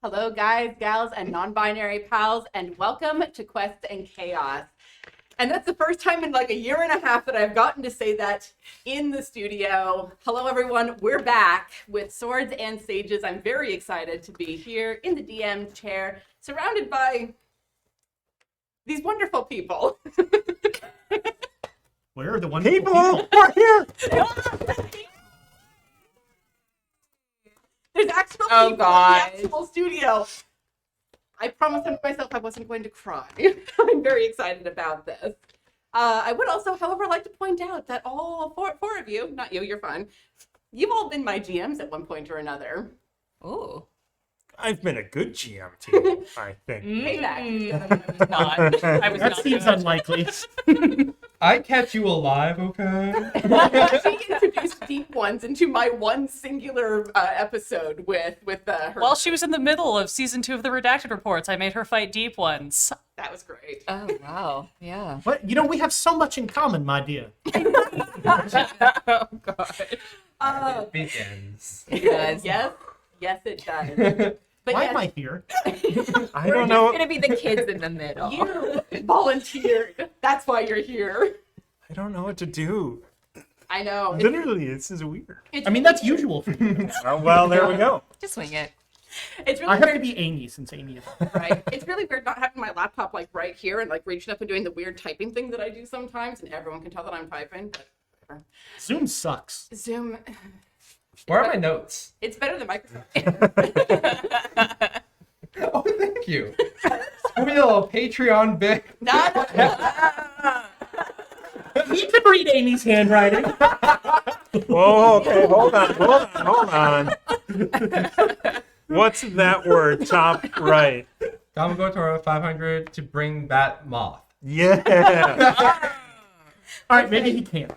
Hello, guys, gals, and non-binary pals, and welcome to Quest and Chaos. And that's the first time in like a year and a half that I've gotten to say that in the studio. Hello, everyone. We're back with Swords and Sages. I'm very excited to be here in the DM chair, surrounded by these wonderful people. Where are the wonderful people? We're here! There's actual people in the actual studio. I promised myself I wasn't going to cry. I'm very excited about this. I would also, however, like to point out that all four of you, not you, you're fine, you've all been my GMs at one point or another. Ooh. I've been a good GM too, I think. Not. I was That not seems good. unlikely. I kept you alive, okay? She introduced Deep Ones into my one singular episode with her. While she was in the middle of season 2 of the Redacted Reports, I made her fight Deep Ones. That was great. Oh, wow. Yeah. But, you know, we have so much in common, my dear. Oh, God. It begins. Yes, it does. But Why yes, am I here? I don't know. Gonna be the kids in the middle. you volunteered. That's why you're here. I don't know what to do. I know. Literally, this is weird. It's I mean, that's usual for you. Oh, well, there we go. Just swing it. It's I really have to weird. be Amy since Amy is. Right. It's really weird not having my laptop like right here and like reaching up and doing the weird typing thing that I do sometimes, and everyone can tell that I'm typing. But whatever. Zoom sucks. Zoom, Where are my notes? it's better than Microsoft. Oh, thank you. Give me a little Patreon bit. No. You can read Amy's handwriting. Whoa, okay, hold on. What's that word? Top right. I'm going to our 500 to bring that moth. Yeah. All right, maybe he can't.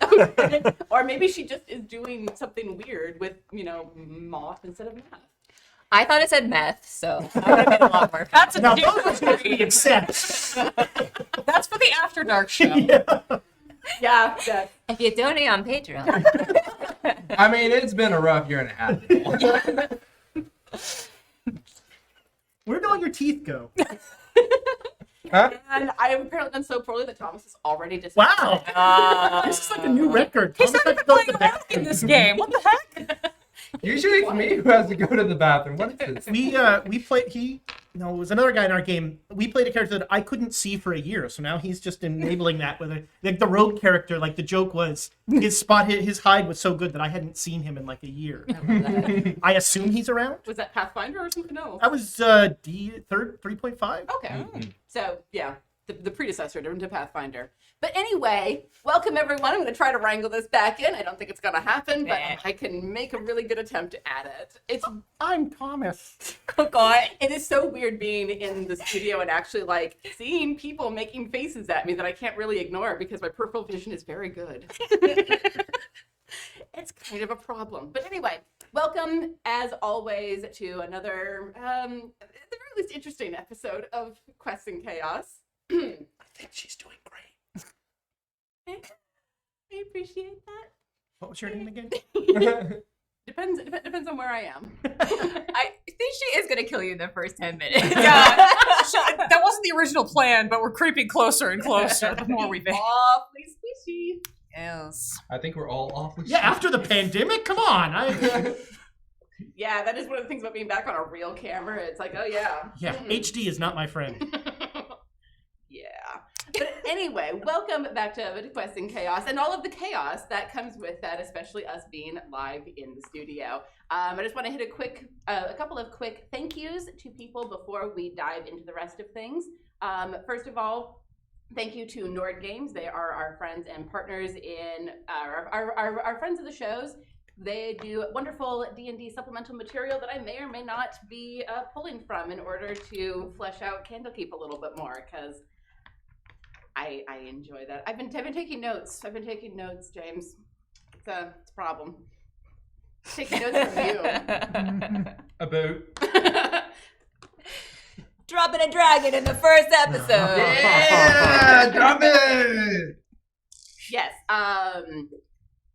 Or maybe she just is doing something weird with, moth instead of math. I thought it said meth, so I would have been a lot more. That's a Now, different those are we movie. accept. That's for the After Dark show. Yeah. If you donate on Patreon. I mean, it's been a rough year and a half. Where do all your teeth go? Huh? And I have apparently done so poorly that Thomas is already disappointed. Wow. This is like a new record. He's Thomas not has even to go playing to a the rock in this game. What the heck? Usually it's me who has to go to the bathroom. What is this? We played it was another guy in our game. We played a character that I couldn't see for a year, so now he's just enabling that with like the rogue character. Like the joke was his hide was so good that I hadn't seen him in like a year. I assume he's around. Was that Pathfinder or something else? That was D third 3.5. Okay. So, yeah, the predecessor to Pathfinder. But anyway, welcome everyone. I'm going to try to wrangle this back in. I don't think it's going to happen, but I can make a really good attempt at it. I'm Thomas. Oh, God. It is so weird being in the studio and actually like seeing people making faces at me that I can't really ignore because my peripheral vision is very good. It's kind of a problem. But anyway, welcome as always to another, at the very least, interesting episode of Quest and Chaos. I think she's doing great. I appreciate that. What was your name again? Depends on where I am. I think she is gonna kill you in the first 10 minutes. Yeah. That wasn't the original plan, but we're creeping closer and closer the more we think. Awfully squishy. Yes. I think we're all awfully Yeah, after the pandemic. Come on. Yeah, that is one of the things about being back on a real camera. It's like, oh yeah. Yeah, HD is not my friend. Yeah. But anyway, welcome back to Quest and Chaos and all of the chaos that comes with that, especially us being live in the studio. I just want to hit a couple of quick thank yous to people before we dive into the rest of things. First of all, thank you to Nord Games. They are our friends and partners in our friends of the shows. They do wonderful D&D supplemental material that I may or may not be pulling from in order to flesh out Candlekeep a little bit more, because I enjoy that. I've been taking notes. James. It's a problem. Taking notes from you. About. Dropping a dragon in the first episode. Yeah! Drop it! Yes.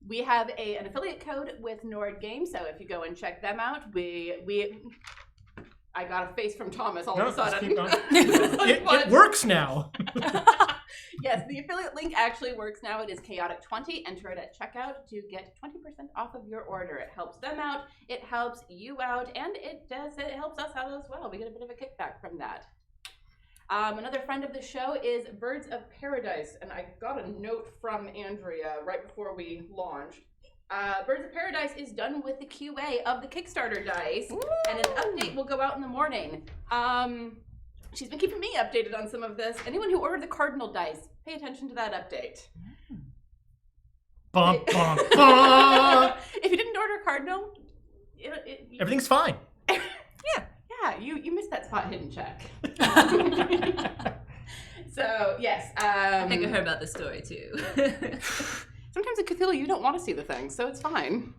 We have an affiliate code with Nord Games, so if you go and check them out, we I got a face from Thomas all No, of a just sudden. keep going. It works now. Yes, the affiliate link actually works now. It is Chaotic20. Enter it at checkout to get 20% off of your order. It helps them out, it helps you out, and it helps us out as well. We get a bit of a kickback from that. Another friend of the show is Birds of Paradise, and I got a note from Andrea right before we launched. Birds of Paradise is done with the QA of the Kickstarter dice, and an update will go out in the morning. She's been keeping me updated on some of this. Anyone who ordered the Cardinal dice, pay attention to that update. Bum, bum, bum. If you didn't order Cardinal, Everything's fine. Yeah, you missed that spot hidden check. So, yes. I think I heard about this story too. Sometimes in Cthulhu, you don't want to see the things, so it's fine.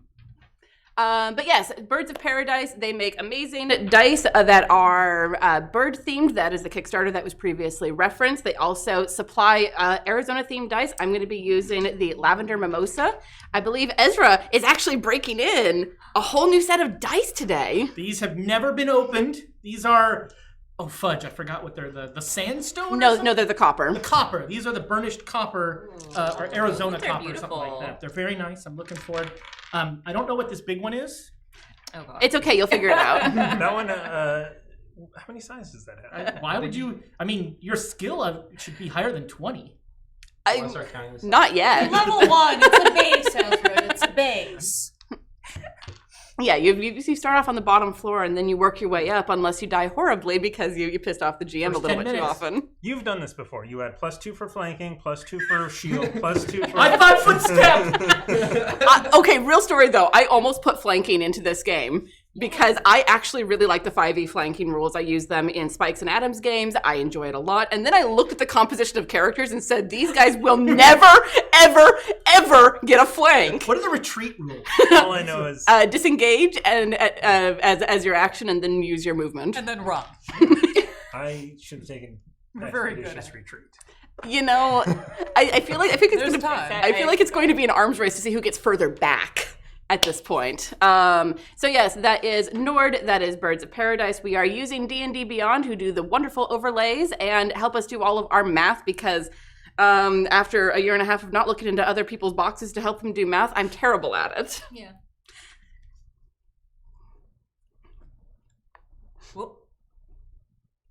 But yes, Birds of Paradise, they make amazing dice that are bird-themed. That is the Kickstarter that was previously referenced. They also supply Arizona-themed dice. I'm going to be using the Lavender Mimosa. I believe Ezra is actually breaking in a whole new set of dice today. These have never been opened. These are, oh fudge, I forgot what they're, the sandstone? No, they're the copper. The copper. These are the burnished copper, or Arizona They're copper, or something like beautiful. that. They're very nice. I'm looking forward. I don't know what this big one is. Oh god. It's okay, you'll figure it out. That one, how many sizes does that have? Why would you? I mean, your skill should be higher than 20. I'll start counting this. Not yet. Level 1, it's a base, Alfred. It's a base. Yeah, you start off on the bottom floor and then you work your way up unless you die horribly because you pissed off the GM First a little 10 bit too minutes. often. You've done this before. You had +2 for flanking, +2 for shield, +2 for... I 5-foot step. Okay, real story though. I almost put flanking into this game because I actually really like the 5e flanking rules. I use them in Spikes and Adams games. I enjoy it a lot. And then I looked at the composition of characters and said, these guys will never, ever, ever get a flank. What are the retreat rules? All I know is... Disengage and as your action and then use your movement. And then run. I should have taken Very good expeditious at it. retreat. You know, I feel like There's time. I feel like it's going to be an arms race to see who gets further back at this point. So yes, that is Nord, that is Birds of Paradise. We are using D&D Beyond, who do the wonderful overlays and help us do all of our math because after a year and a half of not looking into other people's boxes to help them do math, I'm terrible at it. Yeah.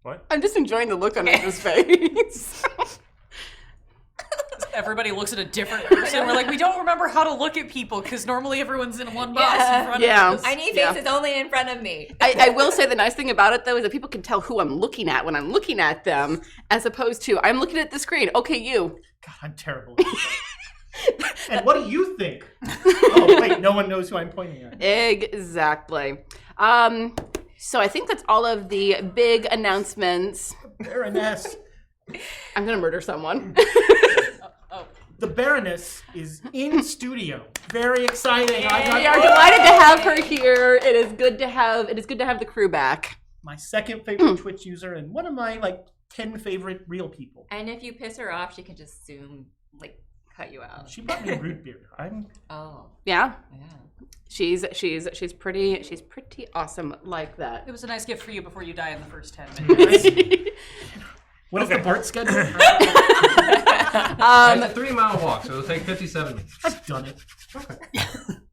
What? I'm just enjoying the look on his face. Everybody looks at a different person. We're like, we don't remember how to look at people because normally everyone's in one box in front of us. I need Yeah. faces only in front of me. I will say the nice thing about it though is that people can tell who I'm looking at when I'm looking at them, as opposed to I'm looking at the screen. Okay, you. God, I'm terrible. And what do you think? Oh, wait, no one knows who I'm pointing at. Exactly. So I think that's all of the big announcements. Baroness. I'm gonna murder someone. The Baroness is in studio. Very exciting. We are delighted to have her here. It is good to have the crew back. My second favorite Twitch user and one of my 10 favorite real people. And if you piss her off, she can just soon cut you out. She brought me root beer. Oh. Yeah. Yeah. She's pretty awesome like It that. was a nice gift for you before you die in the first 10 minutes. What is the BART schedule? It's a 3-mile walk, so it'll take 57 minutes. I've done it. Okay.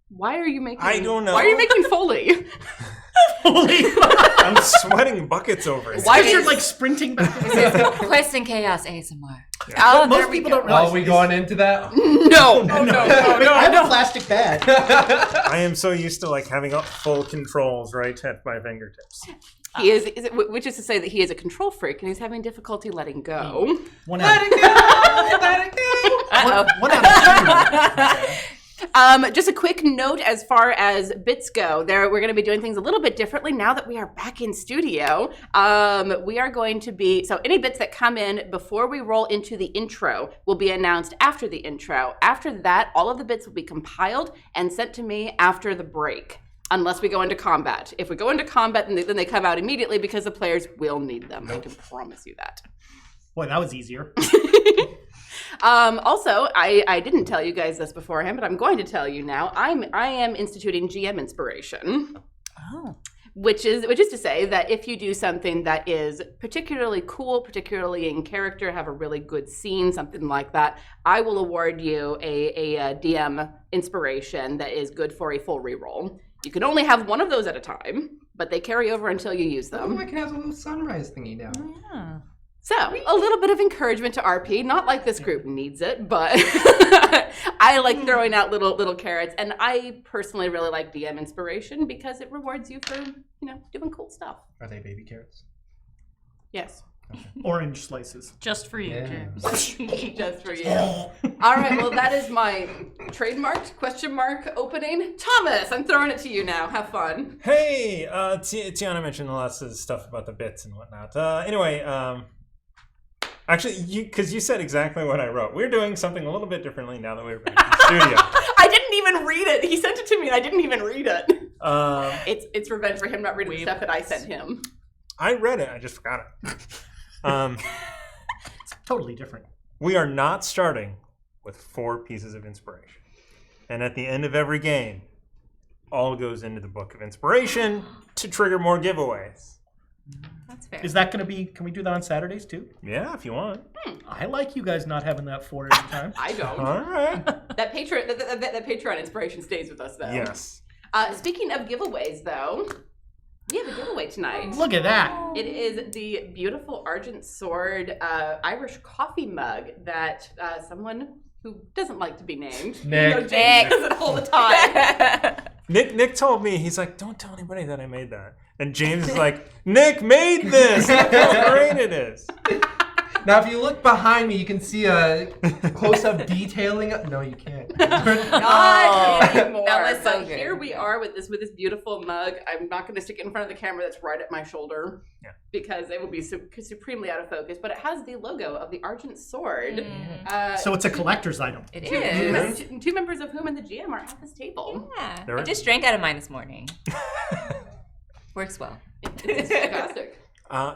Why are you making? I don't know. Why are you making Foley? Holy I'm sweating buckets over it. Why is you're sprinting back? Quest and Chaos ASMR. Oh, Most people don't realize. Are we going into that? No. I have a plastic bag. I am so used to having full controls right at my fingertips. He is, which is to say that he is a control freak and he's having difficulty letting go. One out of one out of two. Just a quick note as far as bits go, we're going to be doing things a little bit differently now that we are back in studio. We are going to be, so any bits that come in before we roll into the intro will be announced after the intro. After that, all of the bits will be compiled and sent to me after the break. Unless we go into combat. If we go into combat, then they come out immediately because the players will need them. I can promise you that. Boy, that was easier. Also, I didn't tell you guys this beforehand, but I'm going to tell you now. I am instituting GM Inspiration. Oh. Which is to say that if you do something that is particularly cool, particularly in character, have a really good scene, something like that, I will award you a DM inspiration that is good for a full reroll. You can only have one of those at a time, but they carry over until you use them. Oh, I can have a little sunrise thingy now. Yeah. So, a little bit of encouragement to RP. Not like this group needs it, but I like throwing out little carrots. And I personally really like DM inspiration because it rewards you for, doing cool stuff. Are they baby carrots? Yes. Orange slices. Just for you, James. Just for you. All right, well, that is my trademarked ? Opening. Thomas, I'm throwing it to you now. Have fun. Hey, Tiana mentioned lots of stuff about the bits and whatnot. Anyway, actually, because you said exactly what I wrote. We're doing something a little bit differently now that we're back in the studio. I didn't even read it. He sent it to me, and I didn't even read it. It's revenge for him not reading the stuff that I sent him. I read it. I just forgot it. It's totally different. We are not starting with 4 pieces of inspiration. And at the end of every game, all goes into the book of inspiration to trigger more giveaways. That's fair. Is that going to be, can we do that on Saturdays too? Yeah, if you want. I like you guys not having that 4 every time. I don't. All right. That Patreon inspiration stays with us, though. Yes. Speaking of giveaways, though, we have a giveaway tonight. Look at that. It is the beautiful Argent Sword Irish coffee mug that someone who doesn't like to be named. Nick. James does it all the time. Nick told me, he's like, don't tell anybody that I made that. And James is like, Nick made this! Look how great it is. Now, if you look behind me, you can see a close-up detailing. No, you can't. Not anymore. That was so But good. here we are with this beautiful mug. I'm not going to stick it in front of the camera. That's right at my shoulder, because it will be supremely out of focus. But it has the logo of the Argent Sword. So it's a collector's item. It Two, is. two members of whom in the GM are at this table. Yeah. There I is- just drank out of mine this morning. Works well. It's fantastic.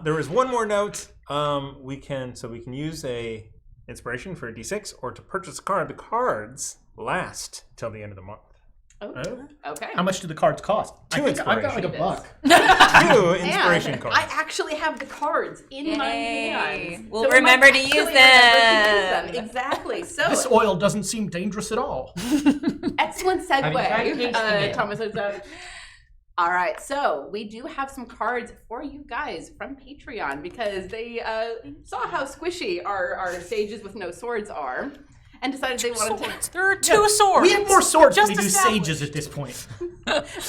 There is one more note. We can use a inspiration for a D6 or to purchase a card. The cards last till the end of the month. Oh, okay. How much do the cards cost? Two I've got like inspiration. $1. 2 inspiration And cards. I actually have the cards in my Yay. hands. We'll So we remember might to use actually remember to them. Exactly. So This oil doesn't seem dangerous at all. Have excellent you tried segue. tasting it? Thomas has done. All right, so we do have some cards for you guys from Patreon because they saw how squishy our sages with no swords are, and decided they wanted to. There are 2 swords. We have more swords than Just we do established. sages at this point.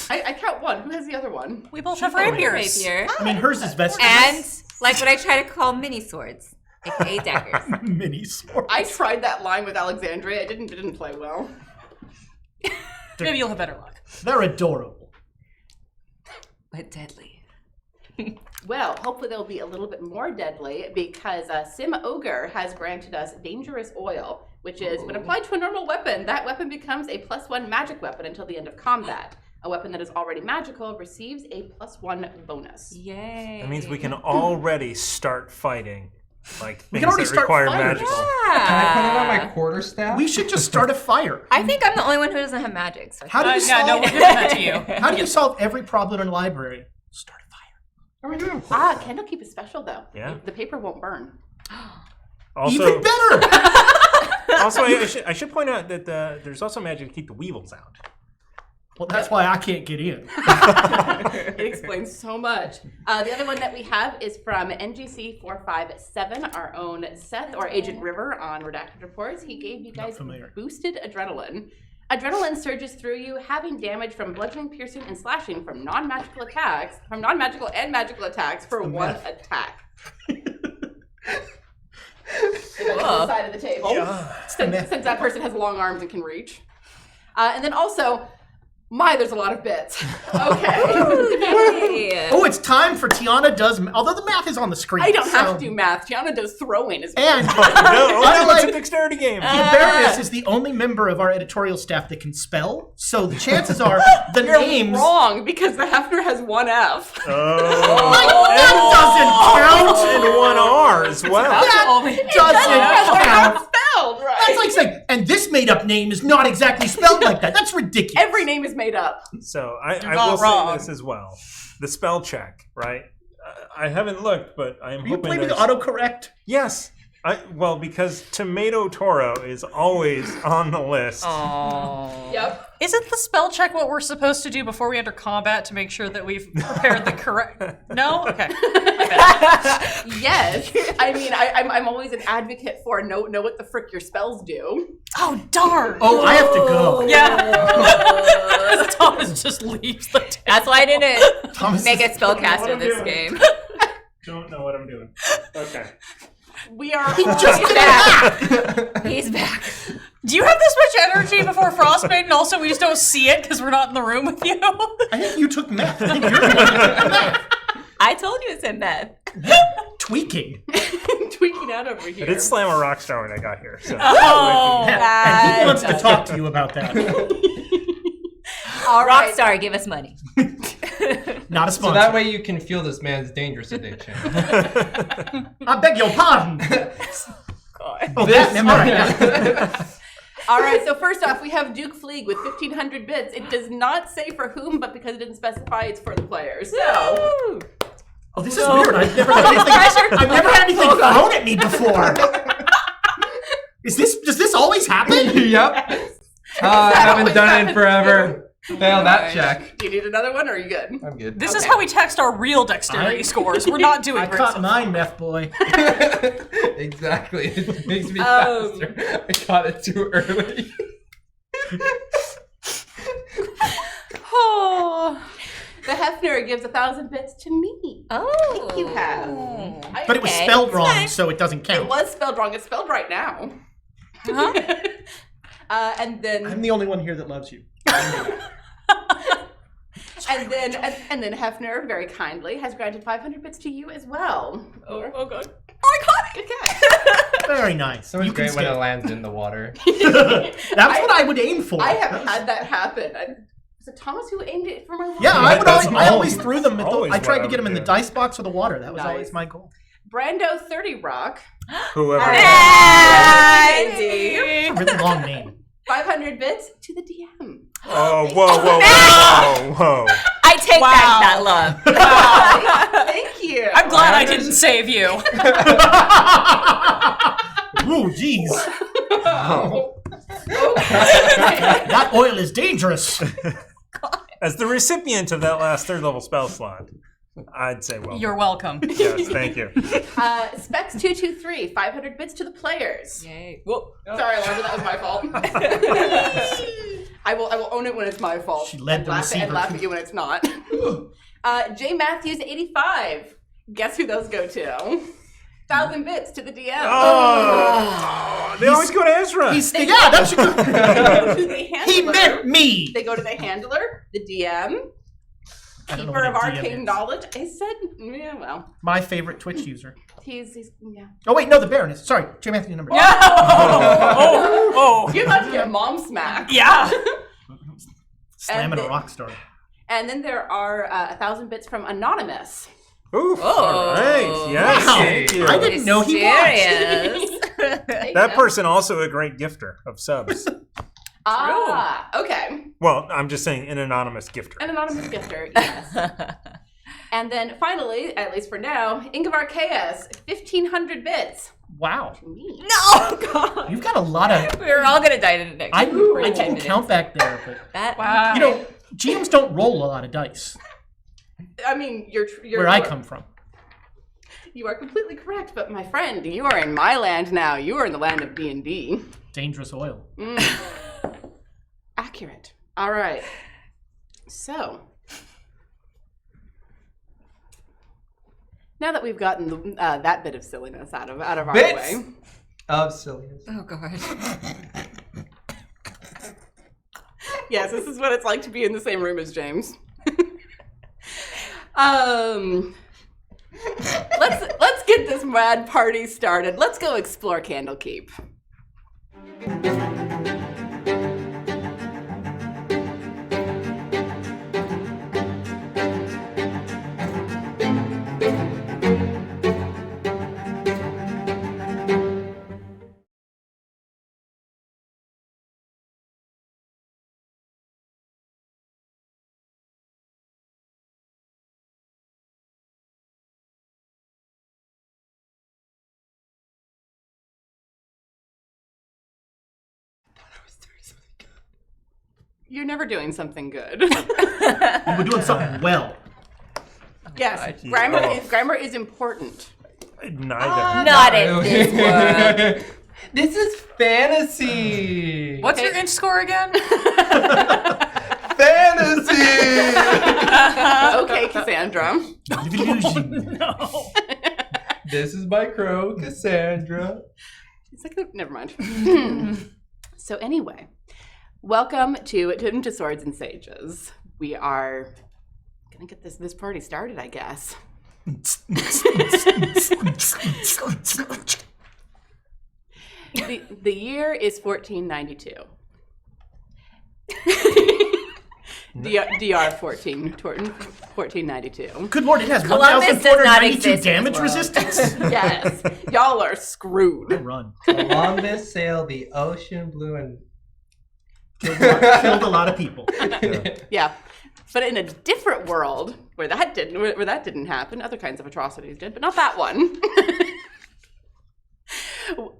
I count one. Who has the other one? We both have Rapiers. rapiers. I mean, hers is vested. And like what I try to call mini swords, aka daggers. Mini swords. I tried that line with Alexandria. It didn't play well. Maybe you'll have better luck. They're adorable. But deadly. Well, hopefully they'll be a little bit more deadly because Sim Ogre has granted us Dangerous Oil, which is when applied to a normal weapon, that weapon becomes a +1 magic weapon until the end of combat. A weapon that is already magical receives a +1 bonus. Yay. That means we can already start fighting like We things can already that start require fighting. magical. Can I put it on my quarterstaff? We should just start a fire. I think I'm the only one who doesn't have magic. So How do you No, solve? we're giving that to you. How do you solve every problem in a library? Start a fire. Are we doing Candlekeep is special though. Yeah. The paper won't burn. Also, Even better. also I should point out that there's also magic to keep the weevils out. Well, that's why I can't get in. It explains so much. The other one that we have is from NGC 457, our own Seth or Agent River on Redacted Reports. He gave you guys familiar. boosted adrenaline. Adrenaline surges through you, having damage from bludgeoning, piercing, and slashing from non-magical and magical attacks for one attack. On the side of the table, since that person has long arms and can reach. And then also, there's a lot of bits. Okay. Yay. Oh, it's time for Tiana does. Although the math is on the screen. I don't have so- to do math. Tiana does throwing. And No, it's unlike a dexterity game. Baroness is the only member of our editorial staff that can spell, so the chances are the You're names wrong because the Hefner has one F. that doesn't count. And one R as well. That doesn't count. Spelled right. That's like saying, and this may made-up name is not exactly spelled like that. That's ridiculous. Every name is made up. So I not will wrong. say this as well. The spell check, right? I haven't looked, but I am Are you hoping blaming there's... autocorrect? Yes. Well, because Tomato Toro is always on the list. Oh. Yep. Isn't the spell check what we're supposed to do before we enter combat to make sure that we've prepared the correct? No? Okay. Yes. I mean, I'm always an advocate for know what the frick your spells do. Oh, darn. Oh, I have to go. Yeah. Thomas just leaves the table. That's why I didn't Thomas make is- a spellcaster I'm this doing. game. Don't know what I'm doing. Okay. We are He's back. He's back. Do you have this much energy before Frostbite, and also we just don't see it because we're not in the room with you? I think you took meth. I think you're the one who took meth. I told you it's in meth. Tweaking. tweaking out over here. I did slam a rock star when I got here. So. Oh. And he wants to talk to you about that. All right. Rockstar, give us money. Not a So sponsor. that way you can feel this man's dangerous addiction. I beg your pardon. Oh, that, never mind. All right, so first off, we have Duke Fleeg with 1,500 bits. It does not say for whom, but because it didn't specify, it's for the players. So, Oh, this is weird. I've never had anything thrown at me before. Does this always happen? Yep. I haven't done it in forever. Fail that check. do you need another one, or are you good? I'm good. This is how we text our real dexterity scores. We're not doing I great caught so mine, meth boy. Exactly. It makes me Um, faster. I caught it too early. Oh, the Hefner gives 1,000 bits to me. Oh. Thank you, Hef. But it was Okay, spelled it's wrong, fine. so it doesn't It count. was spelled wrong. It's spelled right now. Uh-huh. And then I'm the only one here that loves you. and then Hefner very kindly has granted 500 bits to you as well. Oh god. Oh, I caught it. Good catch. Very nice. So it's You can great when it skip. lands in the water. That's what I would aim for. I have had that happen. Was it Thomas who aimed it for my life? Yeah, That's I always always- threw them. always I tried what to I get them would in the do. dice box or the water. That was Nice. always my goal. Brando 30 Rock, Whoever. Andy. It's a really long name. 500 bits to the DM. Oh, whoa. I take Wow. back that love. Thank you. I'm glad I didn't save you. Ooh, jeez. Oh. That oil is dangerous. As the recipient of that last third level spell slot, I'd say well. You're welcome. Yes, thank you. Specs 223, 500 bits to the players. Yay. Whoa. Sorry, Lara, that was my fault. I will own it when it's my fault. She led and the laugh, and receiver. laugh at you when it's not. J Matthews 85. Guess who those go to? 1,000 bits to the DM. Oh, they always go to Ezra. Yeah, that should go. They go to the handler. He meant me. They go to the handler, the DM, I don't know keeper of what a DM arcane is. knowledge. I said, yeah, well, My favorite Twitch user. he's yeah. Oh wait, no, the Baron is. Sorry, J. Matthew number. Oh. You're about to get mom smack. Yeah. Slamming And a rock star. And then there are 1,000 bits from Anonymous. Ooh, all right. Yes, Wow. thank you. I didn't know he watched. Serious. There you That go. person also a great gifter of subs. Ah, okay. Well, I'm just saying an anonymous gifter. An anonymous gifter, yes. And then finally, at least for now, Ingvar Chaos, 1,500 bits. Wow. Me. No, God. You've got a lot of. We're all gonna die in the next I 10 didn't minutes. count back there, but That. Wow. you know, GMs don't roll a lot of dice I mean, you're where I come from. You are completely correct, but my friend, you are in my land now. You are in the land of D&D. Dangerous oil. Accurate. All right. So, now that we've gotten that bit of silliness out of our Bits way, of silliness. Oh God. yes, this is what it's like to be in the same room as James. Let's get this mad party started. Let's go explore Candlekeep. You're never doing something good. We're doing something well. Yes, God. grammar is important. Neither. Not in this world. This is fantasy. What's your inch score again? Fantasy. Okay, Cassandra. Illusion. No. This is my crow, Cassandra. It's like, never mind. So anyway, welcome to Swords and Sages. We are gonna get this party started, I guess. The year is 1492. DR 1492. Good lord, it has Columbus does not 1,492 exist in damage this world. resistance. Yes, y'all are screwed. Run. Columbus sailed the ocean blue and Killed a lot of people. Yeah, but in a different world where that didn't happen, other kinds of atrocities did, but not that one.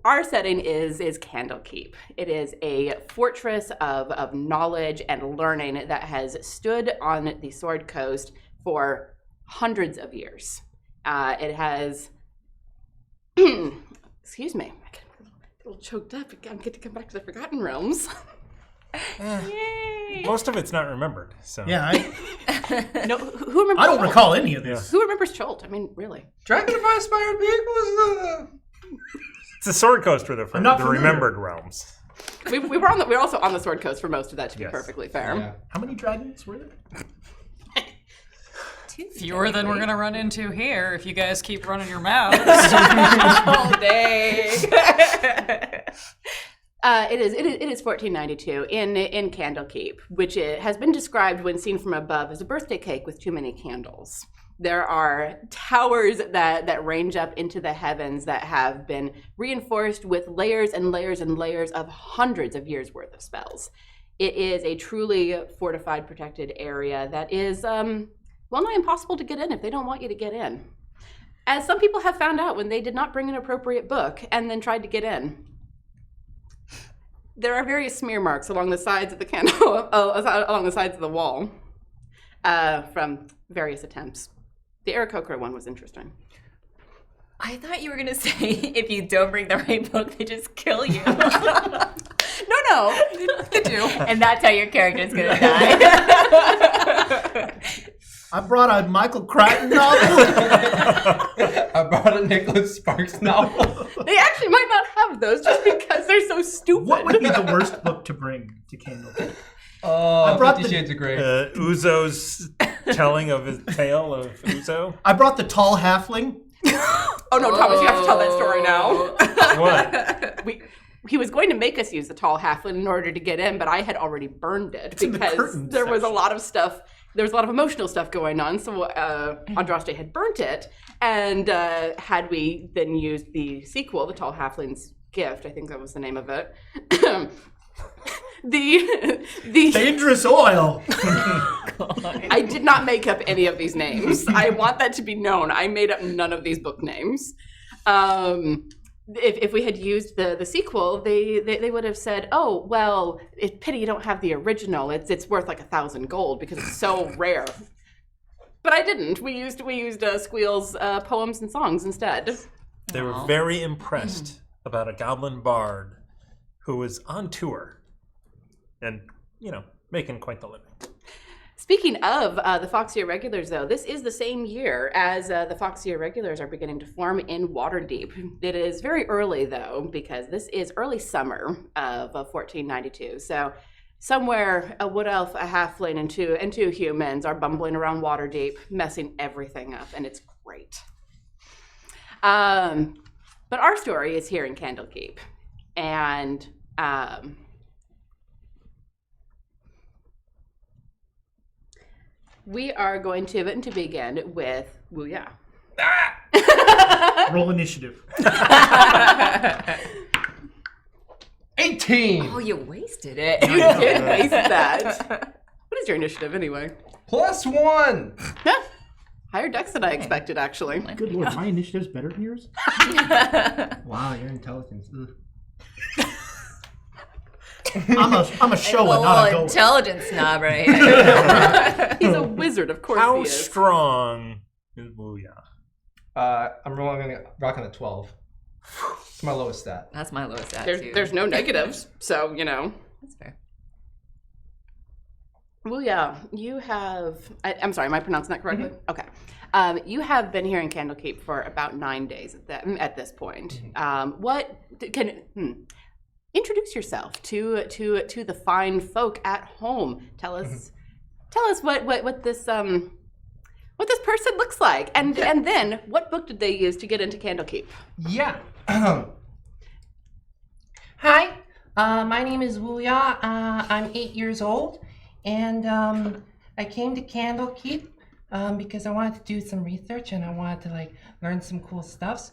Our setting is Candlekeep. It is a fortress of knowledge and learning that has stood on the Sword Coast for hundreds of years. It has, excuse me, I get a little choked up. I'm getting to come back to the Forgotten Realms. Yay! Most of it's not remembered. So Yeah, No, who remembers? I don't Cholt? recall any of this. Who remembers Cholt? I mean, really. Dragon of Inspired Peak was it's the Sword Coast for the not familiar. remembered realms. We were also on the Sword Coast for most of that, to be Yes. perfectly fair. Yeah. How many dragons were there? Fewer than we're gonna run into here if you guys keep running your mouths. All day. It is 1492 in Candlekeep, which has been described when seen from above as a birthday cake with too many candles. There are towers that range up into the heavens that have been reinforced with layers and layers and layers of hundreds of years worth of spells. It is a truly fortified, protected area that is well nigh impossible to get in if they don't want you to get in. As some people have found out when they did not bring an appropriate book and then tried to get in. There are various smear marks along the sides of the candle, along the sides of the wall, from various attempts. The Aarakocra one was interesting. I thought you were gonna say if you don't bring the right book, they just kill you. No, They do. And that's how your character's gonna die. I brought a Michael Crichton novel. I brought a Nicholas Sparks novel. they actually might not have those just because they're so stupid. What would be the worst book to bring to Candlekeep? Oh, I brought 50 the- Shades of Grey. Uzo's telling of his tale of Uzo. I brought the tall halfling. Oh no, Thomas, you have to tell that story now. What? He was going to make us use the tall halfling in order to get in, but I had already burned it in the because curtain there was a section. lot of stuff. There was a lot of emotional stuff going on, so Andraste had burnt it, and had we then used the sequel, The Tall Halfling's Gift, I think that was the name of it. the Dangerous oil. I did not make up any of these names. I want that to be known. I made up none of these book names. If we had used the sequel, they would have said, "Oh, well, it's pity you don't have the original. It's worth like 1,000 gold because it's so rare." But I didn't. We used Squeal's poems and songs instead. They were very impressed about a goblin bard who was on tour and, making quite the living. Speaking of the Foxy Irregulars, though, this is the same year as the Foxy Irregulars are beginning to form in Waterdeep. It is very early, though, because this is early summer of 1492. So somewhere a wood elf, a halfling, and two humans are bumbling around Waterdeep, messing everything up, and it's great. But our story is here in Candlekeep, and we are going to begin with Wuya. Roll initiative. 18 Oh, you wasted it. You did waste that. What is your initiative anyway? +1. Higher dex than I expected, actually. Good lord, my initiative's better than yours? Wow, your intelligence. I'm a shower, Well, not a goer. intelligence snob right here. He's a wizard, of course How he is. strong is Booyah? I'm rocking a 12. It's my lowest stat. That's my lowest stat too. There's no negatives, so, you know. That's fair. Well, yeah, you have. I'm sorry, am I pronouncing that correctly? Okay. You have been here in Candlekeep for about 9 days at this point. Introduce yourself to the fine folk at home. Tell us what this person looks like, and then what book did they use to get into Candlekeep? Yeah. Hi, my name is Wuya. I'm 8 years old, and I came to Candlekeep because I wanted to do some research and I wanted to learn some cool stuffs.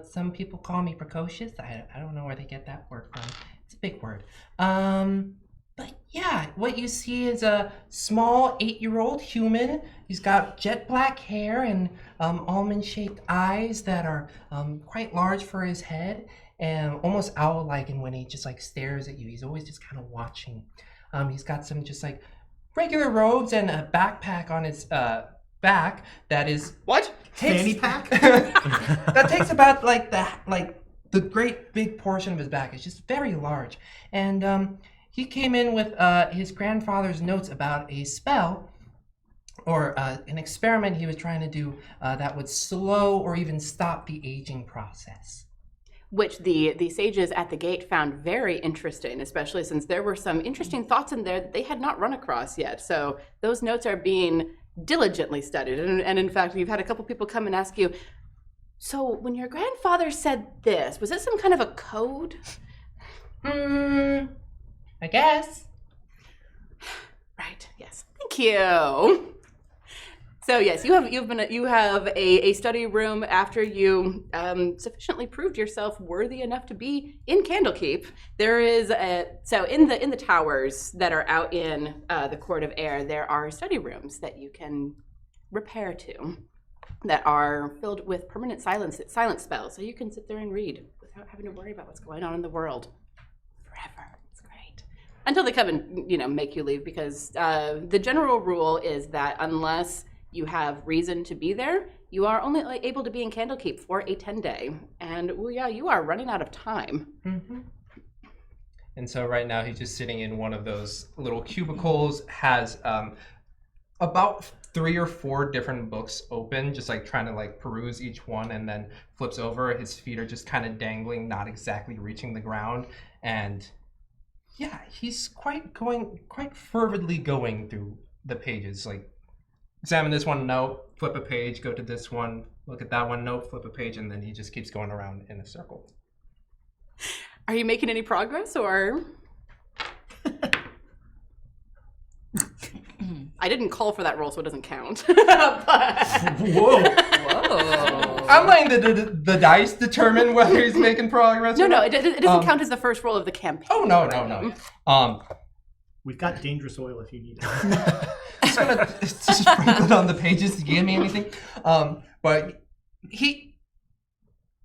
Some people call me precocious. I don't know where they get that word from. It's a big word. But yeah, what you see is a small 8-year-old human. He's got jet black hair and almond-shaped eyes that are quite large for his head and almost owl-like. And when he just stares at you, he's always just kind of watching. He's got some just regular robes and a backpack on his back that is Fanny pack? that takes about the great big portion of his back. It's just very large. And he came in with his grandfather's notes about a spell or an experiment he was trying to do that would slow or even stop the aging process. Which the sages at the gate found very interesting, especially since there were some interesting thoughts in there that they had not run across yet. So those notes are being diligently studied. And in fact, you've had a couple people come and ask you, so when your grandfather said this, was it some kind of a code? I guess. Right, yes. Thank you. So yes, you have a study room after you sufficiently proved yourself worthy enough to be in Candlekeep. There is in the towers that are out in the Court of Air, there are study rooms that you can repair to that are filled with permanent silence spells, so you can sit there and read without having to worry about what's going on in the world forever. It's great until they come and make you leave, because the general rule is that unless you have reason to be there, you are only able to be in Candlekeep for a 10-day. And you are running out of time. Mm-hmm. And so right now he's just sitting in one of those little cubicles, has about 3 or 4 different books open, just trying to peruse each one, and then flips over. His feet are just kind of dangling, not exactly reaching the ground. And yeah, he's quite fervidly going through the pages, examine this one, note, flip a page, go to this one, look at that one, note, flip a page, and then he just keeps going around in a circle. Are you making any progress, or? I didn't call for that roll, so it doesn't count. Whoa. I'm letting the dice determine whether he's making progress. No, it doesn't count as the first roll of the campaign. Oh, no. We've got dangerous oil if you need it. Just gonna sprinkle it on the pages to give me anything. But he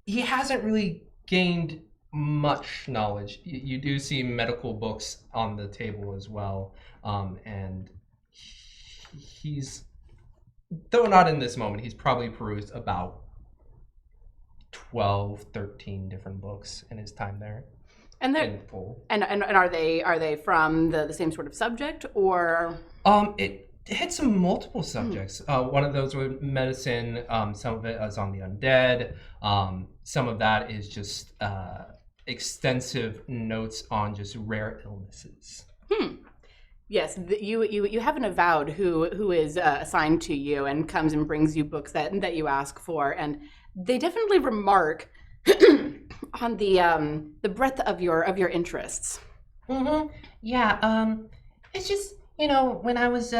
hasn't really gained much knowledge. You do see medical books on the table as well, and he's, though not in this moment, he's probably perused about 12, 13 different books in his time there. And they're and are they from the same sort of subject, or? It hits some multiple subjects. One of those were medicine. Some of it is on the undead. Some of that is just extensive notes on just rare illnesses. Yes, you have an avowed who is assigned to you and comes and brings you books that you ask for, and they definitely remark on the breadth of your interests. Mm-hmm. Yeah. It's just, when I was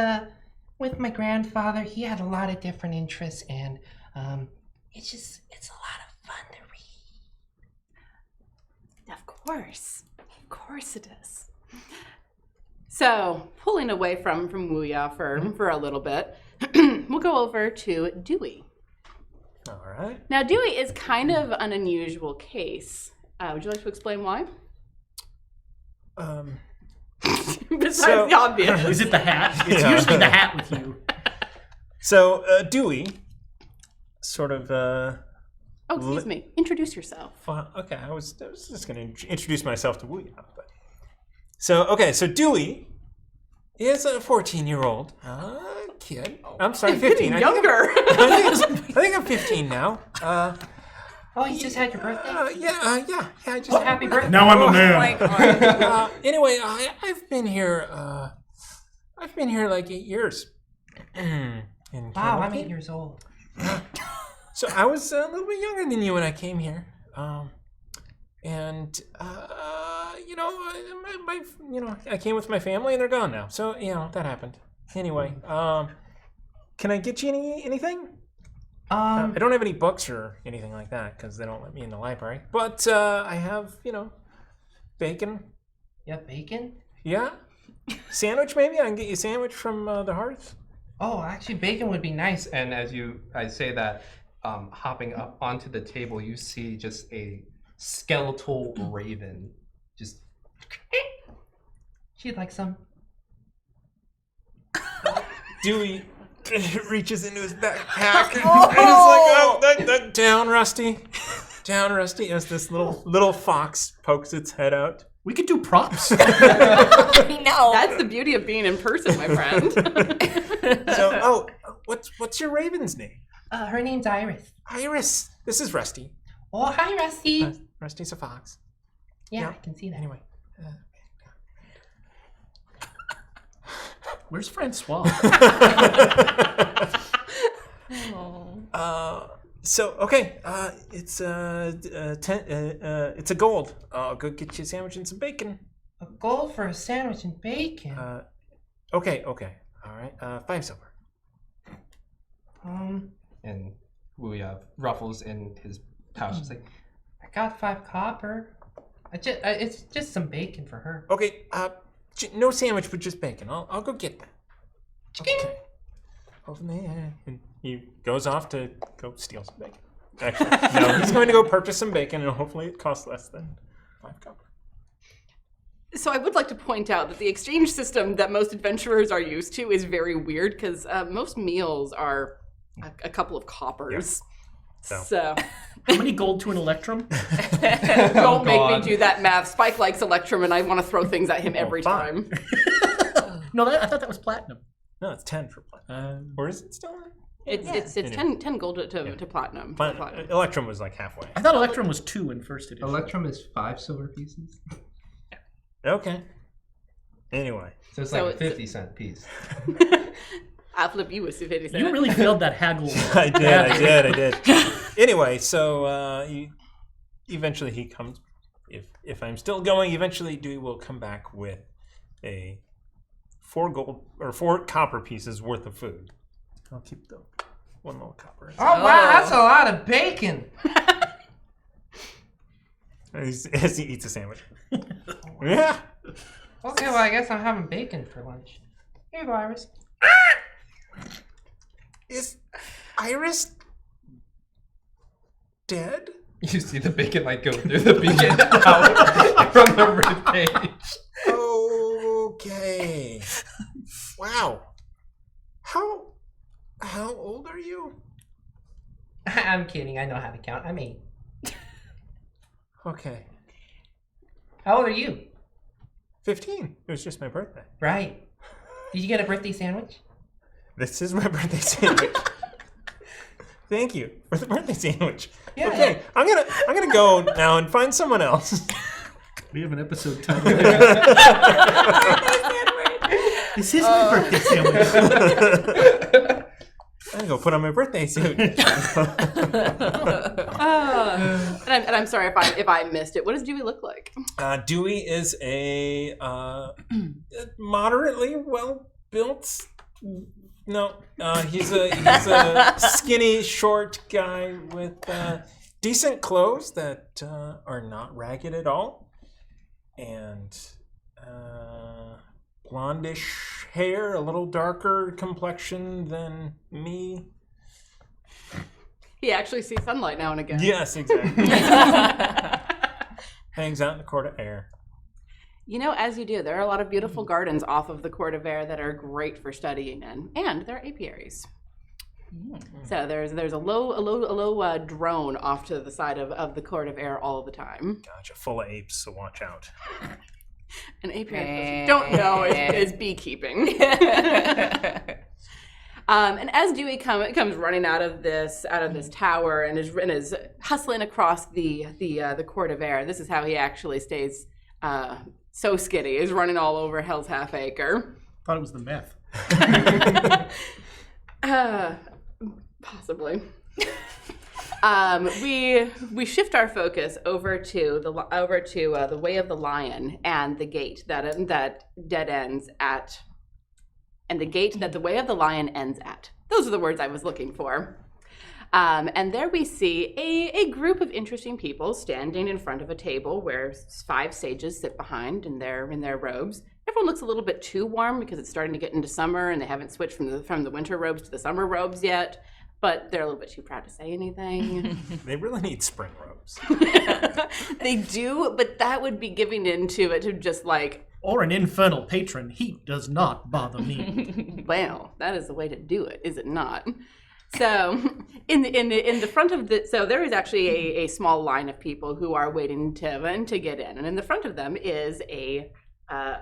with my grandfather, he had a lot of different interests, and it's a lot of fun to read. Of course it is. So, pulling away from Wuya for a little bit, we'll go over to Dewey. All right. Now, Dewey is kind of an unusual case. Would you like to explain why? Besides So- the obvious. Is it the hat? It's Yeah. usually the hat with you. So Dewey, sort of. Oh, excuse me. Introduce yourself. Okay, I was just going to introduce myself to Wooya. But... So Dewey is a 14-year-old kid. I'm sorry, 15. Younger. I think I'm 15 now. Oh, you just had your birthday? Yeah. I just Oh, happy birthday. Now I'm a Oh man. my god. Anyway, I've been here. I've been here like 8 years. In Wow, I'm Candlekeep. 8 years old. So I was a little bit younger than you when I came here, I came with my family and they're gone now. So that happened. Anyway, can I get you anything? I don't have any books or anything like that because they don't let me in the library. But I have bacon. You have bacon? Yeah, sandwich maybe. I can get you a sandwich from the hearth. Oh, actually, bacon would be nice. And as I say that, hopping up onto the table, you see just a skeletal raven. Just. She'd like some. Dewey reaches into his backpack and he's like, down, Rusty. Down, Rusty, as this little fox pokes its head out. We could do props. I know. That's the beauty of being in person, my friend. So, what's your raven's name? Her name's Iris. Iris. This is Rusty. Oh, hi, Rusty. Rusty's a fox. Yeah, yeah. I can see that. Anyway. Where's Francois? It's a gold. I'll go get you a sandwich and some bacon. A gold for a sandwich and bacon. Okay. All right. 5 silver. And Wuya ruffles in his pouch. He's like, I got 5 copper. It's just some bacon for her. Okay. No sandwich, but just bacon. I'll go get that. Okay. Over there. And he goes off to go steal some bacon. Actually, no, he's going to go purchase some bacon, and hopefully it costs less than 5 copper. So I would like to point out that the exchange system that most adventurers are used to is very weird because most meals are a couple of coppers. Yeah. So How many gold to an electrum? don't make me God. do that math. Spike likes Electrum, and I want to throw things at him every fine. time. No, I thought that was platinum. No, it's 10 for platinum. Or is it still? It's Anyway. 10 gold to platinum. Platinum. Electrum was like halfway. I thought electrum was 2 in first edition. Electrum is 5 silver pieces. Okay. Anyway. So it's So like a it's- 50-cent piece. I'll flip you with 50 cents. You really failed that haggle. I did. Anyway, so eventually he comes. If I'm still going, eventually Dewey will come back with a 4 copper pieces worth of food. I'll keep the 1 little copper. Oh, wow, that's a lot of bacon. As he eats a sandwich. Yeah. Okay, well, I guess I'm having bacon for lunch. Here you go, Iris. Is Iris dead? You see the bacon like go through the beacon out from the rib page. Okay. Wow. How old are you? I'm kidding. I know how to count. I'm 8. Okay. How old are you? 15. It was just my birthday. Right. Did you get a birthday sandwich? This is my birthday sandwich. Thank you for the birthday sandwich. Yeah. Okay, I'm gonna go now and find someone else. We have an episode title. This is my birthday sandwich. I'm gonna go put on my birthday suit. And I'm sorry if I missed it. What does Dewey look like? Dewey is a moderately well built. No, he's a skinny, short guy with decent clothes that are not ragged at all, and blondish hair, a little darker complexion than me. He actually sees sunlight now and again. Yes, exactly. Hangs out in the court of air. You know, as you do, there are a lot of beautiful gardens off of the Court of Air that are great for studying in, and they're apiaries. So there's a low drone off to the side of the Court of Air all the time. Gotcha, full of apes, so watch out. An apiary, don't know, is beekeeping. And as Dewey comes running out of this tower and is hustling across the Court of Air, this is how he actually stays so skitty, is running all over Hell's Half Acre. Thought it was the meth. Possibly. We shift our focus over to the Way of the Lion and the gate that dead ends at, and the gate that the Way of the Lion ends at. Those are the words I was looking for. And there we see a group of interesting people standing in front of a table where 5 sages sit behind in their robes. Everyone looks a little bit too warm because it's starting to get into summer and they haven't switched from the winter robes to the summer robes yet, but they're a little bit too proud to say anything. They really need spring robes. They do, but that would be giving into it to just like, Or an infernal patron. Heat does not bother me. well, that is the way to do it, is it not? So in the front of so there is actually a small line of people who are waiting to get in, and in the front of them is a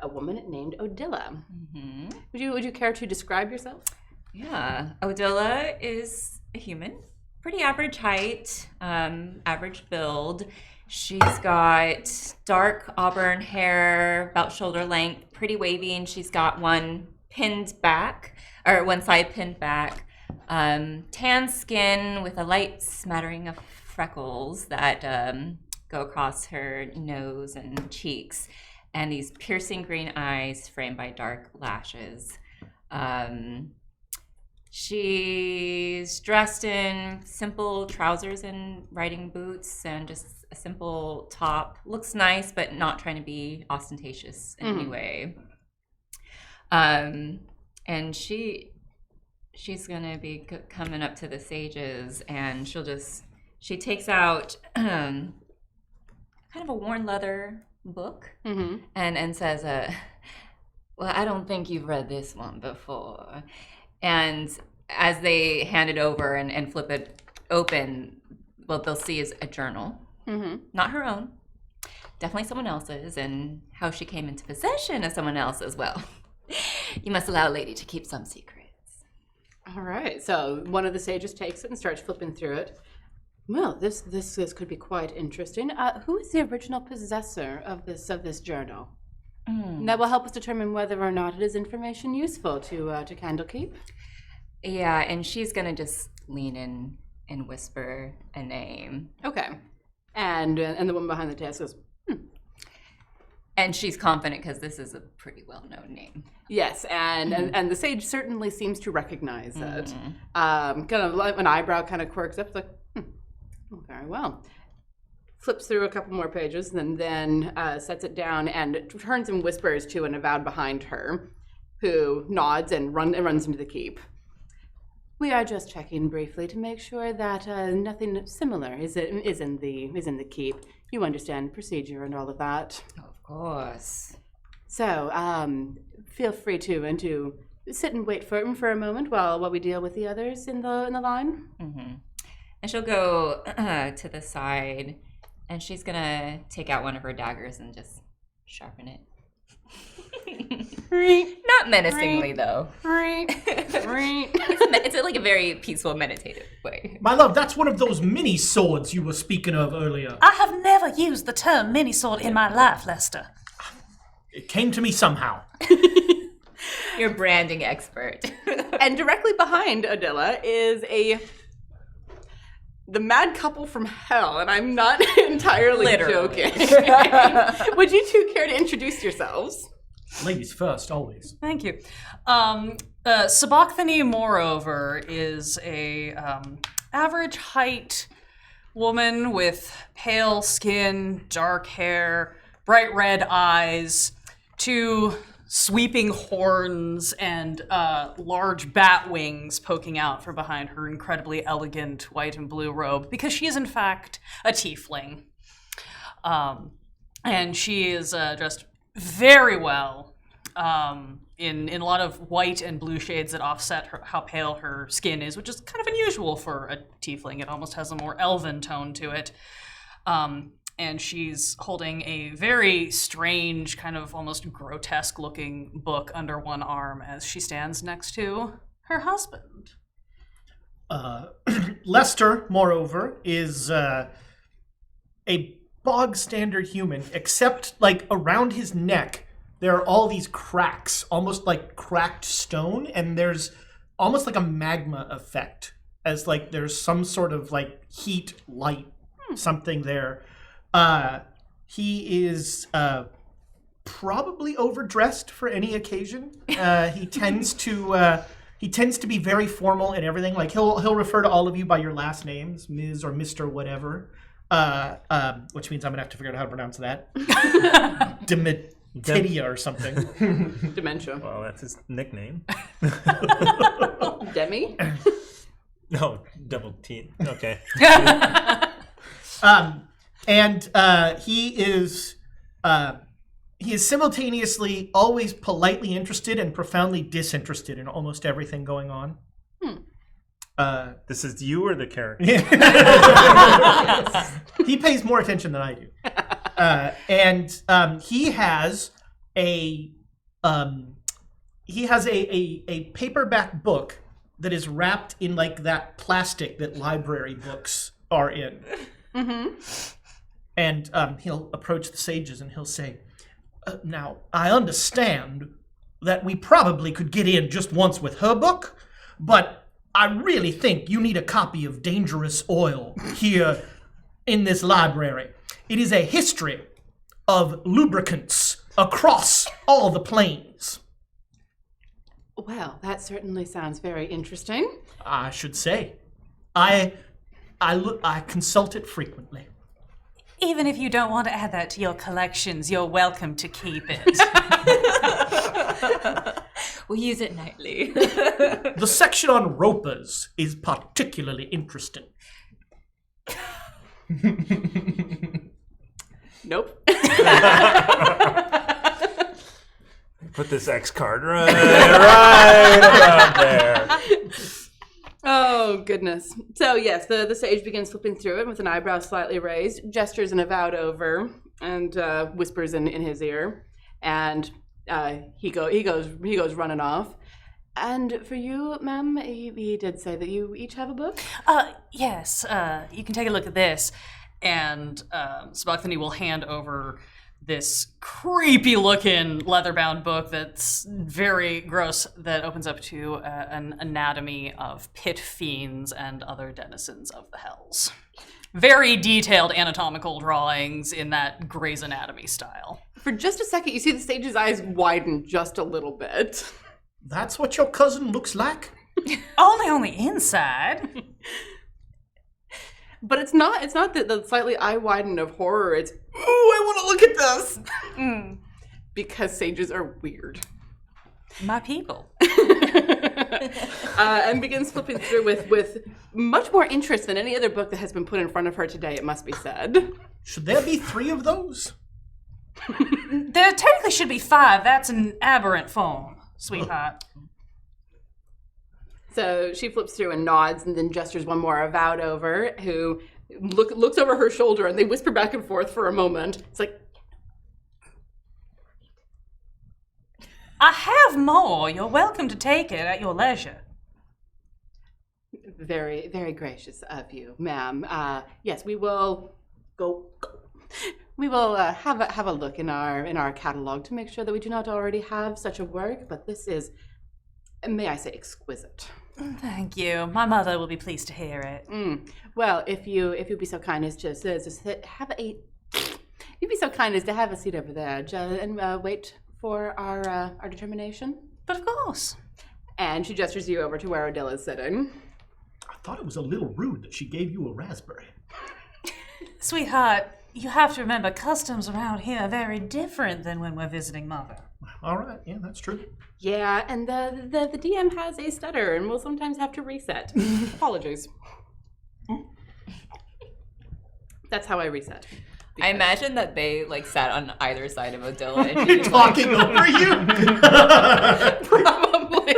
woman named Odilla. Mm-hmm. Would you care to describe yourself? Yeah, Odilla is a human, pretty average height, average build. She's got dark auburn hair, about shoulder length, pretty wavy, and she's got one side pinned back. Tan skin with a light smattering of freckles that go across her nose and cheeks, and these piercing green eyes framed by dark lashes. She's dressed in simple trousers and riding boots and just a simple top. Looks nice, but not trying to be ostentatious in any way. And she's gonna be coming up to the sages, and she takes out kind of a worn leather book and says, well, I don't think you've read this one before. And as they hand it over and flip it open, what they'll see is a journal, not her own, definitely someone else's, and how she came into possession of someone else as well. You must allow a lady to keep some secrets. All right, so one of the sages takes it and starts flipping through it. Well, this could be quite interesting. Who is the original possessor of this journal? That will help us determine whether or not it is information useful to Candlekeep. Yeah, and she's gonna just lean in and whisper a name. Okay, and the woman behind the desk goes, And she's confident because this is a pretty well-known name. yes, and the sage certainly seems to recognize it. Kind of like an eyebrow kind of quirks up, it's like, oh, very well. Flips through a couple more pages and then sets it down and turns and whispers to an avowed behind her, who nods and runs into the keep. We are just checking briefly to make sure that nothing similar is in the keep. You understand procedure and all of that. Of course. So feel free to sit and wait for a moment while we deal with the others in the line. And she'll go to the side, and she's gonna take out one of her daggers and just sharpen it. Not menacingly, though. It's like a very peaceful, meditative way. My love, that's one of those mini swords you were speaking of earlier. I have never used the term mini-sword in my life, Lester. It came to me somehow. You're a branding expert. And directly behind Odilla is the mad couple from hell, and I'm not entirely joking. Would you two care to introduce yourselves? Ladies first, always. Thank you. Sabachthani, moreover, is a average height woman with pale skin, dark hair, bright red eyes, 2 sweeping horns, and large bat wings poking out from behind her incredibly elegant white and blue robe, because she is in fact a tiefling. And she is dressed very well. In a lot of white and blue shades that offset how pale her skin is, which is kind of unusual for a tiefling. It almost has a more elven tone to it. And she's holding a very strange, kind of almost grotesque-looking book under one arm as she stands next to her husband. Lester, moreover, is a bog-standard human, except, like, around his neck, there are all these cracks, almost like cracked stone, and there's almost like a magma effect, as, like, there's some sort of, like, heat, light, something there. He is probably overdressed for any occasion. He tends to be very formal and everything. Like he'll refer to all of you by your last names, Ms. or Mr. whatever. Which means I'm gonna have to figure out how to pronounce that. Tidia or something. Dementia. Well, that's his nickname. Demi? No, double T. Okay. And he is simultaneously always politely interested and profoundly disinterested in almost everything going on. This is you or the character? He pays more attention than I do. And he has a paperback book that is wrapped in like that plastic that library books are in. Mm-hmm. And he'll approach the sages and he'll say, now, I understand that we probably could get in just once with her book, but I really think you need a copy of Dangerous Oil here in this library. It is a history of lubricants across all the planes. Well, that certainly sounds very interesting. I should say. I consult it frequently. Even if you don't want to add that to your collections, you're welcome to keep it. We'll use it nightly. The section on ropers is particularly interesting. Nope. Put this X card right about there. Oh, goodness. So, yes, the sage begins flipping through it with an eyebrow slightly raised, gestures an avowed over, and whispers in his ear. And he goes running off. And for you, ma'am, he did say that you each have a book? Yes, you can take a look at this. And Sabachthani will hand over this creepy-looking leather-bound book that's very gross, that opens up to an anatomy of pit fiends and other denizens of the hells. Very detailed anatomical drawings in that Grey's Anatomy style. For just a second, you see the sage's eyes widen just a little bit. That's what your cousin looks like? Only on the inside. But it's not the slightly eye widen of horror. It's, ooh, I want to look at this. Because sages are weird. My people. And begins flipping through with much more interest than any other book that has been put in front of her today, it must be said. Should there be 3 of those? There technically should be 5. That's an aberrant form, sweetheart. So she flips through and nods and then gestures one more avowed over who looks over her shoulder and they whisper back and forth for a moment. It's like, I have more. You're welcome to take it at your leisure. very, very gracious of you, ma'am. Yes, we will go. We will have a look in our catalog to make sure that we do not already have such a work, but this is, may I say, exquisite. Thank you. My mother will be pleased to hear it. Well, if you'd be so kind as to have a, you'd be so kind as to have a seat over there and wait for our determination. But of course. And she gestures you over to where Odile is sitting. I thought it was a little rude that she gave you a raspberry. Sweetheart, you have to remember customs around here are very different than when we're visiting Mother. All right, yeah, that's true. Yeah, and the DM has a stutter and will sometimes have to reset. Apologies. That's how I reset. I imagine that they like sat on either side of Odila and she You're just, talking over you. Probably.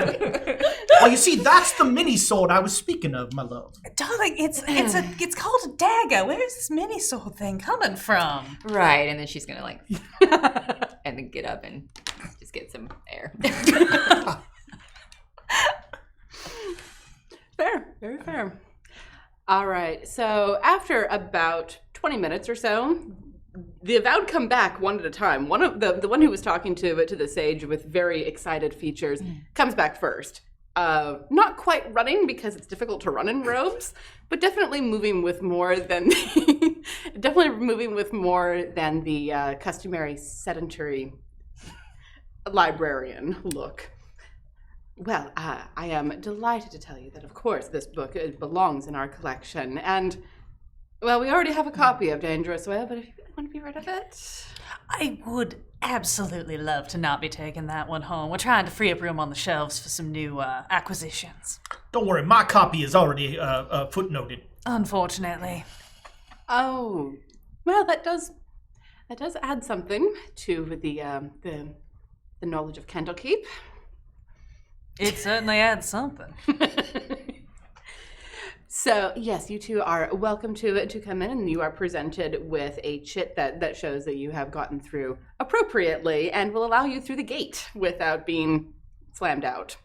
Well, you see, that's the mini sword I was speaking of, my love. Darling, it's called a dagger. Where's this mini sword thing coming from? right, and then she's gonna like, and then get up and just get some air. Fair, very fair. All right, so after about 20 minutes or so, the avowed come back one at a time. One of the one who was talking to the sage with very excited features comes back first. Not quite running because it's difficult to run in robes, but definitely moving with more than the customary sedentary librarian look. Well, I am delighted to tell you that, of course, this book belongs in our collection, and, well, we already have a copy of Dangerous Whale, but if you really want to be rid of it... I would absolutely love to not be taking that one home. We're trying to free up room on the shelves for some new acquisitions. Don't worry, my copy is already footnoted. Unfortunately. Oh, well, that does add something to the knowledge of Candlekeep. It certainly adds something. So, yes, you two are welcome to come in, and you are presented with a chit that shows that you have gotten through appropriately and will allow you through the gate without being slammed out.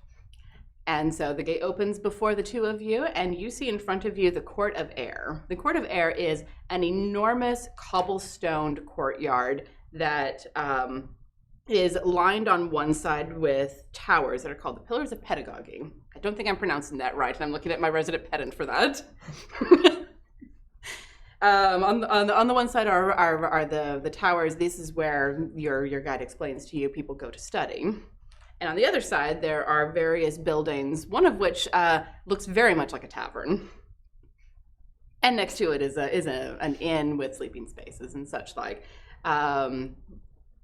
And so the gate opens before the two of you, and you see in front of you the Court of Air. The Court of Air is an enormous cobblestoned courtyard that is lined on one side with towers that are called the Pillars of Pedagogy. I don't think I'm pronouncing that right, and I'm looking at my resident pedant for that. On the one side are the towers. This is where your guide explains to you people go to study. And on the other side, there are various buildings, one of which looks very much like a tavern. And next to it is an inn with sleeping spaces and such like.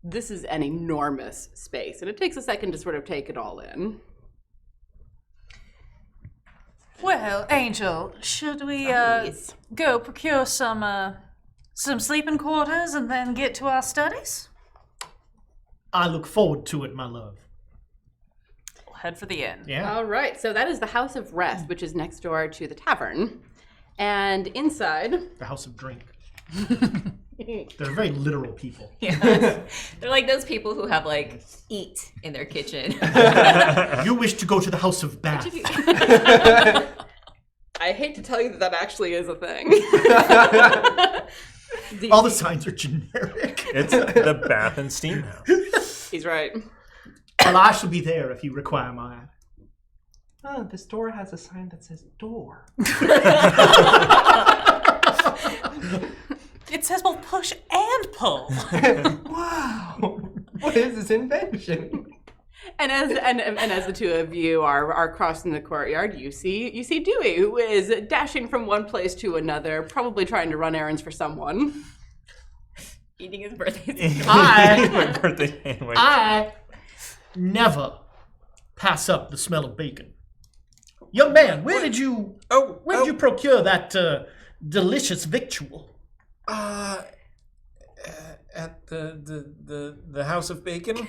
This is an enormous space, and it takes a second to sort of take it all in. Well, Angel, should we Yes. go procure some sleeping quarters and then get to our studies? I look forward to it, my love. We'll head for the inn. Yeah. All right, so that is the House of Rest, which is next door to the tavern. And inside... The house of drink. They're very literal people. Yeah. They're like those people who have like eat in their kitchen. You wish to go to the house of bath. I hate to tell you that actually is a thing. All the signs are generic. It's the bath and steam house. He's right. Well, I shall be there if you require my... Oh, this door has a sign that says door. It says both push and pull. Wow. What is this invention? And as the two of you are crossing the courtyard, you see Dewey, who is dashing from one place to another, probably trying to run errands for someone. Eating his birthday. My birthday sandwich. I never pass up the smell of bacon. Young man, where did you procure that delicious victual? At the House of Bacon.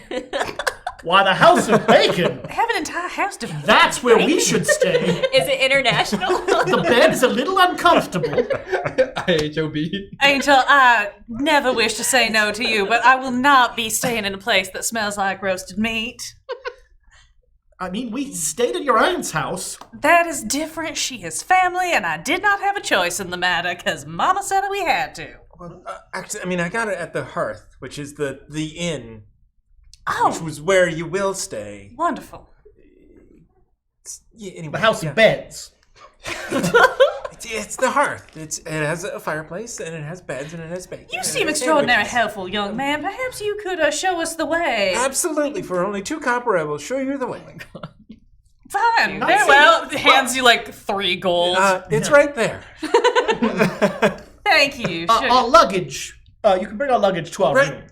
Why, the House of Bacon? They have an entire house devoted. That's where we should stay. Is it international? The bed is a little uncomfortable. IHOB. Angel, I never wish to say no to you, but I will not be staying in a place that smells like roasted meat. I mean, we stayed at your aunt's house. That is different. She is family, and I did not have a choice in the matter, because Mama said we had to. Well, actually, I mean, I got it at the Hearth, which is the inn, which Oh, was where you will stay. wonderful. Yeah, anyway, The House of Beds. It's the Hearth. It has a fireplace, and it has beds, and it has bacon. You seem extraordinarily helpful, young man. Perhaps you could show us the way. Absolutely. For only 2 copper, I will show you the way. Fine. Very well. Hands you like 3 gold. It's right there. Thank you. Sure. Our luggage. You can bring our luggage to our room.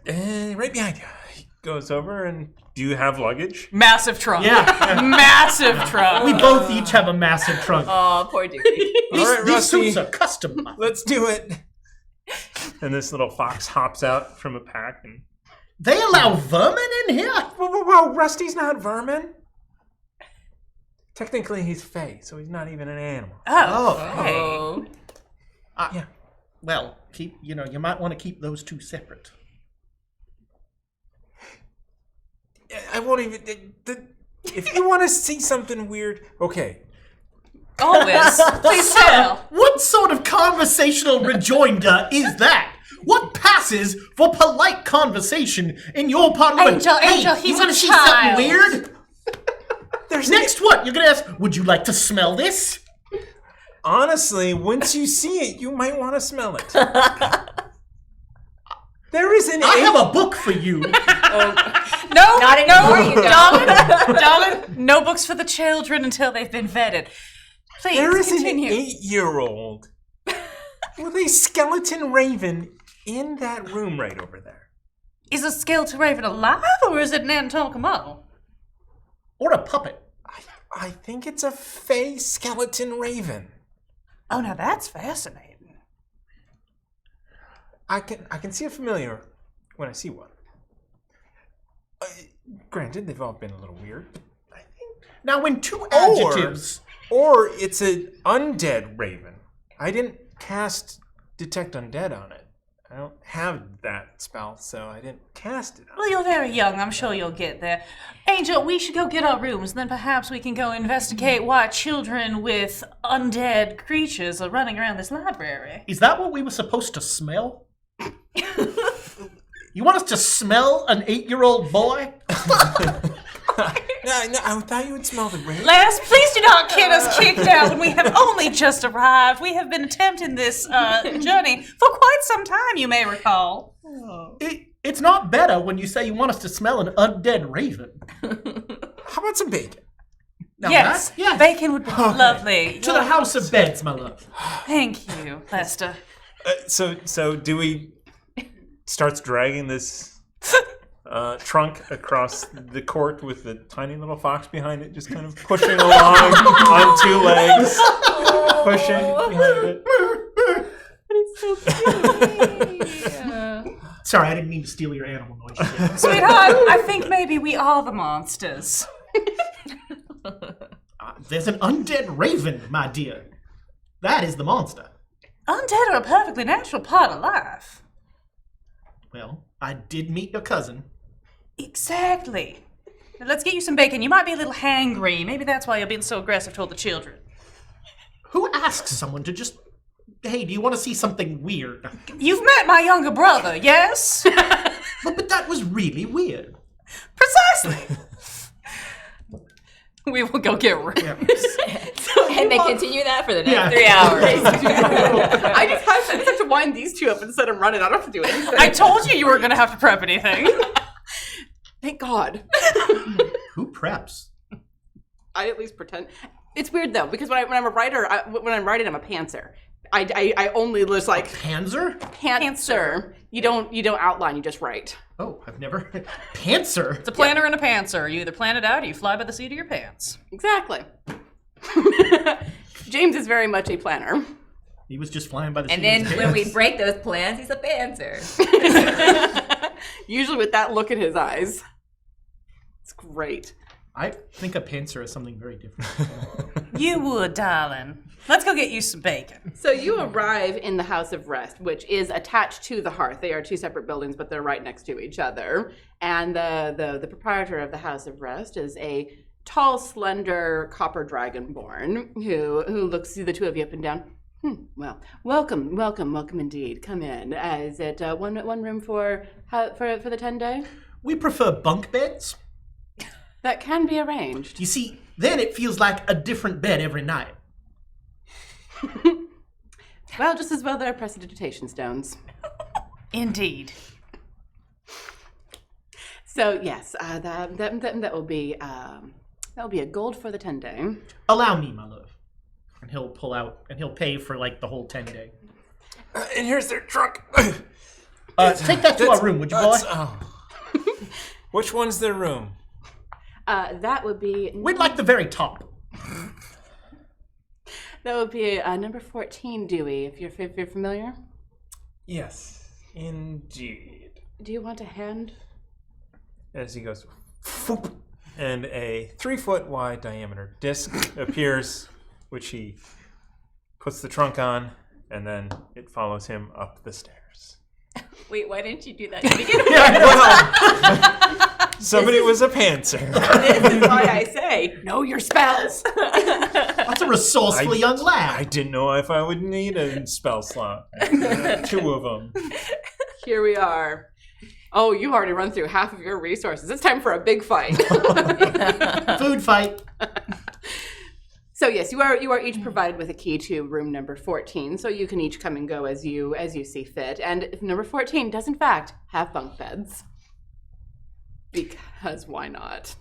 Right behind you. He goes over and... Do you have luggage? Massive trunk. Yeah. Massive trunk. We both each have a massive trunk. Oh, poor Dewey. All right, These Rusty. suits are custom. Let's do it. And this little fox hops out from a pack. And They allow vermin in here? whoa, Rusty's not vermin. Technically, he's fey, so he's not even an animal. Oh, hey. Yeah. Well, you might want to keep those two separate. I won't even. If you want to see something weird, okay. Always. Please tell. What sort of conversational rejoinder is that? What passes for polite conversation in your parliament? Angel, you he's want a to see child. something weird? Next, what? You're gonna ask, would you like to smell this? Honestly, once you see it, you might want to smell it. There is an. I have a book for you. No, Not anymore, you don't. darling, no books for the children until they've been vetted. Please, There is continue. an 8-year-old with a skeleton raven in that room right over there. Is a skeleton raven alive, or is it an anatomical model? Or a puppet. I think it's a fey skeleton raven. Oh, now that's fascinating. I can see a familiar when I see one. Granted, they've all been a little weird, but I think. Now, when two adjectives... Or it's an undead raven. I didn't cast Detect Undead on it. I don't have that spell, so I didn't cast it on Well, you're very young. I'm sure you'll get there. Angel, we should go get our rooms, and then perhaps we can go investigate why children with undead creatures are running around this library. Is that what we were supposed to smell? You want us to smell an 8-year-old boy? No, I thought you would smell the raven. Les, please do not get us kicked out when we have only just arrived. We have been attempting this journey for quite some time, you may recall. It's not better when you say you want us to smell an undead raven. How about some bacon? Now Yes, that- yes. bacon would be lovely. To the house of beds, my love. Thank you, Lester. So Dewey starts dragging this trunk across the court with the tiny little fox behind it, just kind of pushing along on 2 legs, pushing behind it. Sorry, I didn't mean to steal your animal noise. Sweetheart, I think maybe we are the monsters. There's an undead raven, my dear. That is the monster. Undead are a perfectly natural part of life. Well, I did meet your cousin. Exactly. Now, let's get you some bacon. You might be a little hangry. Maybe that's why you're being so aggressive toward the children. Who asks someone to just... Hey, do you want to see something weird? You've met my younger brother, yes? But that was really weird. Precisely. We will go get rooms. And they continue that for the next Yeah. 3 hours. I just have to wind these two up instead of running. I don't have to do anything. I told you weren't going to have to prep anything. Thank God. Who preps? I at least pretend. It's weird though, because when I'm a writer, when I'm writing, I'm a pantser. I only list like Panzer? pantser. You don't outline. You just write. Oh, I've never... Pantser? It's a planner and a pantser. You either plan it out or you fly by the seat of your pants. Exactly. James is very much a planner. He was just flying by the seat And then of his when we pants. break those plans, he's a pantser. Usually with that look in his eyes. It's great. I think a pantser is something very different. You would, darling. Let's go get you some bacon. So you arrive in the House of Rest, which is attached to the hearth. They are 2 separate buildings, but they're right next to each other. And the proprietor of the House of Rest is a tall, slender copper dragonborn who looks the two of you up and down. Well, welcome indeed. Come in. Is it one room for the 10-day? We prefer bunk beds. That can be arranged. You see, then it feels like a different bed every night. Well, just as well there are prestidigitation stones. Indeed. So yes, that will be a gold for the 10-day. Allow me, my love. And he'll pull out, and he'll pay for like the whole 10-day. And here's their trunk. Take that to our room, would you, boy? Which one's their room? That would be We'd like the very top. number 14, Dewey. If you're familiar. Yes. Indeed. Do you want a hand? As he goes, "Foop," and a 3-foot wide diameter disc appears, which he puts the trunk on, and then it follows him up the stairs. Wait, why didn't you do that to begin with? Somebody was a pantser. This is why I say, know your spells. That's a resourceful young I lad. didn't know if I would need a spell slot. 2 of them. Here we are. Oh, you've already run through half of your resources. It's time for a big fight. Food fight. So yes, you are each provided with a key to room number 14, so you can each come and go as you see fit. And if number 14 does in fact have bunk beds, because why not?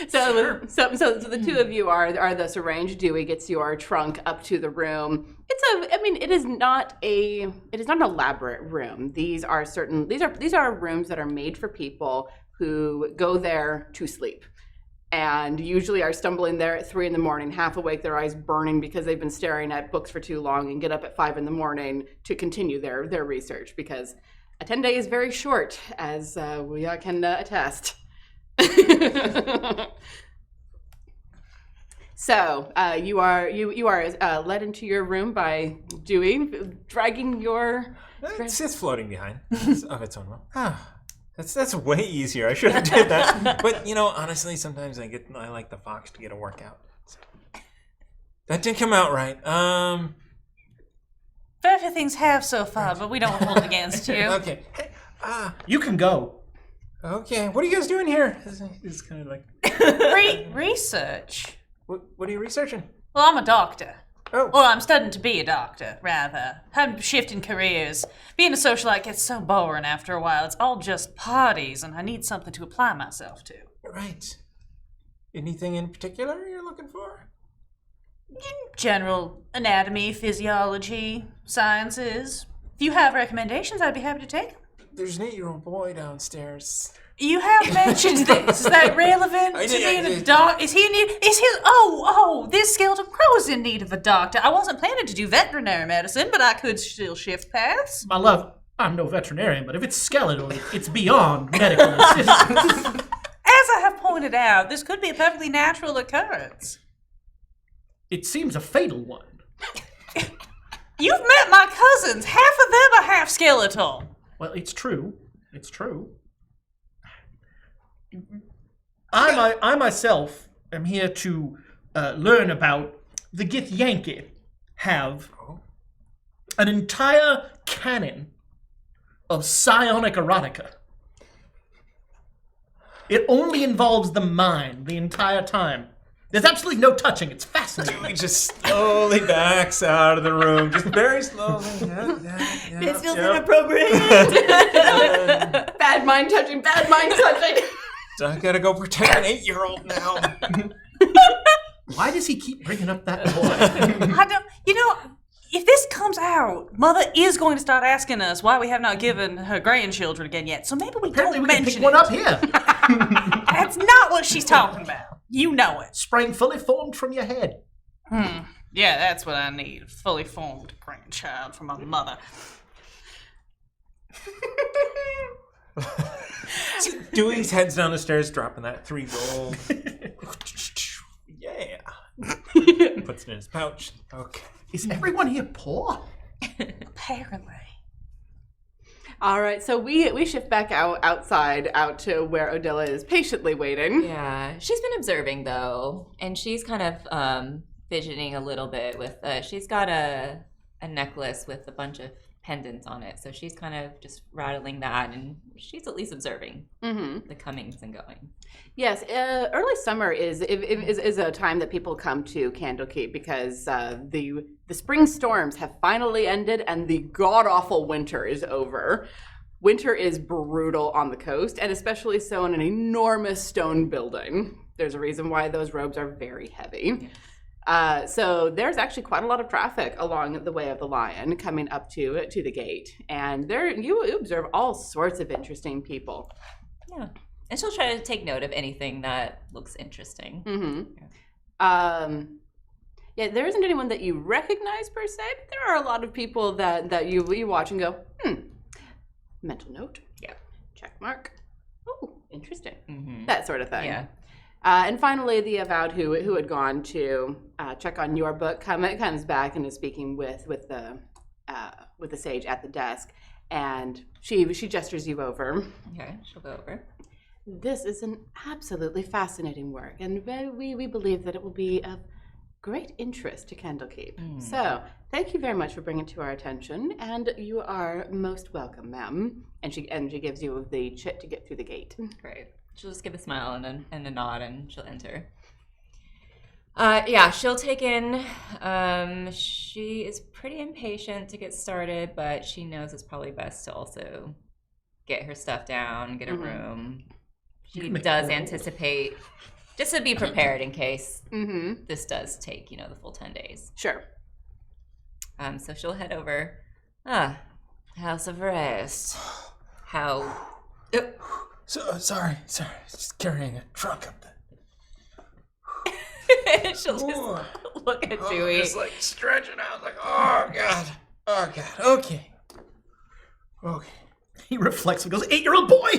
So the two of you are thus arranged. Dewey gets your trunk up to the room. It is not an elaborate room. These are rooms that are made for people who go there to sleep. And usually are stumbling there at 3 a.m, half awake, their eyes burning because they've been staring at books for too long, and get up at 5 a.m. to continue their research, because a 10-day is very short, as we can attest. So you are led into your room by Dewey, dragging your. It's floating behind of its own will. That's way easier. I should have did that. But honestly, sometimes I like the fox to get a workout. So. That didn't come out right. Better things have so far, but we don't hold against you. Okay. Hey, You can go. okay. What are you guys doing here? It's kind of like. Research. What are you researching? Well, I'm a doctor. Oh. Well, I'm studying to be a doctor, rather. I'm shifting careers. Being a socialite gets so boring after a while. It's all just parties, and I need something to apply myself to. Right. Anything in particular you're looking for? General anatomy, physiology, sciences. If you have recommendations, I'd be happy to take them. There's an 8-year-old boy downstairs. You have mentioned this. Is that relevant to being a doctor? Is he in need? This skeleton crow is in need of a doctor. I wasn't planning to do veterinary medicine, but I could still shift paths. My love, I'm no veterinarian, but if it's skeletal, it's beyond medical assistance. As I have pointed out, this could be a perfectly natural occurrence. It seems a fatal one. You've met my cousins. Half of them are half skeletal. Well, it's true. It's true. I myself am here to learn about the Githyanki have an entire canon of psionic erotica. It only involves the mind the entire time. There's absolutely no touching. It's fascinating. He just slowly backs out of the room, just very slowly. Yeah, This feels inappropriate. Bad mind touching. Bad mind touching. I gotta go protect an 8-year-old now. Why does he keep bringing up that boy? I don't. If this comes out, Mother is going to start asking us why we have not given her grandchildren again yet. So maybe we Apparently don't we can mention pick one it. up here. That's not what she's talking about. You know it. Sprang fully formed from your head. Yeah, that's what I need. A fully formed grandchild from my mother. Dewey heads down the stairs, dropping that 3 gold. Yeah. Puts it in his pouch. Okay. Is everyone here poor? Apparently. All right, so we shift back outside to where Odella is patiently waiting. Yeah, she's been observing though, and she's kind of fidgeting a little bit with. She's got a necklace with a bunch of pendants on it, so she's kind of just rattling that, and she's at least observing the comings and going. Yes, early summer is a time that people come to Candlekeep because the spring storms have finally ended and the god-awful winter is over. Winter is brutal on the coast, and especially so in an enormous stone building. There's a reason why those robes are very heavy. So there's actually quite a lot of traffic along the Way of the Lion coming up to the gate, and there you observe all sorts of interesting people. Yeah. And she'll try to take note of anything that looks interesting. Yeah, there isn't anyone that you recognize per se, but there are a lot of people that you watch and go, mental note. Yeah. Check mark. Oh, interesting. Mm-hmm. That sort of thing. Yeah. And finally, the avowed who had gone to check on your book comes back and is speaking with the sage at the desk, and she gestures you over. Okay, she'll go over. This is an absolutely fascinating work, and we believe that it will be of great interest to Candlekeep. So, thank you very much for bringing it to our attention, and you are most welcome, ma'am. And she gives you the chit to get through the gate. Great. She'll just give a smile and a nod, and she'll enter. Yeah, she'll take in. She is pretty impatient to get started, but she knows it's probably best to also get her stuff down, get a room. She does anticipate, just to be prepared in case this does take, the full 10 days. Sure. So she'll head over. House of Rest. How? So sorry, just carrying a trunk up there. She'll just look at Dewey. Just like stretching out, like, oh god, okay. He reflects and goes, 8-year-old boy!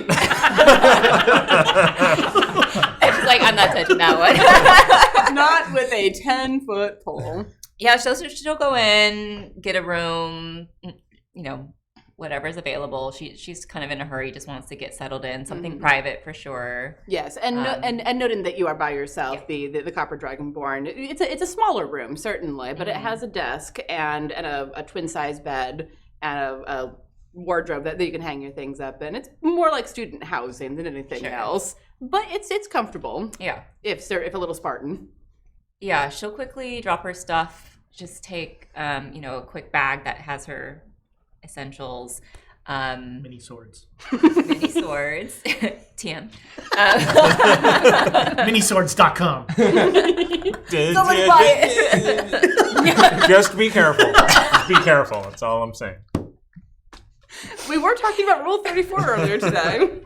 And she's like, I'm not touching that one. Not with a 10-foot pole. Yeah, she'll go in, get a room, whatever's available. She's kind of in a hurry, just wants to get settled in, something private for sure. Yes, and noting that you are by yourself, the Copper Dragonborn, it's a smaller room certainly, but it has a desk and a twin size bed and a wardrobe that you can hang your things up in. It's more like student housing than anything else, but it's comfortable. Yeah, if a little Spartan. Yeah, she'll quickly drop her stuff. Just take a quick bag that has her essentials. Mini swords. Mini swords. TM. Miniswords.com. Somebody buy it. Just be careful. Just be careful. That's all I'm saying. We were talking about Rule 34 earlier today.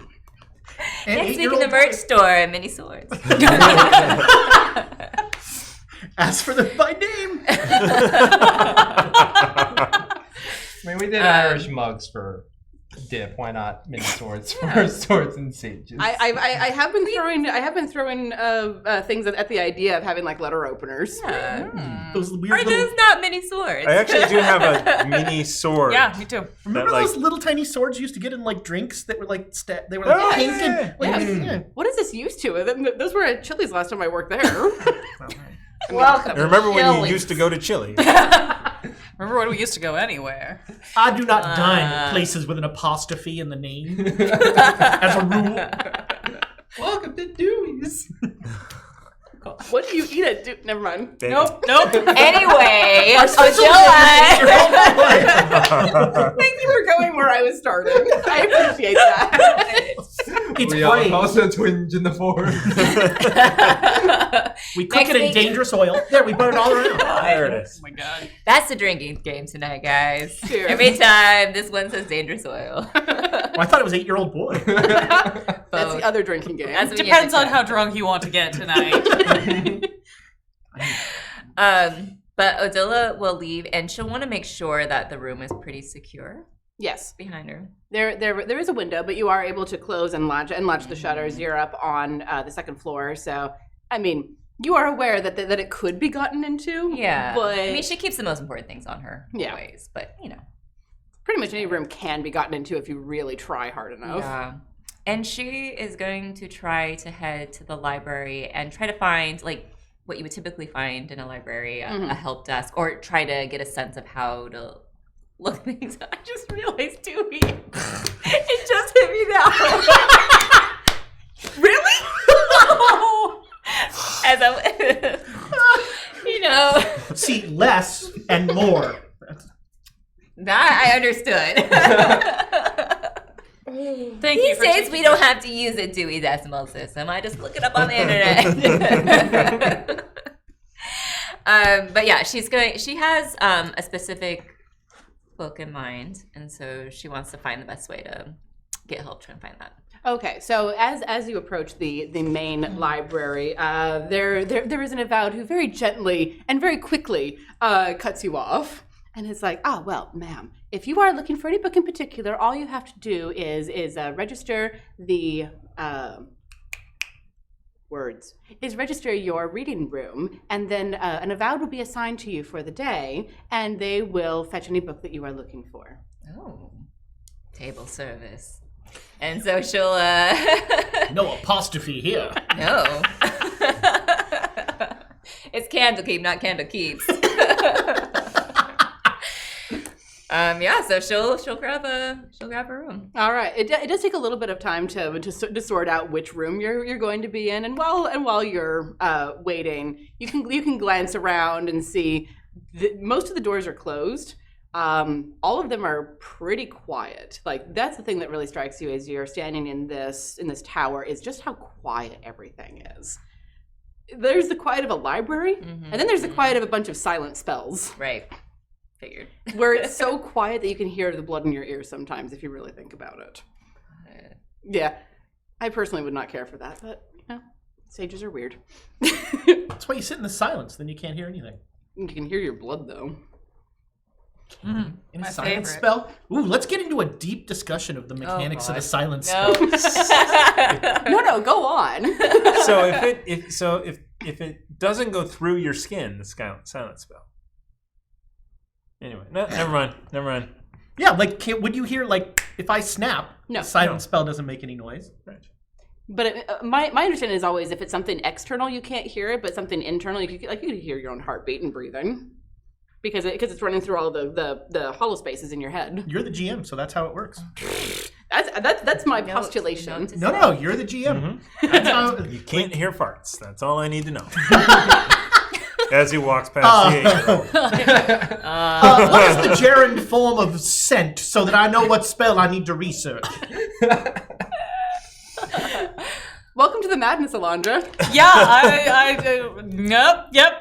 Next week in the merch store, mini swords. Ask for them by name. I mean, we did Irish mugs for dip. Why not mini swords for swords and sages? I have been throwing things at the idea of having like letter openers. Yeah. Those weird Or little... just not mini swords. I actually do have a mini sword. Yeah, me too. Remember that, those little tiny swords you used to get in like drinks that were like they were like pink and Yes. What is this used to? Those were at Chili's last time I worked there. Welcome. I remember when you Chili's. used to go to Chile. Remember when we used to go anywhere? I do not dine at places with an apostrophe in the name. As a rule. Welcome to Dewey's. What do you eat at Never mind. Bacon. Nope. Anyway, July. Thank you for going where I was starting. I appreciate that. It's We are brave. also twinge in the forest. We cook Next it in week- dangerous oil. There, we burn it all around. There it is. Oh my god. That's the drinking game tonight, guys. Cheers. Every time this one says dangerous oil. Well, I thought it was 8-year-old boy. That's the other drinking game. That's what you Depends have on to how drunk you want to get tonight. But Odila will leave, and she'll want to make sure that the room is pretty secure Yes. behind her. There is a window, but you are able to close and latch the shutters. You're up on the second floor, so I mean, you are aware that it could be gotten into. Yeah. But I mean, she keeps the most important things on her Yeah. always, but pretty much any room can be gotten into if you really try hard enough. Yeah. And she is going to try to head to the library and try to find, like, what you would typically find in a library, a help desk, or try to get a sense of how to look things up. I just realized, Dewey, it just hit me now. Really? As I'm, See, less and more. that I understood. Thank you These for days, taking- we don't have to use a Dewey Decimal System. I just look it up on the internet. But yeah, she has a specific book in mind, and so she wants to find the best way to get help trying to find that. Okay, so as you approach the main library, there is an avowed who very gently and very quickly cuts you off. And it's like, well, ma'am, if you are looking for any book in particular, all you have to do is register the register your reading room, and then an avowed will be assigned to you for the day, and they will fetch any book that you are looking for. Oh, table service. And so she'll No apostrophe here. No. It's Candlekeep, not Candlekeeps. So she'll grab a room. All right. It does take a little bit of time to sort out which room you're going to be in, and while you're waiting, you can glance around and see most of the doors are closed. All of them are pretty quiet. Like, that's the thing that really strikes you as you're standing in this tower, is just how quiet everything is. There's the quiet of a library, and then there's the quiet of a bunch of silent spells. Right. Figured. Where it's so quiet that you can hear the blood in your ears sometimes, if you really think about it. Yeah. I personally would not care for that, but, sages are weird. That's why you sit in the silence, then you can't hear anything. You can hear your blood, though. In a My silence favorite. spell? Ooh, let's get into a deep discussion of the mechanics of the silence No. spell. No, go on. So if it doesn't go through your skin, the silent spell. Anyway, never mind. Yeah, like, would you hear, like, if I snap, No. the silent spell doesn't make any noise? Right. But my understanding is always, if it's something external, you can't hear it, but something internal, you can hear your own heartbeat and breathing. Because it's running through all the hollow spaces in your head. You're the GM, so that's how it works. That's my postulation. No, you're the GM. That's how, You can't hear farts. That's all I need to know. As he walks past the 8-year-old. what is the gerund form of scent, so that I know what spell I need to research? Welcome to the madness, Alondra. Yeah,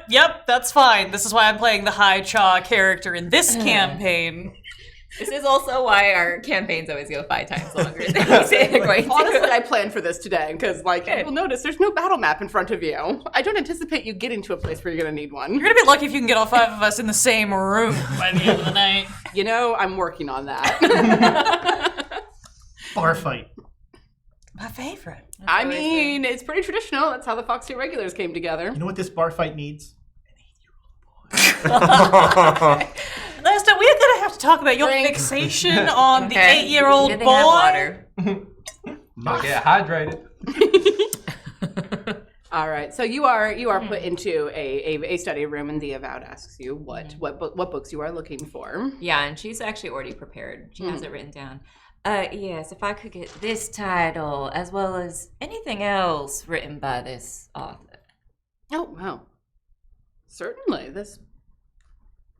yep, that's fine. This is why I'm playing the High Chaw character in this campaign. This is also why our campaigns always go 5 times longer than we say they're going to. Honestly, I planned for this today because, you will notice there's no battle map in front of you. I don't anticipate you getting to a place where you're going to need one. You're gonna be lucky if you can get all 5 of us in the same room by the end of the night. I'm working on that. Bar fight. My favorite. I mean, it's pretty traditional. That's how the Fox 2 regulars came together. You know what this bar fight needs? Last time, we're gonna have to talk about your fixation on the 8-year-old Didn't boy. have water. Get hydrated. All right, so you are put into a study room, and the Avowed asks you what books you are looking for. Yeah, and she's actually already prepared. She has it written down. Yes, if I could get this title, as well as anything else written by this author. Oh, wow. Certainly.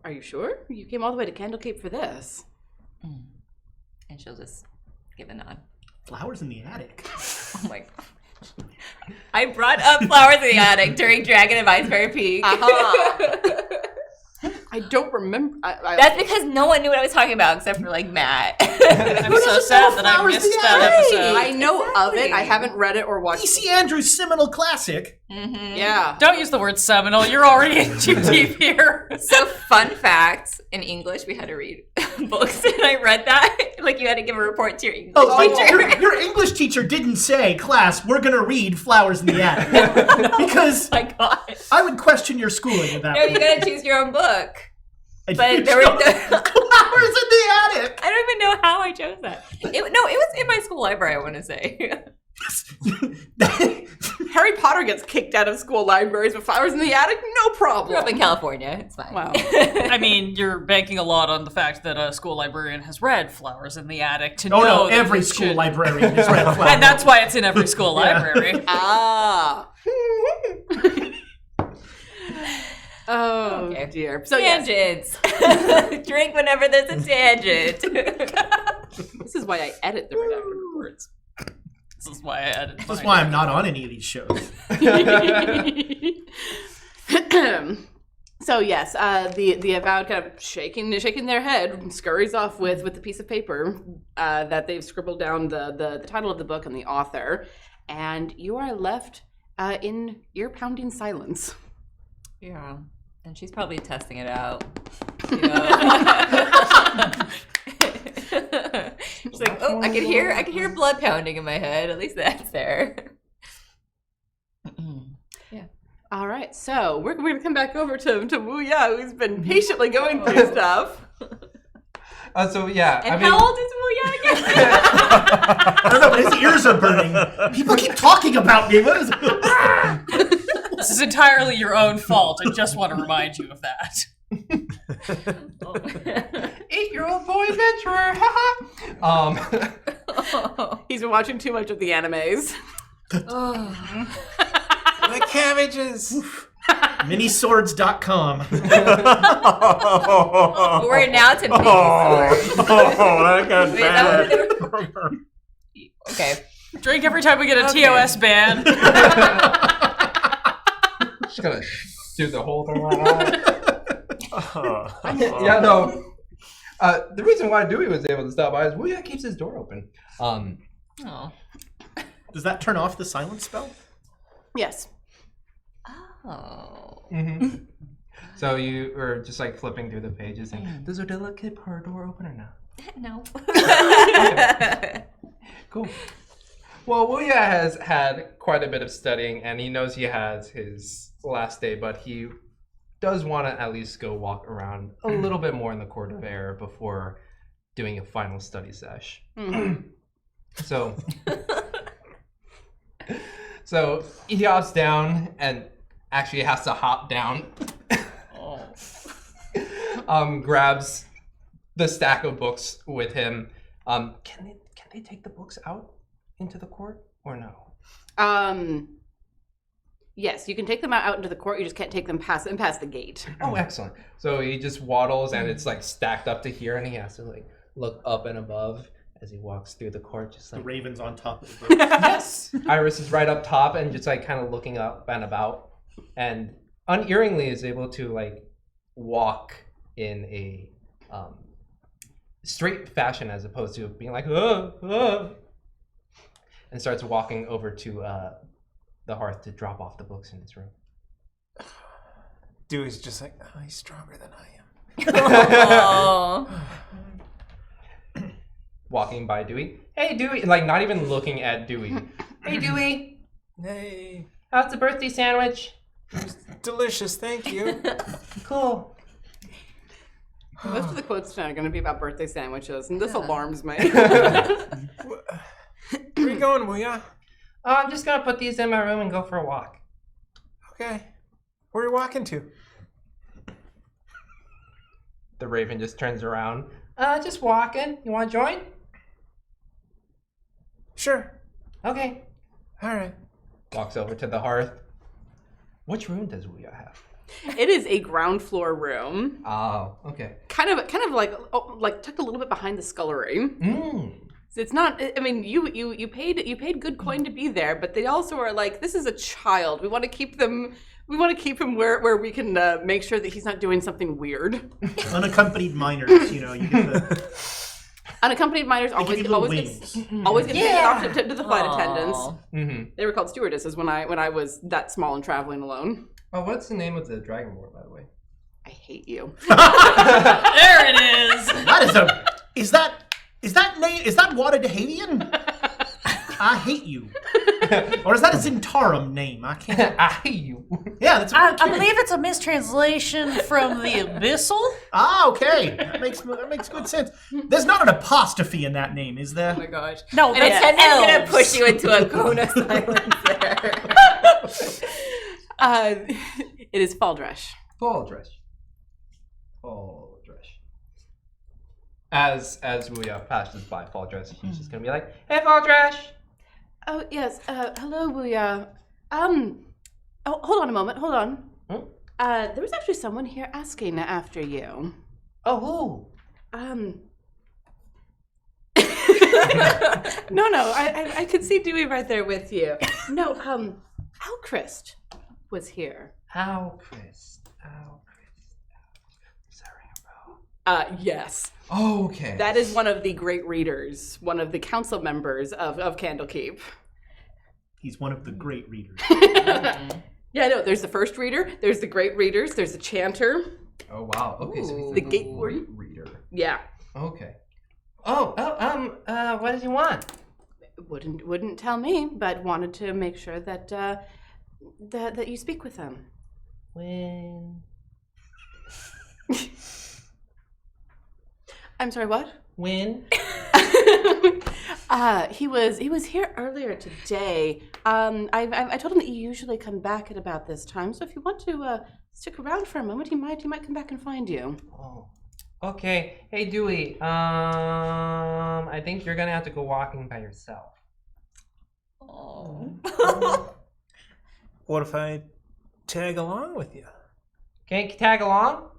Are you sure? You came all the way to Candlekeep for this. And she'll just give a nod. Flowers in the attic. Oh my god. I brought up Flowers in the Attic during Dragon and Iceberry Peak. I don't remember. That's because no one knew what I was talking about except for Matt. I'm so sad that I missed that episode. I know of it. I haven't read it or watched E.C. Andrews' seminal classic. Mm-hmm. Yeah. Don't use the word seminal. You're already in too deep here. So, fun fact, in English, we had to read books, and I read that. You had to give a report to your English teacher. Your English teacher didn't say, class, we're going to read Flowers in the Attic. Because Oh my gosh. I would question your schooling at that No, point. you gotta choose your own book. But there were Flowers in the Attic. I don't even know how I chose that. It was in my school library, I want to say. Harry Potter gets kicked out of school libraries, but Flowers in the Attic, no problem. Grew up in California. It's fine. Wow. I mean, you're banking a lot on the fact that a school librarian has read Flowers in the Attic to Oh know no, that every it school should- librarian has read Flowers. And that's why it's in every school library. Ah. Oh, Okay. dear. So, yes, Tangents. Drink whenever there's a tangent. this is why I edit the redacted reports. This is why I added. That's why I'm not on any of these shows. So yes, the Avowed kind of shaking their head scurries off with the piece of paper that they've scribbled down the title of the book and the author, and you are left in ear-pounding silence. Yeah. And she's probably testing it out. She's like, oh, I can hear blood pounding in my head. At least that's there. Yeah. All right, so we're going to come back over to Wu Ya, who's been patiently going through stuff. So yeah, And how old is Wu Ya again? I don't know, but his ears are burning. People keep talking about me. What is This is entirely your own fault. I just want to remind you of that. 8-year-old boy adventurer. He's been watching too much of the animes. The cabbages. Miniswords.com. We're now to mini swords. That got Wait, that bad. Okay. Drink every time we get a TOS ban. Just gonna do the whole thing right out. Yeah, no. The reason why Dewey was able to stop by is Wuya keeps his door open. Oh. Does that turn off the silence spell? Yes. Oh. Mm-hmm. So you were just like flipping through the pages and does Odella keep her door open or not? No. Cool. Well, Wuya has had quite a bit of studying and he knows he has his last day, but he does want to at least go walk around a little bit more in the court of air before doing a final study sesh. So he hops down and actually has to hop down. Grabs the stack of books with him. Can they take the books out into the court or no? Yes, you can take them out into the court. You just can't take them past the gate. Oh, excellent. So he just waddles and it's like stacked up to here and he has to like look up and above as he walks through the court, just The like raven's on top of the book. yes. Iris is right up top and just like kind of looking up and about, and unerringly is able to like walk in a straight fashion as opposed to being like and starts walking over to the hearth to drop off the books in his room. Dewey's just like, oh, he's stronger than I am. Oh. Walking by Dewey. Hey Dewey, like not even looking at Dewey. Hey Dewey, Hey, how's the birthday sandwich? delicious, thank you. Cool. Most of the quotes tonight are going to be about birthday sandwiches, and this alarms me. Where are you going, Wuya? I'm just gonna put these in my room and go for a walk. Okay. Where are you walking to? The raven just turns around. Just walking. You wanna join? Sure. Okay. All right. Walks over to the hearth. Which room does Wuya have? It is a ground floor room, Oh, okay. kind of like tucked a little bit behind the scullery. So it's not. I mean, you paid good coin to be there, but they also are like, this is a child. We want to keep them. We want to keep him where we can make sure that he's not doing something weird. Unaccompanied minors, you get the... Unaccompanied minors always give you little get wings. handed off to the flight attendants. Mm-hmm. They were called stewardesses when I was that small and traveling alone. Oh, what's the name of the dragonborn, by the way? I hate you. There it is. Is that Wada Dehavian? I hate you. Or is that a Zentarum name? I can't. I hate you. Yeah, that's. I believe it's a mistranslation from the Abyssal. Ah, okay. That makes good sense. There's not an apostrophe in that name, is there? Oh my gosh. No, And that's I'm gonna elves. push you into a cone of silence there. It is Faldresh. Faldresh. As Wuya passes by Faldresh, he's just gonna be like, "Hey, Faldresh." Oh yes. Hello, Wuya. Oh, hold on a moment. Hold on. There was actually someone here asking after you. Oh, No. I could see Dewey right there with you. No. Alchrist was here. who? Alchrist. Does that ring a bell? Yes. Okay. That is one of the great readers, one of the council members of Candlekeep. He's one of the great readers. Yeah, no, there's the first reader, there's the great readers, there's the chanter. Oh wow. Okay, so he's The gate warden? reader. Yeah. Okay. What does he want? Wouldn't tell me, but wanted to make sure that that you speak with him. When? I'm sorry, what? When? He was here earlier today. I told him that you usually come back at about this time, so if you want to stick around for a moment, he might come back and find you. Oh. Okay. Hey, Dewey. I think you're gonna have to go walking by yourself. Oh. What if I tag along with you? Can you tag along?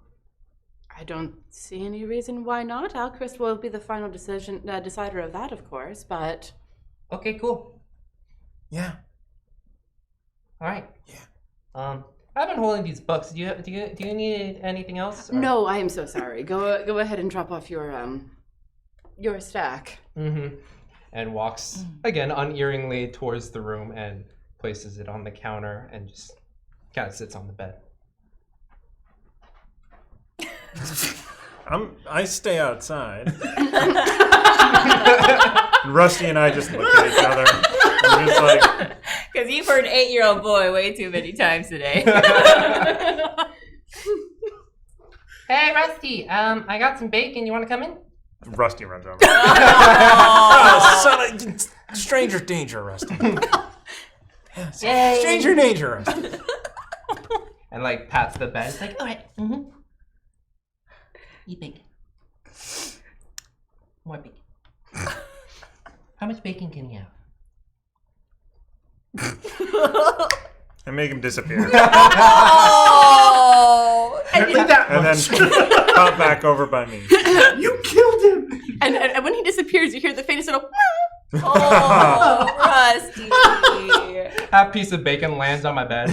I don't see any reason why not. Alchrist will be the final decider of that, of course, but... Okay, cool. Yeah. All right. Yeah. I've been holding these books. Do you need anything else? Or? No, I am so sorry. Go ahead and drop off your stack. Mm-hmm. And walks again unearingly towards the room and places it on the counter and just kind of sits on the bed. I stay outside. Rusty and I just look at each other. I'm just like, Because you've heard 8-year-old boy way too many times today. Hey, Rusty. I got some bacon. You want to come in? Rusty runs over. Oh, son of, stranger danger, Rusty. Yes. Yay. Stranger danger, Rusty. And like pats the bed. It's like, all right. Mm-hmm. Eat bacon. More bacon. How much bacon can you have? I make him disappear. Oh! Apparently that And much. then pop back over by me. You killed him! And when he disappears, you hear the faintest little... Oh, Rusty. Half piece of bacon lands on my bed.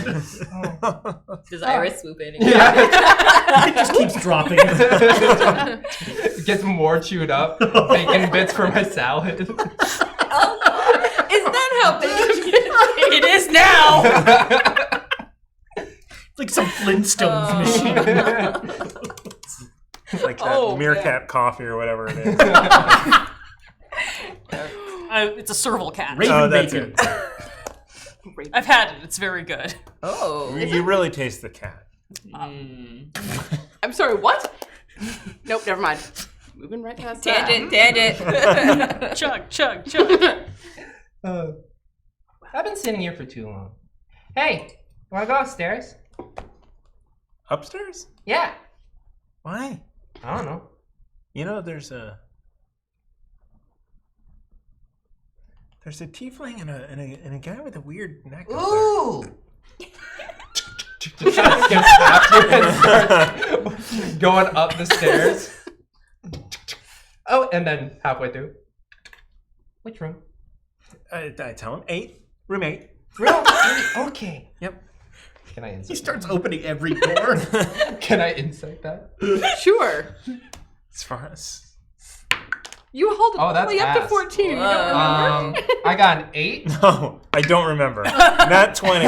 Does Iris swoop in? It just keeps dropping. It gets more chewed up. Bacon bits for my salad. Is that how big It is now. It's like some Flintstones machine. Like that meerkat coffee or whatever it is. It's a serval cat. Raven Oh, that's bacon. it. I've had it. It's very good. Oh. You really taste the cat. I'm sorry, what? Nope, never mind. Moving right past Tangent. Chug, chug, chug. I've been sitting here for too long. Hey, wanna go upstairs? Upstairs? Yeah. Why? I don't know. You know, there's a tiefling and a guy with a weird neck. up there. Ooh. Just kind of skips past you and starts going up the stairs. Oh, and then halfway through. Which room? I tell him 8, room 8. Room 8. Okay. Yep. Can I He insight? starts opening every door. Can I insight that? Sure. As far as You hold it Oh, all the that's way up to ass. 14. You don't remember? I got an 8. no, I don't remember. Not 20.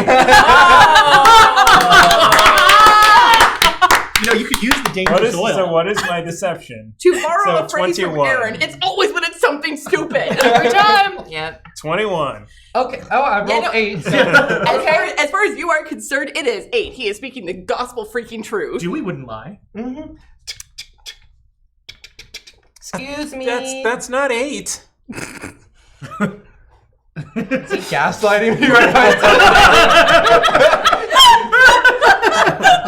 You know, you could use the dangerous oil. So what is my deception? To borrow So a phrase 21. from Aaron, it's always when it's something stupid. Every time. Yep. 21. Okay. Oh, I rolled no. 8. So. As far as you are concerned, it is 8. He is speaking the gospel freaking truth. Dewey wouldn't lie. Mm-hmm. Excuse me. That's not 8. Is he gaslighting me right now?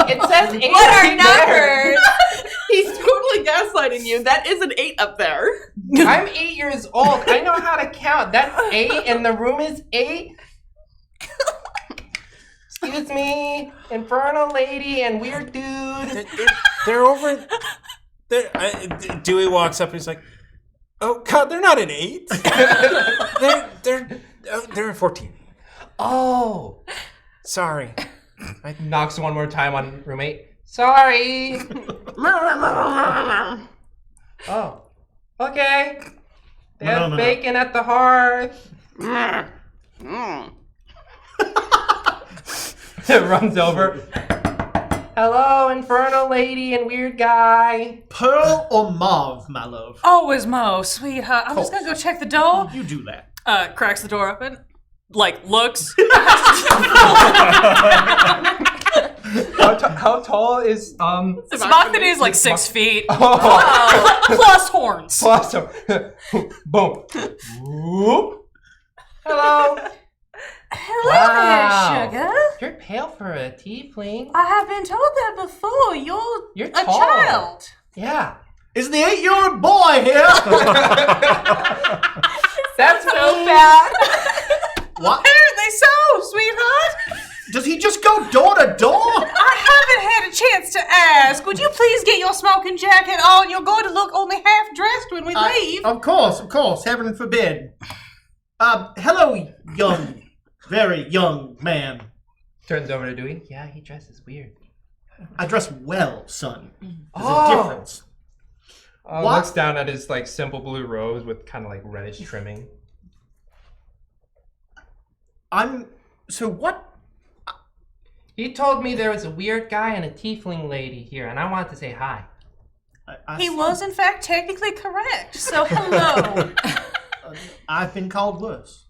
It says 8. What are numbers? He's totally gaslighting you. That is an 8 up there. I'm 8 years old. I know how to count. That's 8, and the room is 8. Excuse me, infernal lady and weird dude. They're over. Dewey walks up and he's like, "Oh God, they're not an 8. they're a 14. Oh. Sorry." Knocks one more time on room 8. Sorry. Oh. Okay. There's No. bacon at the hearth. It runs over. Hello, infernal lady and weird guy. Pearl or mauve, my love? Always Mo, sweetheart. I'm just gonna go check the door. You do that. Cracks the door open. Like, looks. How tall is Samantha is like 6 feet. Oh. Plus horns. Awesome. Boom. Whoop. Hello. Hello Wow. there, sugar. You're pale for a tiefling. I have been told that before. You're a tall. child. Yeah. Is the 8-year-old boy here? That's So me. bad. What? Apparently so, sweetheart. Does he just go door to door? I haven't had a chance to ask. Would you please get your smoking jacket on? You're going to look only half dressed when we leave. Of course. Heaven forbid. Hello, young, very young man. Turns over to Dewey. Yeah, he dresses weird. I dress well, son. There's Oh. a difference. What? Looks down at his like simple blue robes with kind of like reddish trimming. So what? He told me there was a weird guy and a tiefling lady here, and I wanted to say hi. He was, in fact, technically correct. So, hello. I've been called worse.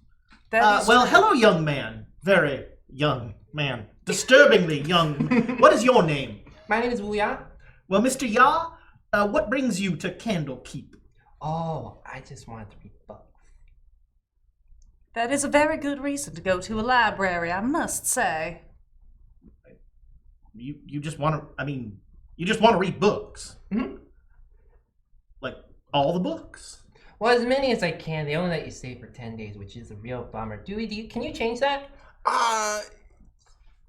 That is Well, true. hello, young man. Very young man. Disturbingly young. What is your name? My name is Wuya. Well, Mr. Ya, what brings you to Candlekeep? Oh, I just wanted to read books. That is a very good reason to go to a library, I must say. You just want to, you just want to read books. Mhm. Like, all the books? Well, as many as I can. They only let you stay for 10 days, which is a real bummer. Dewey, can you change that?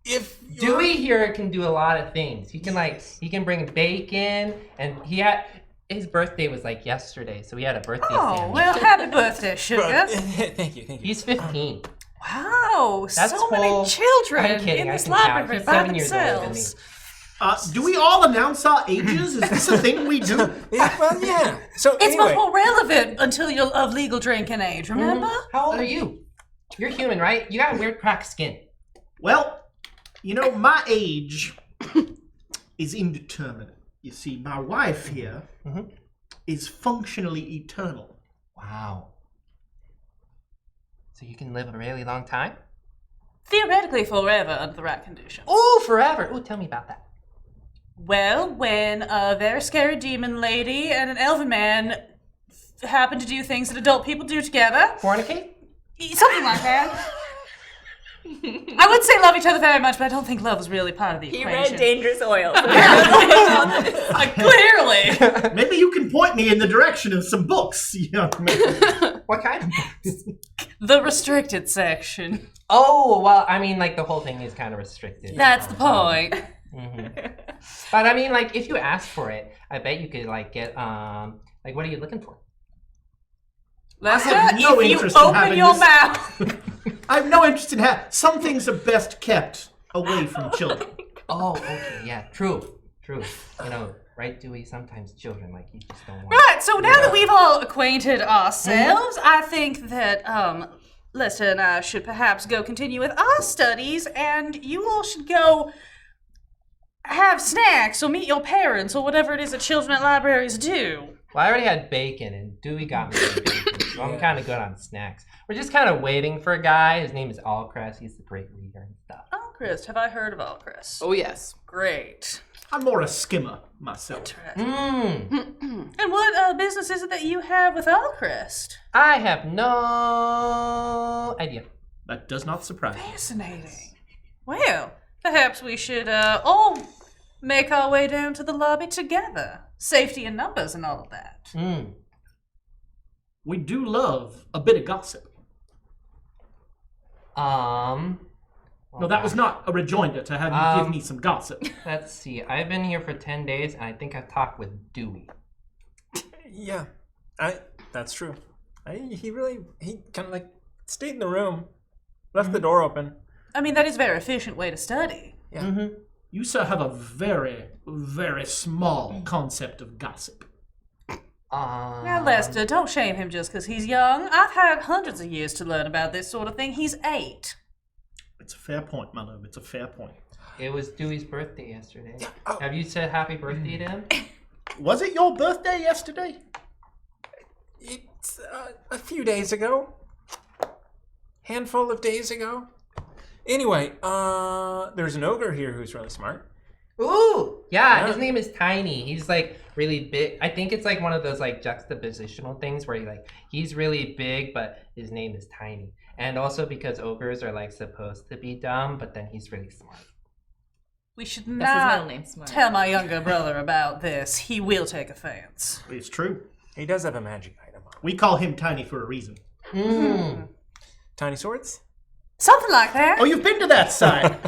If Dewey here can do a lot of things. He can bring bacon, and his birthday was like yesterday, so he had a birthday Oh, sandwich. well, happy birthday, sugar. Thank you. He's 15. Wow, That's so many full- children I'm kidding, in I this can count. library He's by 7 years older than me. themselves. Do we all announce our ages? Is this a thing we do? Yeah. So It's anyway, much more relevant until you're of legal drinking age, remember? How old are you? You're human, right? You got weird cracked skin. Well, my age is indeterminate. You see, my wife here is functionally eternal. Wow. So you can live a really long time? Theoretically forever under the right conditions. Oh, forever. Oh, tell me about that. Well, when a very scary demon lady and an elven man happen to do things that adult people do together, Fornicate? something like that. I would say love each other very much, but I don't think love was really part of the He equation. read Dangerous Oil. Clearly. Maybe you can point me in the direction of some books, young man. What kind of books? The restricted section. Oh, well, like the whole thing is kind of restricted. That's the point. But if you ask for it, I bet you could get what are you looking for? Lester, have no if you interest in open having your this- mouth. I have no interest in some things are best kept away from children. Oh, okay, yeah, true. Right, Dewey? Sometimes children you just don't want. Right, so now that we've all acquainted ourselves, I think that Lester and I should perhaps go continue with our studies, and you all should go have snacks or meet your parents or whatever it is that children at libraries do. Well, I already had bacon, and Dewey got me some bacon, so I'm kind of good on snacks. We're just kind of waiting for a guy. His name is Alcrest. He's the great leader and stuff. Alchrist, have I heard of Alchrist? Oh, yes. Great. I'm more a skimmer myself. And what business is it that you have with Alchrist? I have no idea. That does not surprise me. Fascinating. Well, perhaps we should all make our way down to the lobby together. Safety in numbers and all of that. We do love a bit of gossip. No, that was not a rejoinder to have you give me some gossip. Let's see. I've been here for 10 days, and I think I've talked with Dewey. Yeah, that's true. He kind of stayed in the room, left the door open. I mean, that is a very efficient way to study. Yeah. You, sir, have a very, very small concept of gossip. Now, Lester, don't shame him just because he's young. I've had hundreds of years to learn about this sort of thing. He's 8. It's a fair point, my love. It's a fair point. It was Dewey's birthday yesterday. Oh. Have you said happy birthday to him? Was it your birthday yesterday? It's a few days ago. Handful of days ago. Anyway, there's an ogre here who's really smart. Ooh! Yeah, Yeah. his name is Tiny. He's like really big. I think it's like one of those like juxtapositional things where he's really big, but his name is Tiny. And also because ogres are like supposed to be dumb, but then he's really smart. We should That's his middle not name, Smart. tell my younger brother about this. He will take offense. It's true. He does have a magic item on. We call him Tiny for a reason. Mm. Tiny swords? Something like that. Oh, you've been to that side.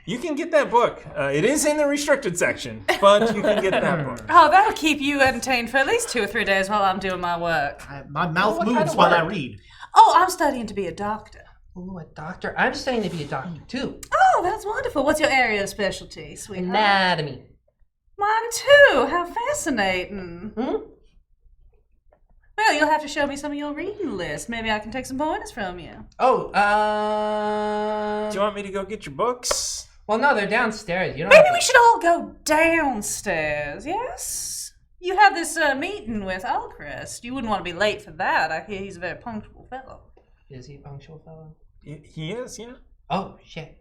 You can get that book. It is in the restricted section, but you can get that book. Oh, that'll keep you entertained for at least 2 or 3 days while I'm doing my work. My mouth what moves kind of while I work? read. Oh, I'm studying to be a doctor. Ooh, a doctor. I'm studying to be a doctor too. Oh, that's wonderful. What's your area of specialty, sweetheart? Anatomy. Mine too. How fascinating. Hmm? Well, you'll have to show me some of your reading list. Maybe I can take some pointers from you. Oh, Do you want me to go get your books? well, no, they're downstairs. You don't. Maybe have we to- should all go downstairs, yes? You have this meeting with Alcrest. You wouldn't want to be late for that. I hear he's a very punctual fellow. Is he a punctual fellow? He is, yeah. Oh shit.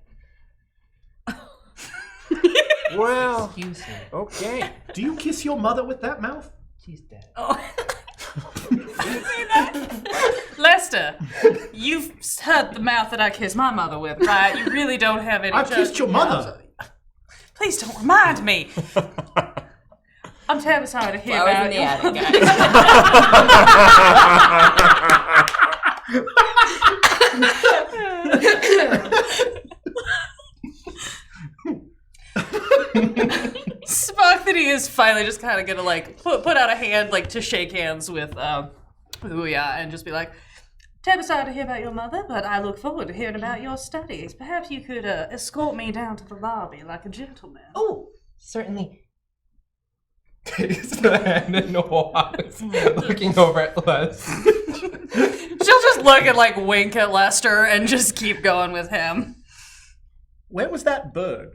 Well, Excuse me. okay. Do you kiss your mother with that mouth? She's dead. Oh. Lester, you've heard the mouth that I kiss my mother with, right? You really don't have any I've kissed your mother. Please don't remind me. I'm terribly sorry to hear Flowers about in the your attic, Sparkthity is finally just kind of gonna like put out a hand like to shake hands with Ouya and just be like, terribly sorry to hear about your mother, but I look forward to hearing about your studies. Perhaps you could escort me down to the lobby like a gentleman. Oh, certainly. Takes the hand and walks, looking over at Les. She'll just look and like wink at Lester and just keep going with him. Where was that bird?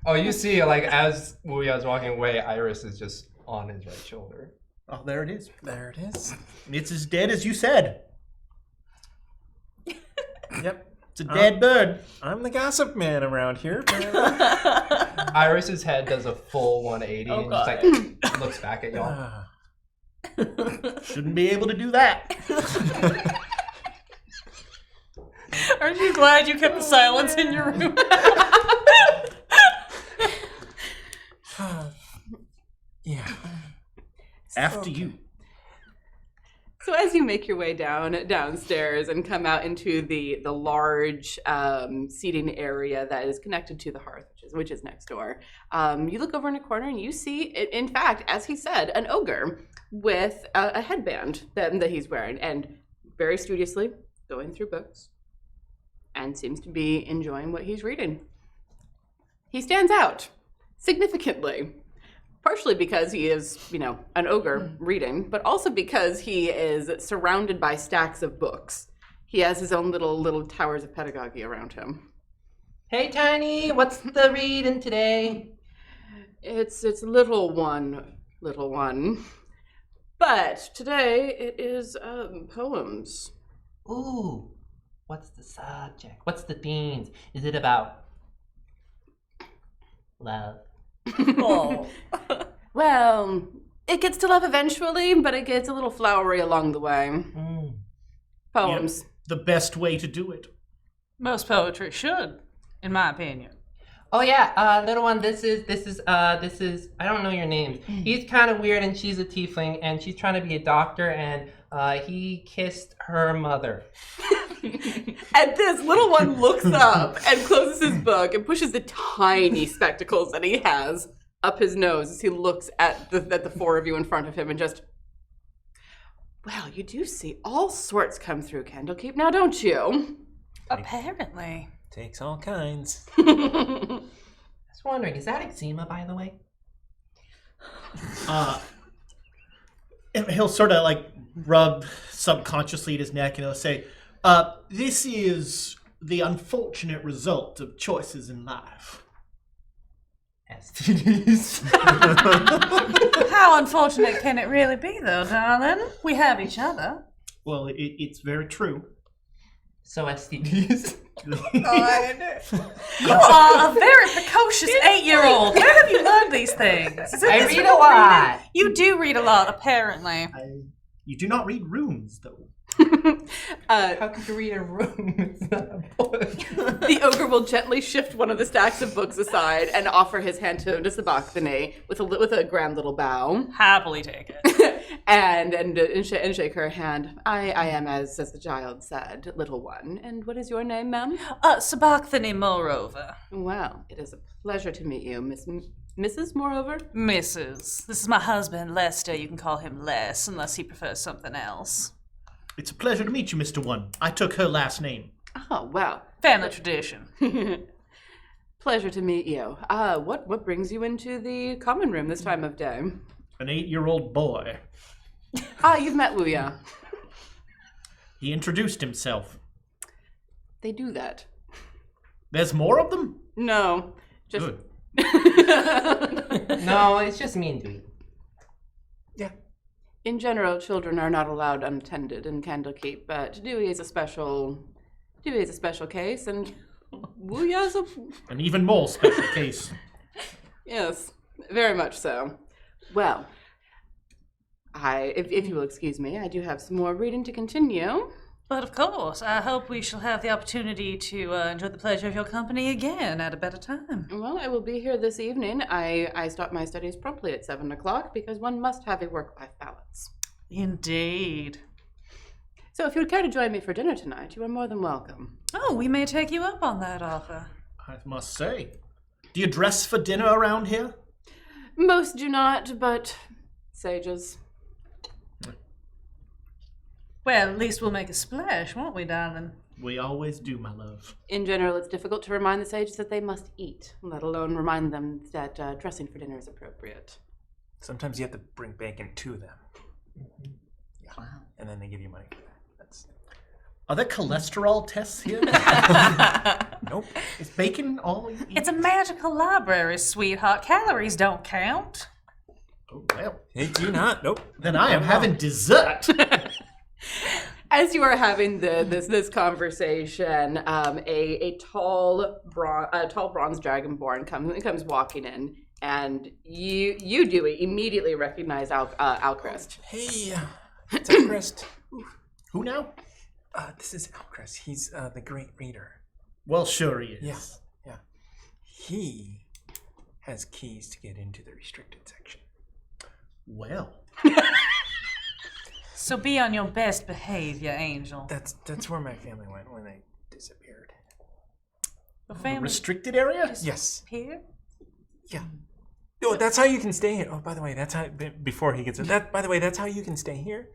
Oh, you see, like as Wuya's walking away, Iris is just on his right shoulder. Oh, there it is. There it is. It's as dead as you said. Yep. It's a dead bird. I'm the gossip man around here. Iris's head does a full 180 and just like looks back at y'all. Shouldn't be able to do that. Aren't you glad you kept the silence in your room? Yeah. After you. So as you make your way downstairs and come out into the large seating area that is connected to the hearth, which is next door, you look over in a corner and you see, in fact, as he said, an ogre with a headband that he's wearing and very studiously going through books and seems to be enjoying what he's reading. He stands out significantly. Partially because he is, an ogre reading, but also because he is surrounded by stacks of books. He has his own little towers of pedagogy around him. Hey, Tiny, what's the reading today? It's little one. But today it is poems. Ooh, what's the subject? What's the themes? Is it about love? Oh. Well, it gets to love eventually, but it gets a little flowery along the way. Mm. Poems. The best way to do it. Most poetry should, in my opinion. Oh yeah, little one. This is. I don't know your names. He's kind of weird, and she's a tiefling, and she's trying to be a doctor, and he kissed her mother. And this little one looks up and closes his book and pushes the tiny spectacles that he has up his nose as he looks at the four of you in front of him and just, well, you do see all sorts come through Candlekeep now, don't you? Apparently. Takes all kinds. I was wondering, is that eczema, by the way? And he'll sort of like rub subconsciously at his neck and he'll say, this is the unfortunate result of choices in life. STDs. How unfortunate can it really be, though, darling? We have each other. Well, it's very true. So STDs. You are a very precocious 8-year-old. Where have you learned these things? Is it I this read a real lot. reading? You do read a lot, apparently. You do not read runes, though. How could you read a room? It's not a book. The ogre will gently shift one of the stacks of books aside and offer his hand to Sabachthani with a grand little bow. Happily take it. and shake her hand. I am, as the child said, little one. And what is your name, ma'am? Sabachthani, moreover. Well, it is a pleasure to meet you, Mrs. Moreover. Mrs. This is my husband, Lester. You can call him Les, unless he prefers something else. It's a pleasure to meet you, Mr. One. I took her last name. Oh, well. Family tradition. Pleasure to meet you. What brings you into the common room this time of day? An 8-year-old boy. You've met Wuya. He introduced himself. They do that. There's more of them? No, just... Good. No, it's just me and Dewey. In general, children are not allowed unattended in Candlekeep, but Dewey is a special case, and Wuya's An even more special case. yes, very much so. Well, if you will excuse me, I do have some more reading to continue. But of course, I hope we shall have the opportunity to enjoy the pleasure of your company again at a better time. Well, I will be here this evening. I start my studies promptly at 7 o'clock because one must have a work-life balance. Indeed. So if you would care to join me for dinner tonight, you are more than welcome. Oh, we may take you up on that offer. I must say. Do you dress for dinner around here? Most do not, but sages. Well, at least we'll make a splash, won't we, darling? We always do, my love. In general, it's difficult to remind the sages that they must eat, let alone remind them that dressing for dinner is appropriate. Sometimes you have to bring bacon to them. Yeah. Wow. And then they give you money for that. That's... Are there cholesterol tests here? Nope. Is bacon all you eat? It's a magical library, sweetheart. Calories don't count. Oh, well. They do not. Nope. Then I am having dessert. As you are having this conversation, a tall bronze dragonborn comes walking in, and you do immediately recognize Alcrest. Hey, it's Alcrest. Who now? This is Alcrest. He's the great reader. Well, sure he is. Yes. Yeah. He has keys to get into the restricted section. Well. So be on your best behavior, Angel. That's where my family went when they disappeared. The family Restricted area? Yes. here? Yeah. Oh, that's how you can stay here. Oh, by the way, that's how. Before he gets that. By the way, that's how you can stay here.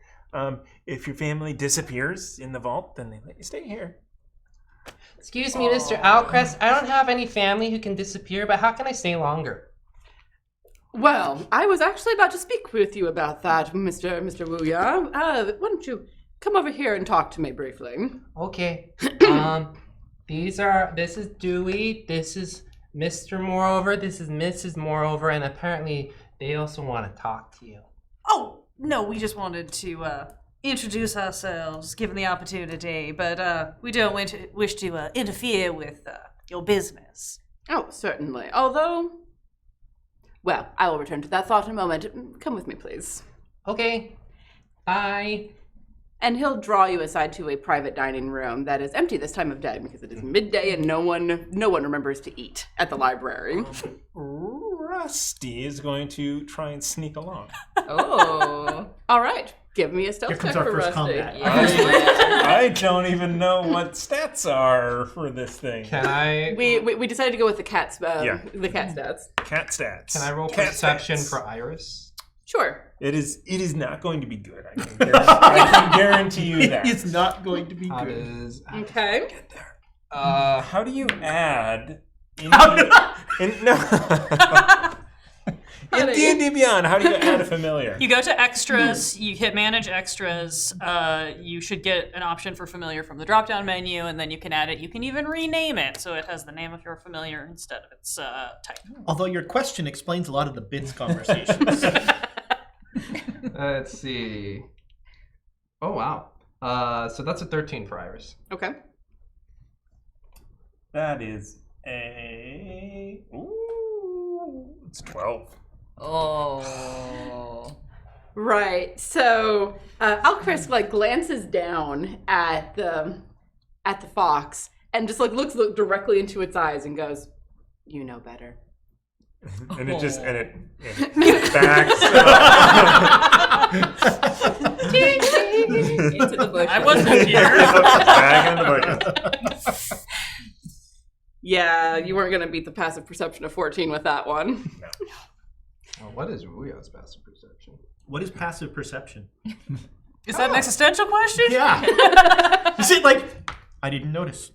If your family disappears in the vault, then they let you stay here. Excuse me, Mr. Alcrest. I don't have any family who can disappear, but how can I stay longer? Well, I was actually about to speak with you about that, Mr. Wuya. Why don't you come over here and talk to me briefly? Okay. This is Dewey, this is Mr. Moreover, this is Mrs. Moreover, and apparently they also want to talk to you. Oh, no, we just wanted to introduce ourselves, given the opportunity, but we don't wish to interfere with your business. Oh, certainly. Although, well, I will return to that thought in a moment. Come with me, please. Okay. Bye. And he'll draw you aside to a private dining room that is empty this time of day because it is midday and no one remembers to eat at the library. Rusty is going to try and sneak along. Oh. All right. Give me a stealth Here comes check our for first Rusty. combat. I don't even know what stats are for this thing. Can I We decided to go with the cat Yeah. the cat stats. Cat stats. can I roll Cat perception stats. for Iris? Sure. It is not going to be good. I can guarantee you that. It's not going to be How good. does Okay. How do you add? In D&D Beyond, how do you add a familiar? You go to extras, you hit manage extras, you should get an option for familiar from the drop-down menu, and then you can add it. You can even rename it so it has the name of your familiar instead of its type. Although your question explains a lot of the bits conversations. Let's see. Oh, wow. So that's a 13 for Iris. Okay. That is a... Ooh, it's 12. Oh. Right. So Alchris like glances down at the fox and just like looks directly into its eyes and goes, "You know better." And it just and it backs Into the bush. I wasn't here. back into the bucket. Yeah, you weren't gonna beat the passive perception of 14 with that one. Well, what is Ruya's passive perception? What is passive perception? Is that an existential question? Yeah. Is it like, I didn't notice?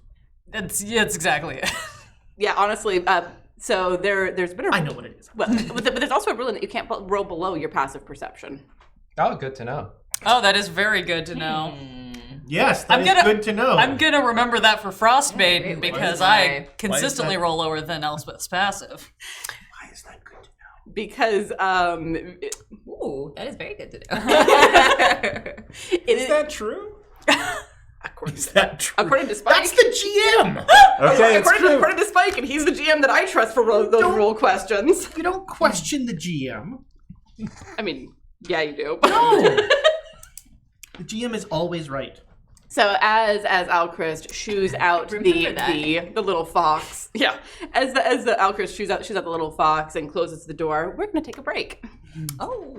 It's exactly it. Yeah, honestly. So there's been a I know what it is. well, but there's also a rule that you can't roll below your passive perception. Oh, good to know. Oh, that is very good to know. Yes, that is good to know. I'm gonna remember that for Frostmaiden because I why? consistently roll lower than Elspeth's passive. Why is that good to know? Because Ooh, that is very good to know. Is that true? Is that true? according to Spike. That's the GM! Okay, it's true. According to Spike, and he's the GM that I trust for those rule questions. You don't question the GM. I mean, yeah, you do. No! The GM is always right. So as Alchrist shoos out Remember that. the little fox, yeah, as the Alchrist shoos out the little fox and closes the door, we're gonna take a break. Oh.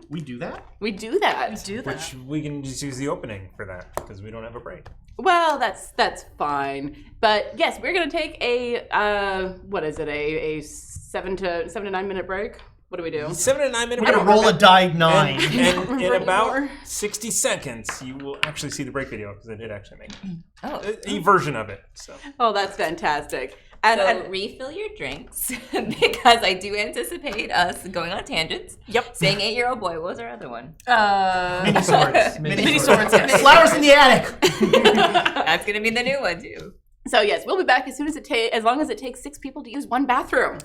We do that? We do that. Do that. Which we can just use the opening for that because we don't have a break. Well, that's fine. But yes, we're gonna take a what is it? A 7 to 9 minute break. What do we do? 7 to 9 minute We're gonna break. roll a die 9. And in Roll about more. 60 seconds, you will actually see the break video because I did actually make Oh. a version of it. So Oh, that's fantastic. And, So and refill your drinks because I do anticipate us going on tangents. yep. Saying 8-year-old boy. What was our other one? Mini swords. Mini swords. Yes. Flowers in the attic. That's gonna be the new one too. So yes, we'll be back as soon as as long as it takes 6 people to use one bathroom.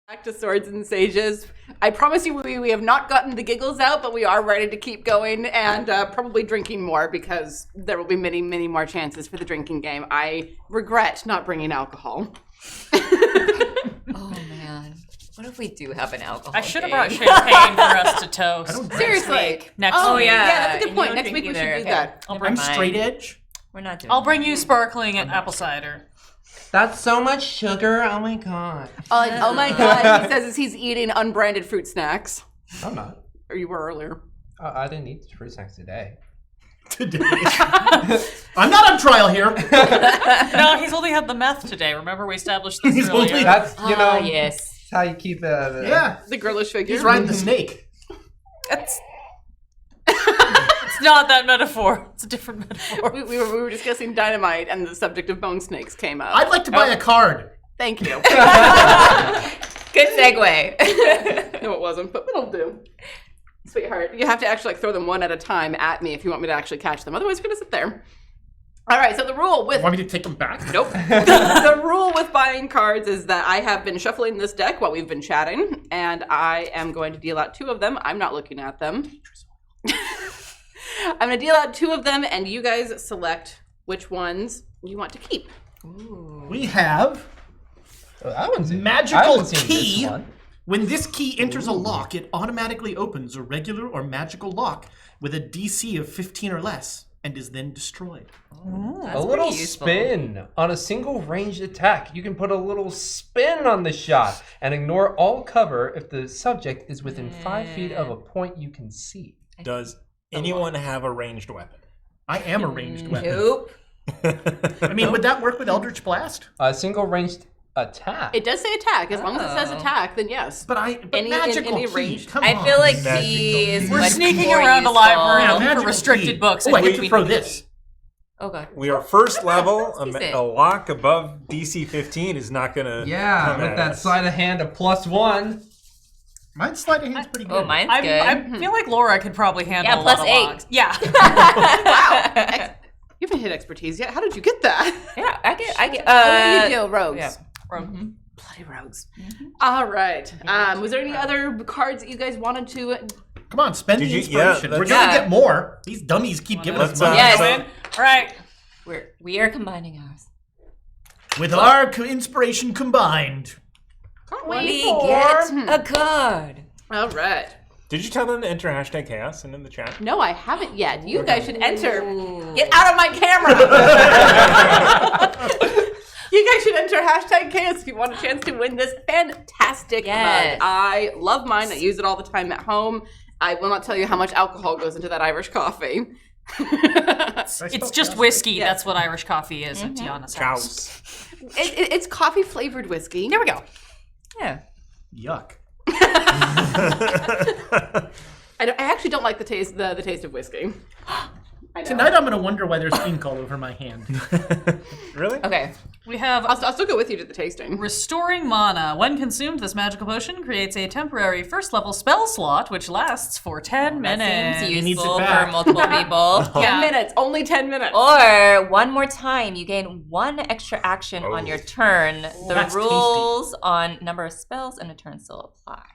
Back to Swords and Sages. I promise you we have not gotten the giggles out, but we are ready to keep going and probably drinking more because there will be many, many more chances for the drinking game. I regret not bringing alcohol. Oh, man. What if we do have an alcohol I should have game? brought champagne for us to toast. Seriously. Next Oh, week. yeah, that's a good and point. you Next don't week we drink should either. do that. Okay. I'm Never mind. straight edge. We're not doing I'll bring you sparkling and apple cider. That's so much sugar. Oh my god. Oh my god, he says as he's eating unbranded fruit snacks. I'm not. Or you were earlier. I didn't eat fruit snacks today. Today. I'm not on trial here. No, he's only had the meth today. Remember we established this He's earlier. only- That's yes. that's how you keep Yeah, The girlish figure. he's riding the snake. It's not that metaphor. It's a different metaphor. We were discussing dynamite and the subject of bone snakes came up. I'd like to buy a card. Thank you. Good segue. No, it wasn't, but it'll do. Sweetheart, you have to actually throw them one at a time at me if you want me to actually catch them. Otherwise, you're going to sit there. All right, so the rule with... Want me to take them back? Nope. The rule with buying cards is that I have been shuffling this deck while we've been chatting, and I am going to deal out 2 of them. I'm not looking at them. I'm going to deal out 2 of them, and you guys select which ones you want to keep. We have I haven't seen, I magical haven't seen key. this one. When this key enters a lock, it automatically opens a regular or magical lock with a DC of 15 or less and is then destroyed. That's A little pretty useful. spin on a single ranged attack. You can put a little spin on the shot and ignore all cover if the subject is within 5 feet of a point you can see. Does anyone have a ranged weapon? I am a ranged weapon. Nope. I mean, would that work with Eldritch Blast? A single ranged attack. It does say attack. As long as it says Oh. attack, then yes. But Any- magical any key, range. come I on. feel like Magical key is We're much sneaking more around the useful. library Yeah, looking for magical restricted key. books. Oh, I in get to between throw meetings. this. Oh, God. We are first level. That's decent. A lock above DC 15 is not going to Yeah, come with at that us. sleight of hand of +1. Mine's sleight of hand's pretty good. Oh, mine's good. I feel like Laura could probably handle Yeah, a lot plus of 8. logs. Yeah. Wow. You haven't hit expertise yet. How did you get that? Yeah, I get. Oh, you do, rogues. Yeah. Bloody rogues. All right. Was there any other cards that you guys wanted to... Come on, spend Did the you- inspiration. yeah, We're that's- gonna Yeah. get more. These dummies keep giving us Let's, money. Yes. so- All right. We are combining ours. With our inspiration combined. We get a card. All right. Did you tell them to enter hashtag chaos and in the chat? No, I haven't yet. You guys should enter. Get out of my camera. You guys should enter hashtag chaos if you want a chance to win this fantastic Yes. mug. I love mine. I use it all the time at home. I will not tell you how much alcohol goes into that Irish coffee. It's just whiskey. That's what Irish coffee is at Tiana's house. Chows. It's coffee flavored whiskey. There we go. Yeah. Yuck. I actually don't like the taste of whiskey. I know. Tonight I'm gonna wonder why there's ink all over my hand. Really? Okay. We have I'll still go with you to the tasting. Restoring Mana. When consumed, this magical potion creates a temporary first-level spell slot, which lasts for 10 minutes. Seems needs it useful back. for multiple people. 10 minutes. Only 10 minutes. Or one more time, you gain 1 extra action on your turn. The That's rules on number of spells and a turn still apply.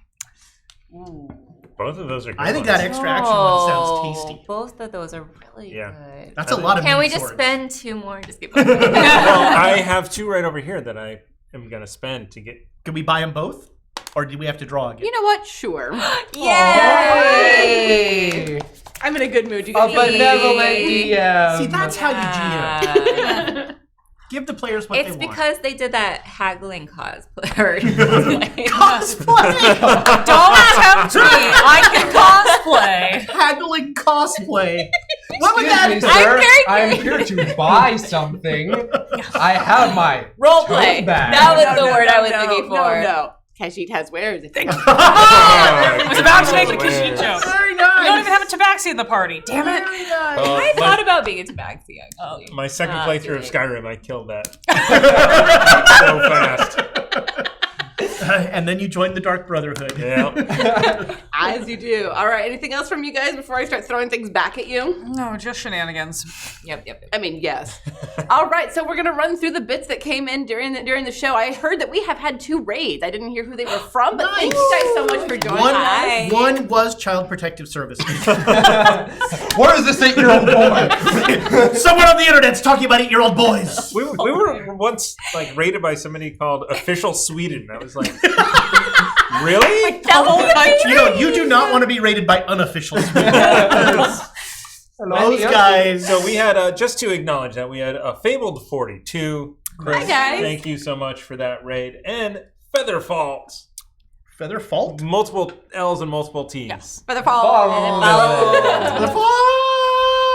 Both of those are good I think ones. that extra action one sounds tasty. Both of those are really Yeah. good. That's a lot of Can we meat just swords. spend 2 more? Just get Well, I have 2 right over here that I am going to spend to get. Can we buy them both? Or do we have to draw again? You know what? Sure. Yay! I'm in a good mood. You A guys. benevolent DM. See, that's how you GM. Give the players what It's they want. because they did that haggling cosplay. Cosplay! Don't tempt me! I can cosplay! Haggling cosplay. What would Excuse me, that sir. I'm I'm here to buy something. I have my Roleplay. tote bag. That was the word I was looking for. No. Khajiit has wares. I was about to make the Khajiit joke. Very We don't nice. even have a tabaxi in the party. Damn it! Very nice. I thought about being a tabaxi, actually. My second Ah, playthrough too of late. Skyrim, I killed that so fast. And then you join the Dark Brotherhood. Yeah. As you do. All right. Anything else from you guys before I start throwing things back at you? No, just shenanigans. Yep. I mean, yes. All right. So we're gonna run through the bits that came in during the show. I heard that we have had 2 raids. I didn't hear who they were from, but thank you guys so much for joining us. One was Child Protective Service. Where is this 8-year-old boy? Someone on the internet's talking about 8-year-old boys. We were once like raided by somebody called Official Sweden. I was like, really? You do not want to be rated by unofficial Sweden. Those guys. So we had, just to acknowledge that, we had a Fabled 42. Chris, Hi, guys. thank you so much for that raid. And Feather Fault. Feather Fault? Multiple L's and multiple T's. Yes. Feather Fall. Feather Fault!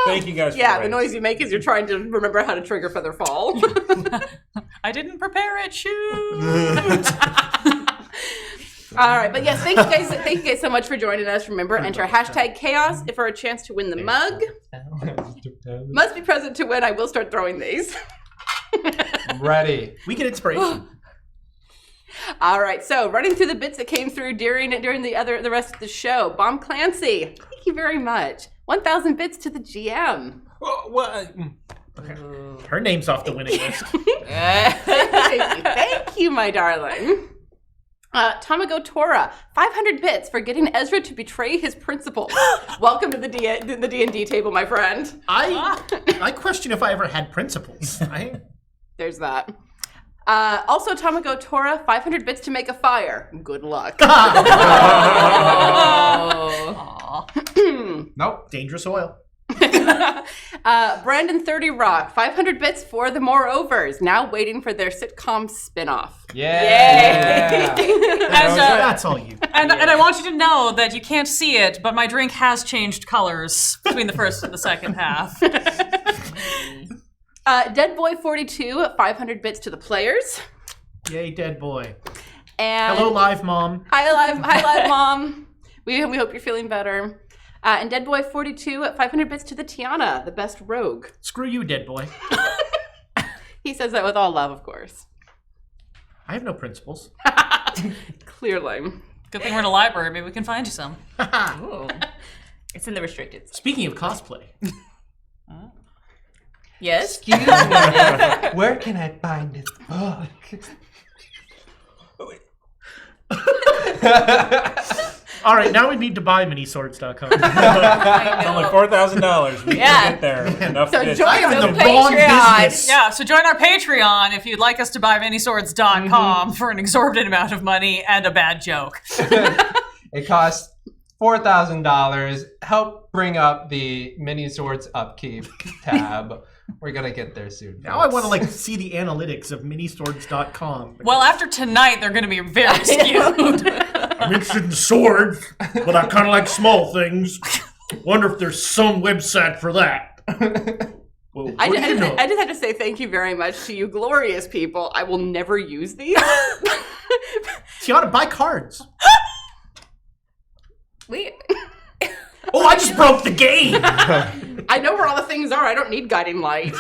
Thank you guys for Yeah, the the noise you make is you're trying to remember how to trigger Feather Fall. I didn't prepare it. Shoot. All right, but yes, thank you guys so much for joining us. Remember, enter hashtag chaos for a chance to win the mug. Must be present to win. I will start throwing these. Ready. We get inspiration. All right, so running through the bits that came through during the rest of the show. Bomb Clancy, thank you very much. 1,000 bits to the GM. Her name's off the winning list. Thank you, my darling. Tamago Tora, 500 bits for getting Ezra to betray his principles. Welcome to the D&D table, my friend. I question if I ever had principles. There's that. Also, Tamago Tora, 500 bits to make a fire. Good luck. Nope. Dangerous oil. Brandon 30 Rock, 500 bits for the Moreovers, now waiting for their sitcom spinoff. Yeah. That's all you. And I want you to know that you can't see it, but my drink has changed colors between the first and the second half. Dead Boy 42, 500 bits to the players. Yay, dead boy. And Hello, live mom. Hi, live mom. We hope you're feeling better. And Dead Boy 42, 500 bits to the Tiana, the best rogue. Screw you, dead boy. He says that with all love, of course. I have no principles. Clearly. Good thing we're in a library. Maybe we can find you some. Ooh. It's in the restricted. Speaking of cosplay. Yes? Excuse me. Where can I find this book? All right, now we need to buy miniswords.com. It's only $4,000. We can get there. Enough So bits. join I am the in the wrong Patreon. business. Yeah, so join our Patreon if you'd like us to buy miniswords.com for an exorbitant amount of money and a bad joke. It costs $4,000. Help bring up the mini swords upkeep tab. We're gonna get there soon. Now I want to see the analytics of miniswords.com. Well, after tonight, they're going to be very skewed. I'm interested in swords, but I kind of like small things. Wonder if there's some website for that. Well, I just have to say thank you very much to you glorious people. I will never use these. Tiana, buy cards. Wait. Oh, I just broke the game. I know where all the things are. I don't need guiding light.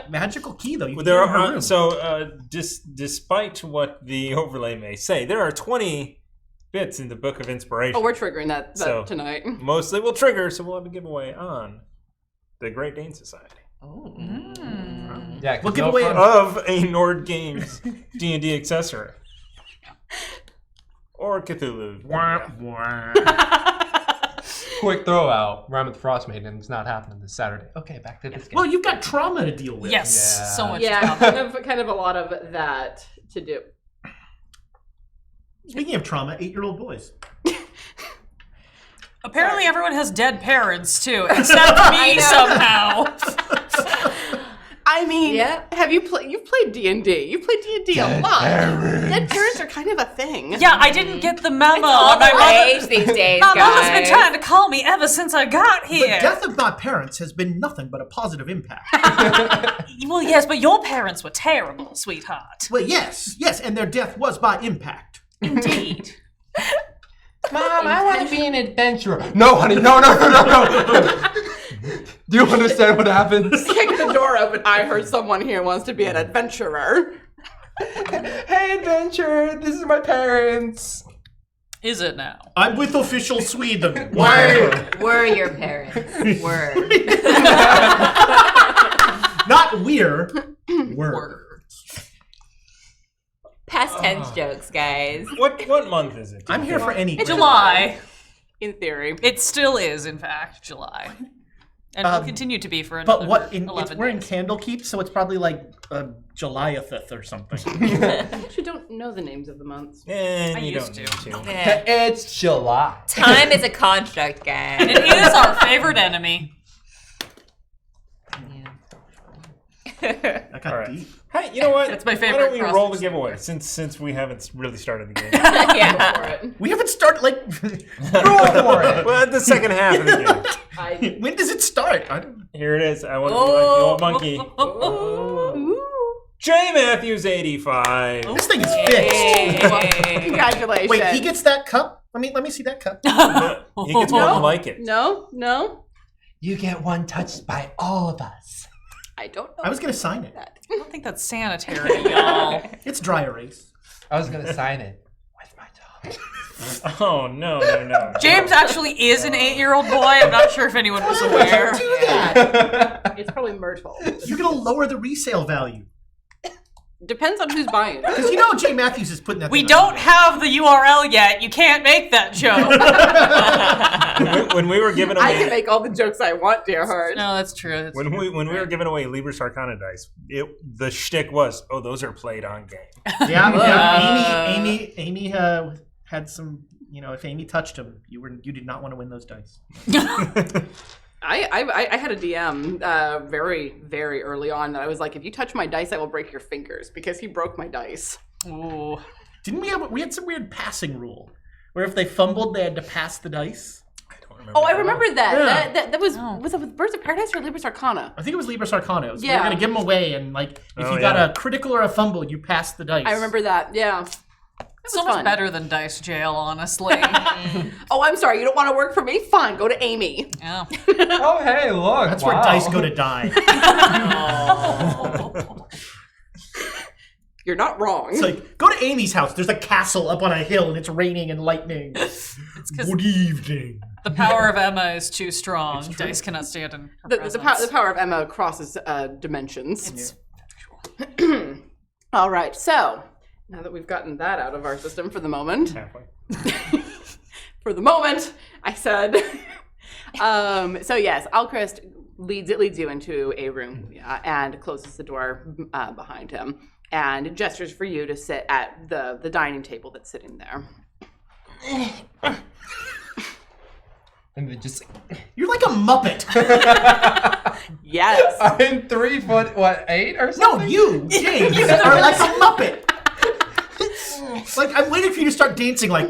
Magical key, though. You can There get in her are room. despite what the overlay may say, there are 20 bits in the Book of Inspiration. Oh, we're triggering that So- tonight. Mostly will trigger, so we'll have a giveaway on the Great Dane Society Yeah, We'll give away of a Nord Games D&D accessory or Cthulhu. Wah, wah. quick throw out. Rhyme with the Frost Maiden is not happening this Saturday. Okay, back to this game. Well, you've got trauma to deal with. Yes, Yeah. so much. Yeah, kind of a lot of that to do. Speaking of trauma, 8-year-old boys. Apparently, everyone has dead parents too, except me somehow. I mean, Yep. you've played D&D. You've played D&D a lot. Dead parents are kind of a thing. Yeah, I didn't get the memo. All My the mother- rage these days, My mother's been guys. trying to call me ever since I got The here. death of my parents has been nothing but a positive impact. Well, yes, but your parents were terrible, sweetheart. Well, yes, and their death was by impact. Indeed. Mom, I want to be an adventurer. No, honey, no. Do you understand what happens? Kick the door open. I heard someone here wants to be an adventurer. Hey, Hey, adventure! This is my parents. Is it now? I'm with official Sweden. Were your parents? Were. Not we're. Were. Past tense jokes, guys. What month is it? I'm here for any. July. In theory. It still is, in fact, July. And will continue to be for another But what? 11 We're in days. Candlekeep, so it's probably like July-5th or something. I actually don't know the names of the months. And I you used don't need to. Yeah. It's July. Time is a construct, guys. It is our favorite enemy. That got All right. deep. Hey, you know what? That's my Why favorite don't we roll the cross-stitch giveaway since we haven't really started the game? Yeah. For it. We haven't started like. Roll for it. Well, the second half of the game. When does it start? I don't. Here it is. I want to be like the old monkey. J. Matthews 85. This thing is fixed. Congratulations. Wait, he gets that cup? Let me see that cup. He gets one like it. No. You get one touched by all of us. I don't know. I was gonna sign it. that. I don't think that's sanitary, y'all. It's dry erase. I was gonna sign it with my tongue. Oh, no. James actually is an 8-year-old boy. I'm not sure if anyone was aware. Do that. It's probably Myrtle. You're gonna lower the resale value. Depends on who's buying it. Because you know Jay Matthews is putting that. We thing don't on. have the URL yet. You can't make that joke. When we were giving I can away, make all the jokes I want, dear heart. No, that's true. That's when we were giving away Libris Arcana dice, the shtick was, oh, those are played on game. Yeah. Amy had some. You know, if Amy touched him, you did not want to win those dice. I had a DM very, very early on that I was like, if you touch my dice, I will break your fingers, because he broke my dice. Ooh. Didn't we had some weird passing rule where if they fumbled, they had to pass the dice. I don't remember. Oh, I remember that. Yeah. That was it with Birds of Paradise or Libris Arcana? I think it was Libris Arcana. So Yeah. we're gonna give them away, and like if Oh, you got yeah. a critical or a fumble, you pass the dice. I remember that. Yeah. It So was much fun. better than dice jail, honestly. Oh, I'm sorry. You don't want to work for me? Fine. Go to Amy. Yeah. Oh, hey, look. That's where dice go to die. You're not wrong. It's like, go to Amy's house. There's a castle up on a hill, and it's raining and lightning. It's because Good evening. the power of Emma is too strong. true. Dice cannot stand in her the presence. power of Emma crosses dimensions. It's All right. So now that we've gotten that out of our system for the moment, Halfway. I said. So yes, Alchrist leads you into a room and closes the door behind him and gestures for you to sit at the dining table that's sitting there. And they just. You're like a Muppet. Yes. I'm 3 foot, 8 or No, something? you, James, are like a Muppet. Like, I'm waiting for you to start dancing like...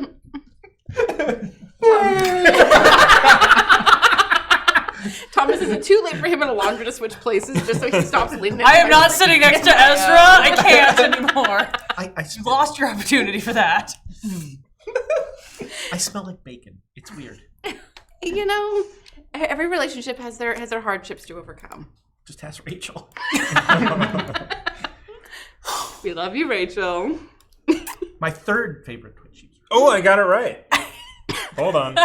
Thomas, is it too late for him and Alondra to switch places just so he stops leaning? I am not sitting next to Ezra. I can't anymore. I You lost your opportunity for that. I smell like bacon. It's weird. You know, every relationship has their hardships to overcome. Just ask Rachel. We love you, Rachel. My third favorite Twitch user. Oh, I got it right. Hold on.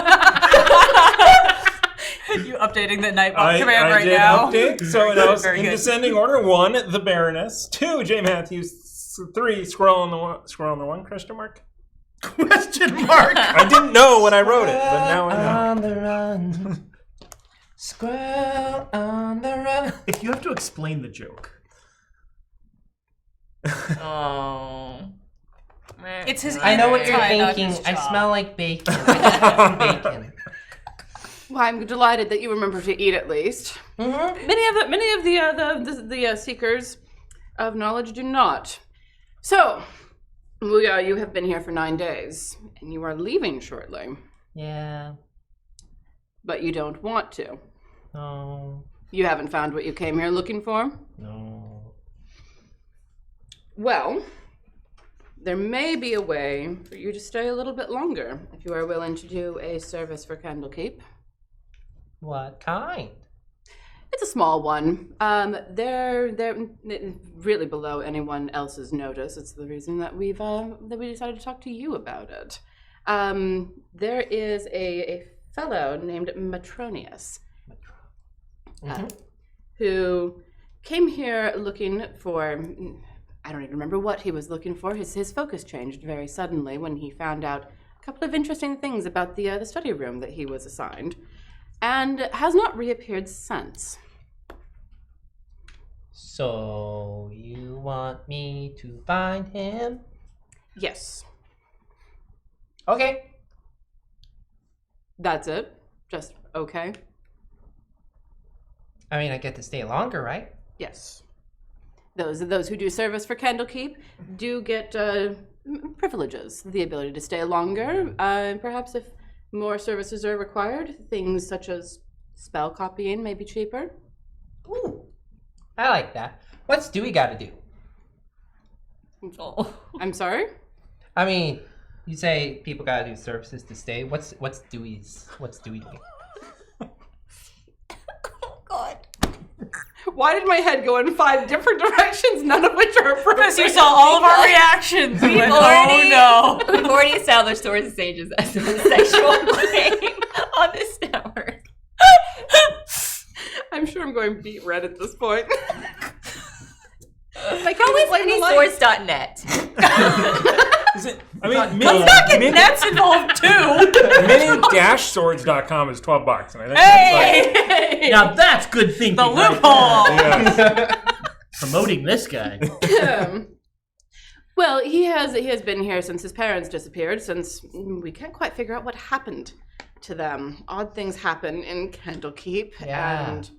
You updating the Nightbot command I right did now? update. So now it's Very in good. descending order: 1, the Baroness; 2, J. Matthews; 3, Squirrel on the one? Question mark. Question mark. I didn't know when I wrote it, but now I know. On the run. Squirrel on the run. If you have to explain the joke. Oh. It's his. I know what you're inner tie, not thinking. his I job. smell like bacon. I got some bacon. Well, I'm delighted that you remember to eat at least. Mm-hmm. Many of the seekers of knowledge do not. So, Luya, you have been here for 9 days, and you are leaving shortly, Yeah. but you don't want to. No. You haven't found what you came here looking for? No. Well, there may be a way for you to stay a little bit longer if you are willing to do a service for Candlekeep. What kind? It's a small one. They're really below anyone else's notice. It's the reason that we decided to talk to you about it. There is a fellow named Matronius who came here looking for. I don't even remember what he was looking for. His focus changed very suddenly when he found out a couple of interesting things about the study room that he was assigned, and has not reappeared since. So you want me to find him? Yes, Okay. that's it. Just okay. I mean, I get to stay longer, right? Yes. Those who do service for Candlekeep do get privileges, the ability to stay longer. Perhaps if more services are required, things such as spell copying may be cheaper. Ooh, I like that. What's Dewey got to do? Oh. I'm sorry? I mean, you say people got to do services to stay. What's Dewey doing? Oh, God. Why did my head go in 5 different directions, none of which are appropriate? Because you saw all of our reactions. And went, oh no. We've already established Swords and Sages as a sexual game on this network. I'm sure I'm going beet red at this point. Like, how is miniswords.net? Is it? I mean, Let's not get nets involved too. mini-swords.com is $12, and I think Hey! Now that's good thinking. The right loophole. that's like, Promoting this guy. Well, he has been here since his parents disappeared, since we can't quite figure out what happened to them. Odd things happen in Candlekeep, Yeah. and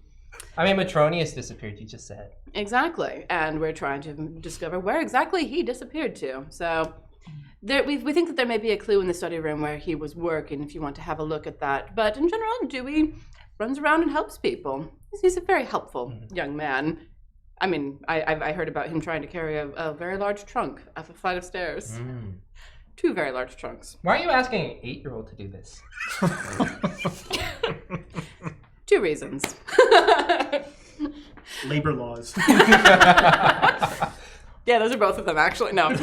I mean, Matronius disappeared, you just said. exactly, and we're trying to discover where exactly he disappeared to. So we think that there may be a clue in the study room where he was working, if you want to have a look at that. But in general, Dewey runs around and helps people. He's a very helpful young man. I mean, I heard about him trying to carry a very large trunk up a flight of stairs. 2 very large trunks. Why are you asking an 8-year-old to do this? 2 reasons. Labor laws. Yeah, those are both of them, actually. No.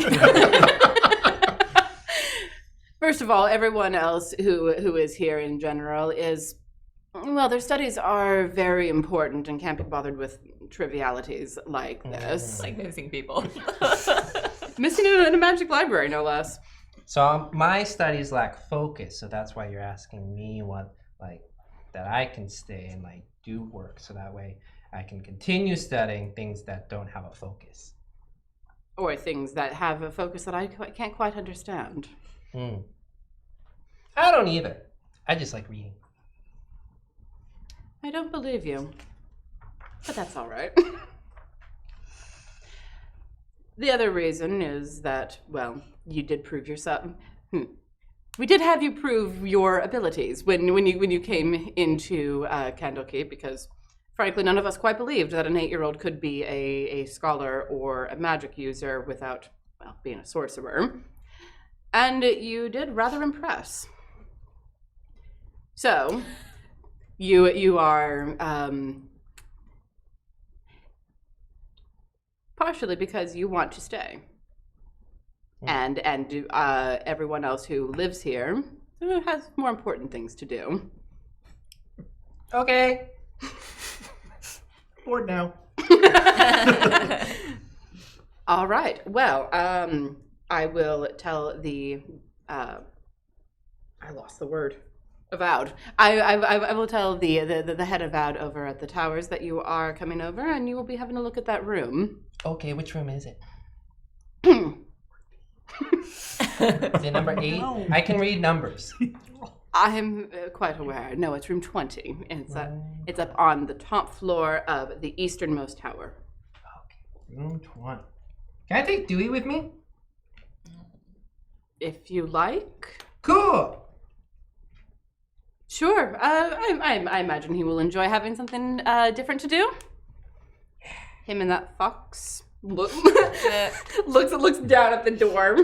First of all, everyone else who is here in general is, well, their studies are very important and can't be bothered with trivialities like this. Like missing people. Missing in a magic library, no less. So my studies lack focus, so that's why you're asking me what, like, that I can stay and, like, do work, so that way I can continue studying things that don't have a focus. Or things that have a focus that I can't quite understand. I don't either. I just like reading. I don't believe you. But that's all right. The other reason is that, well, you did prove yourself. We did have you prove your abilities when you came into Candlekeep, because frankly, none of us quite believed that an 8-year-old could be a scholar or a magic user without, well, being a sorcerer. And you did rather impress. So, you are partially because you want to stay, and everyone else who lives here has more important things to do. Okay. Bored now. All right. Well, I will tell the. I lost the word. Avowed. I will tell the head Avowed over at the towers that you are coming over, and you will be having a look at that room. Okay, which room is it? Is it number 8? No. I can read numbers. I am quite aware. No, it's room 20. And it's up on the top floor of the easternmost tower. Okay, room 20. Can I take Dewey with me? If you like. Cool. Sure. I imagine he will enjoy having something different to do. Him and that fox looks down at the door.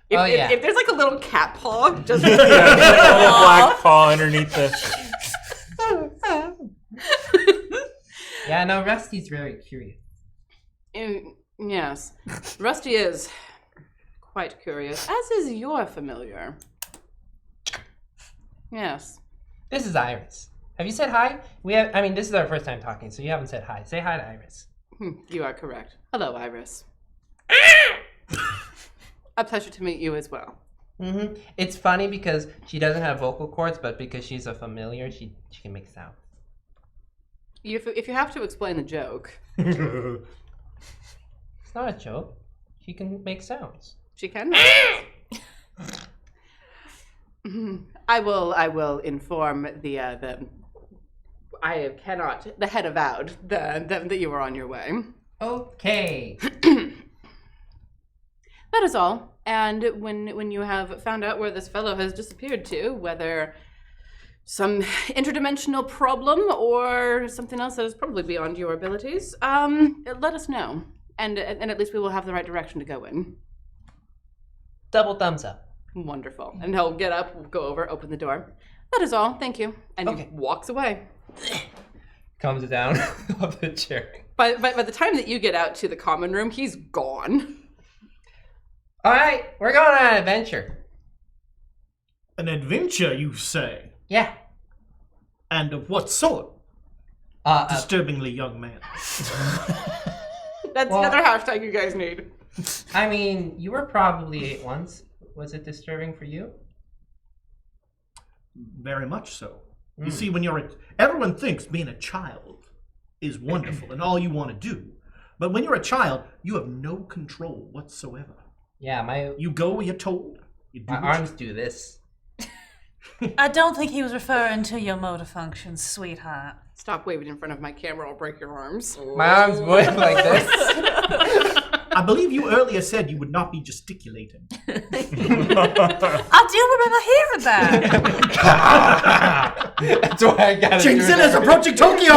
If there's like a little cat paw, just a little black paw underneath the. Yeah, no, Rusty's very curious. Yes. Rusty is quite curious, as is your familiar. Yes. This is Iris. Have you said hi? This is our first time talking, so you haven't said hi. Say hi to Iris. You are correct. Hello, Iris. A pleasure to meet you as well. Mm-hmm. It's funny because she doesn't have vocal cords, but because she's a familiar, she can make sounds. If you have to explain the joke. It's not a joke. She can make sounds. She can. I will inform the head avowed that you are on your way. Okay. That is all. And when you have found out where this fellow has disappeared to, whether some interdimensional problem or something else that is probably beyond your abilities, let us know. And at least we will have the right direction to go in. Double thumbs up. Wonderful. And he'll get up, go over, open the door. That is all. Thank you. And he walks away. Comes down off the chair. By the time that you get out to the common room, he's gone. All right, we're going on an adventure. An adventure, you say? Yeah. And of what sort? Disturbingly young man. That's another hashtag you guys need. I mean, you were probably 8 once. Was it disturbing for you? Very much so. You see, when everyone thinks being a child is wonderful and all you want to do. But when you're a child, you have no control whatsoever. Yeah, you go where you're told. You do my arms do this. I don't think he was referring to your motor functions, sweetheart. Stop waving in front of my camera, I'll break your arms. My arms wave like this. I believe you earlier said you would not be gesticulating. I do remember hearing that. That's why I got it. Jinxin is approaching Tokyo!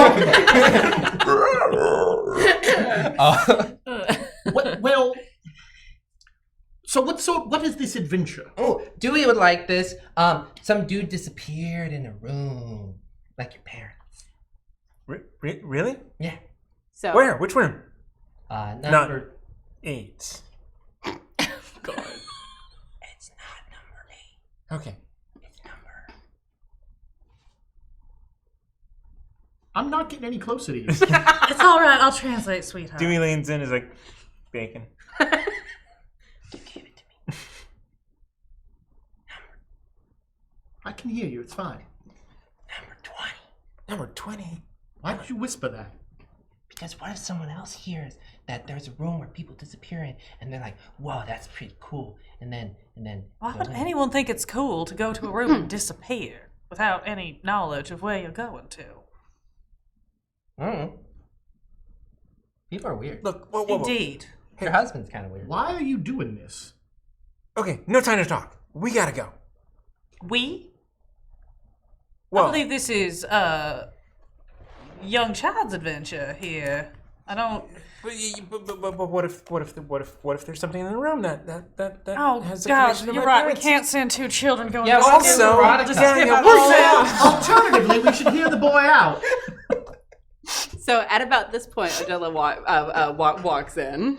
Well, so what is this adventure? Oh, Dewey would like this. Some dude disappeared in a room, like your parents. Really? Yeah. So where? Which room? Number 8. God. It's not number 8. Okay. It's number. I'm not getting any closer to you. It's all right. I'll translate, sweetheart. Dewey leans in, is like, bacon. Give it to me. I can hear you. It's fine. Number 20. Number 20. Why did you whisper that? Because what if someone else hears that there's a room where people disappear in, and they're like, "Whoa, that's pretty cool," and then. Why would anyone think it's cool to go to a room and disappear without any knowledge of where you're going to? People are weird. Look, whoa. Indeed. Your husband's kind of weird. Why are you doing this? Okay, no time to talk. We gotta go. We? Well, I believe this is young child's adventure here. I don't. But what if there's something in the room that Oh has a God, connection to you're my right. parents? We can't send 2 children going. Yeah, to Also, Alternatively, we should hear the boy out. So at about this point, Adela walks in.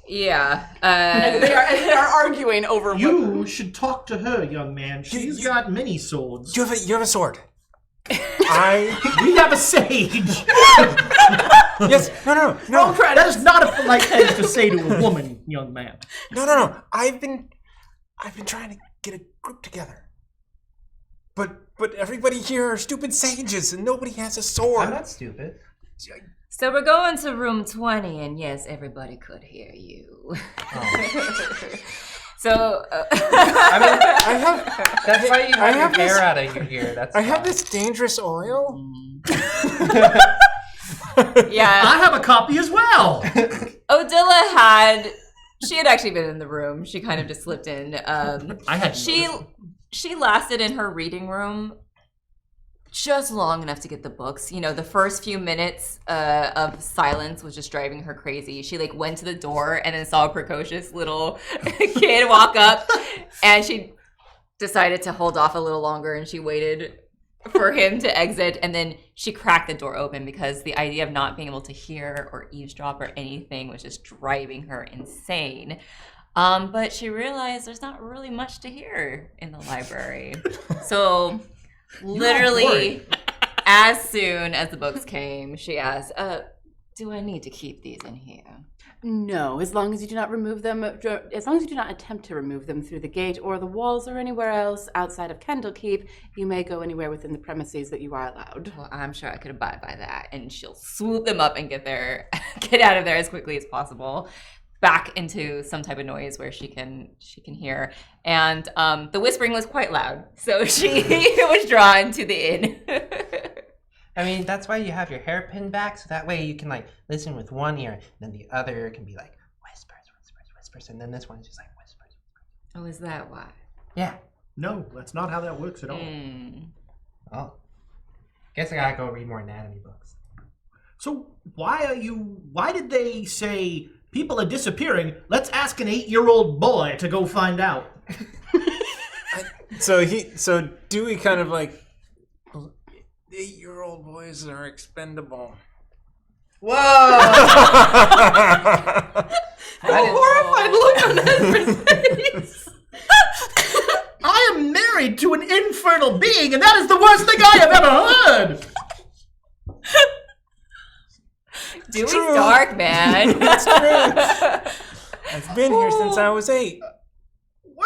Yeah. And they are arguing over You should talk to her, young man. She's got many swords. You have a sword. We have a sage. Yes. No. That is not a polite thing to say to a woman, young man. No. I've been trying to get a group together. But everybody here are stupid sages and nobody has a sword. I'm not stupid. So we're going to room 20, and yes, everybody could hear you. So, I have. That's why you have your hair out of your ear. That's. I have this dangerous oil. yeah, I have a copy as well. Odila she had actually been in the room. She kind of just slipped in. I had. She lasted in her reading room just long enough to get the books. You know, the first few minutes of silence was just driving her crazy. She went to the door and then saw a precocious little kid walk up, and she decided to hold off a little longer, and she waited for him to exit, and then she cracked the door open because the idea of not being able to hear or eavesdrop or anything was just driving her insane. But she realized there's not really much to hear in the library. So literally, as soon as the books came, she asked, do I need to keep these in here? No, as long as you do not remove them, as long as you do not attempt to remove them through the gate or the walls or anywhere else outside of Candlekeep, you may go anywhere within the premises that you are allowed. Well, I'm sure I could abide by that. And she'll swoop them up and get out of there as quickly as possible, back into some type of noise where she can hear. And the whispering was quite loud, so she was drawn to the inn. I mean, that's why you have your hair pinned back, so that way you can like listen with one ear, and then the other ear can be like whispers, and then this one is just like whispers. Oh, is that why? Yeah. No, that's not how that works at all. Oh. Guess I gotta go read more anatomy books. So why did they say people are disappearing? Let's ask an 8-year-old boy to go find out. So Dewey kind of like, 8-year-old boys are expendable. Whoa! Horrified look on his face. I am married to an infernal being, and that is the worst thing I have ever heard. Dewey's dark, man. That's true. I've been here since I was 8.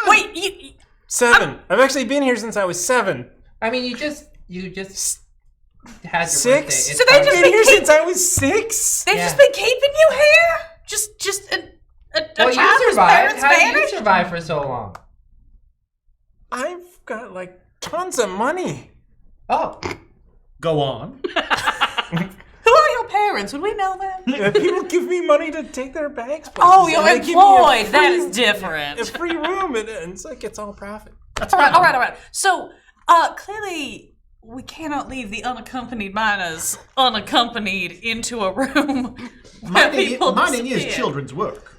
Wait, 7. I've actually been here since I was 7. I mean, you just had your 6? birthday. So they I've just been here since I was 6. they've Yeah. just been keeping you here? Just a well, child you whose survived. parents How did you vanished? survive for so long? I've got like tons of money. Oh, Go on. Who are your parents? Would we know them? People give me money to take their bags. Oh, places, you're and they give me a employed. That free- is different. A free room, and it's like it's all profit. That's All right. So, clearly, we cannot leave the unaccompanied minors unaccompanied into a room where people Mining is disappear. children's work.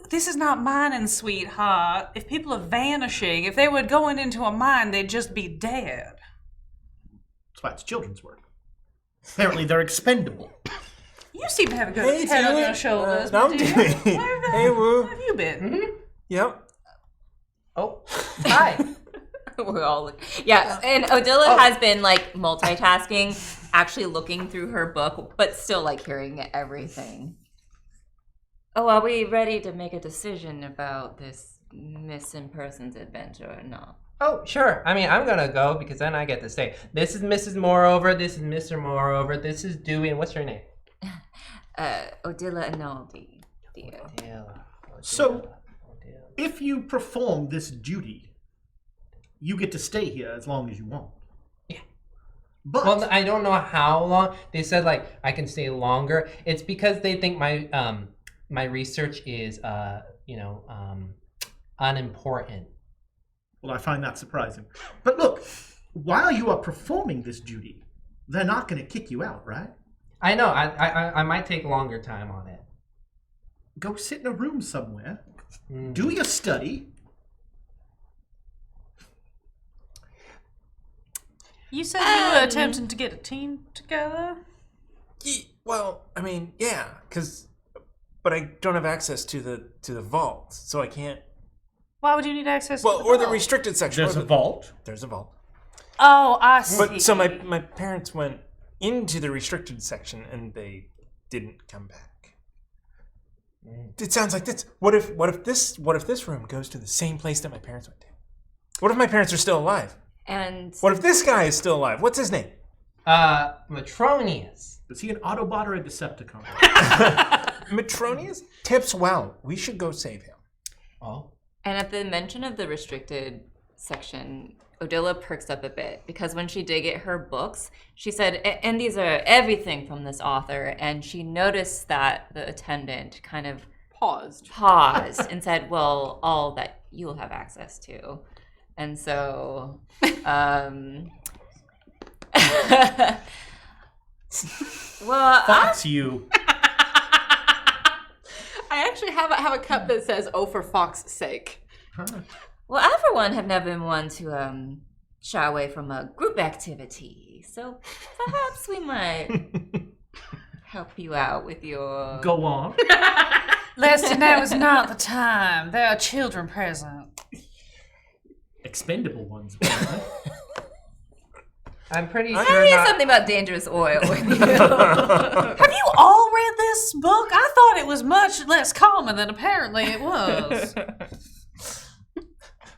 This is not mining, sweetheart. If people are vanishing, if they were going into a mine, they'd just be dead. That's why it's children's work. Apparently, they're expendable. You seem to have a good head on Dewey. your shoulders. I'm my dear. Dewey. Hey, Woo. Where have you been? Yep. oh, hi. We're all yeah, and Odila has been like multitasking, actually looking through her book, but still like hearing everything. Oh, are we ready to make a decision about this missing persons adventure or not? Oh, sure. I mean, I'm gonna go because then I get to say, this is Mrs. Moreover, this is Mr. Moreover, this is Dewey, and what's your name? Odila Analdi, dear. So, if you perform this duty, you get to stay here as long as you want. Yeah. But Well, I don't know how long. They said like I can stay longer. It's because they think my my research is unimportant. well, I find that surprising. But look, while you are performing this duty, they're not going to kick you out, right? I know. I might take longer time on it. Go sit in a room somewhere, Mm. do your study. You said you were attempting to get a team together. Well, I mean, yeah, but I don't have access to the vault, so I can't. Why would you need access Well, to or the vault? restricted section. There's or a the- vault. There's a vault. Oh, I see. But so my parents went into the restricted section and they didn't come back. It sounds like this. What if this room goes to the same place that my parents went to? What if my parents are still alive? And What if this guy is still alive? What's his name? Matronius. Is he an Autobot or a Decepticon? Matronius? Tips well. We should go save him. Oh. And at the mention of the restricted section, Odila perks up a bit because when she did get her books, she said, and these are everything from this author, and she noticed that the attendant kind of Paused. and said, well, all that you'll have access to. And so, well, Fox you. I actually have a cup that says "Oh, for Fox's sake." Well, I, for one, have never been one to shy away from a group activity. So perhaps we might help you out with your... Go on. Lester, now is not the time. There are children present. Expendable ones. I'm pretty I sure hear not. something about dangerous oil with you. Have you all read this book? I thought it was much less common than apparently it was.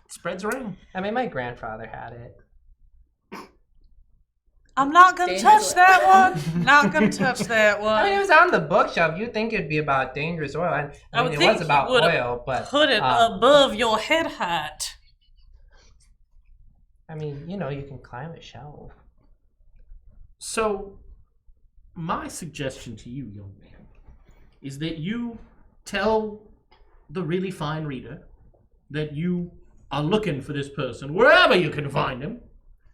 Spreads around. I mean, my grandfather had it. I'm not going to touch that one. Not going to touch that I mean, it one. was on the bookshelf. You'd think it'd be about dangerous oil. And I would it think was you about would've oil, but Put it above your head height. I mean, you know, you can climb a shelf. So, my suggestion to you, young man, is that you tell the really fine reader that you are looking for this person wherever you can find him.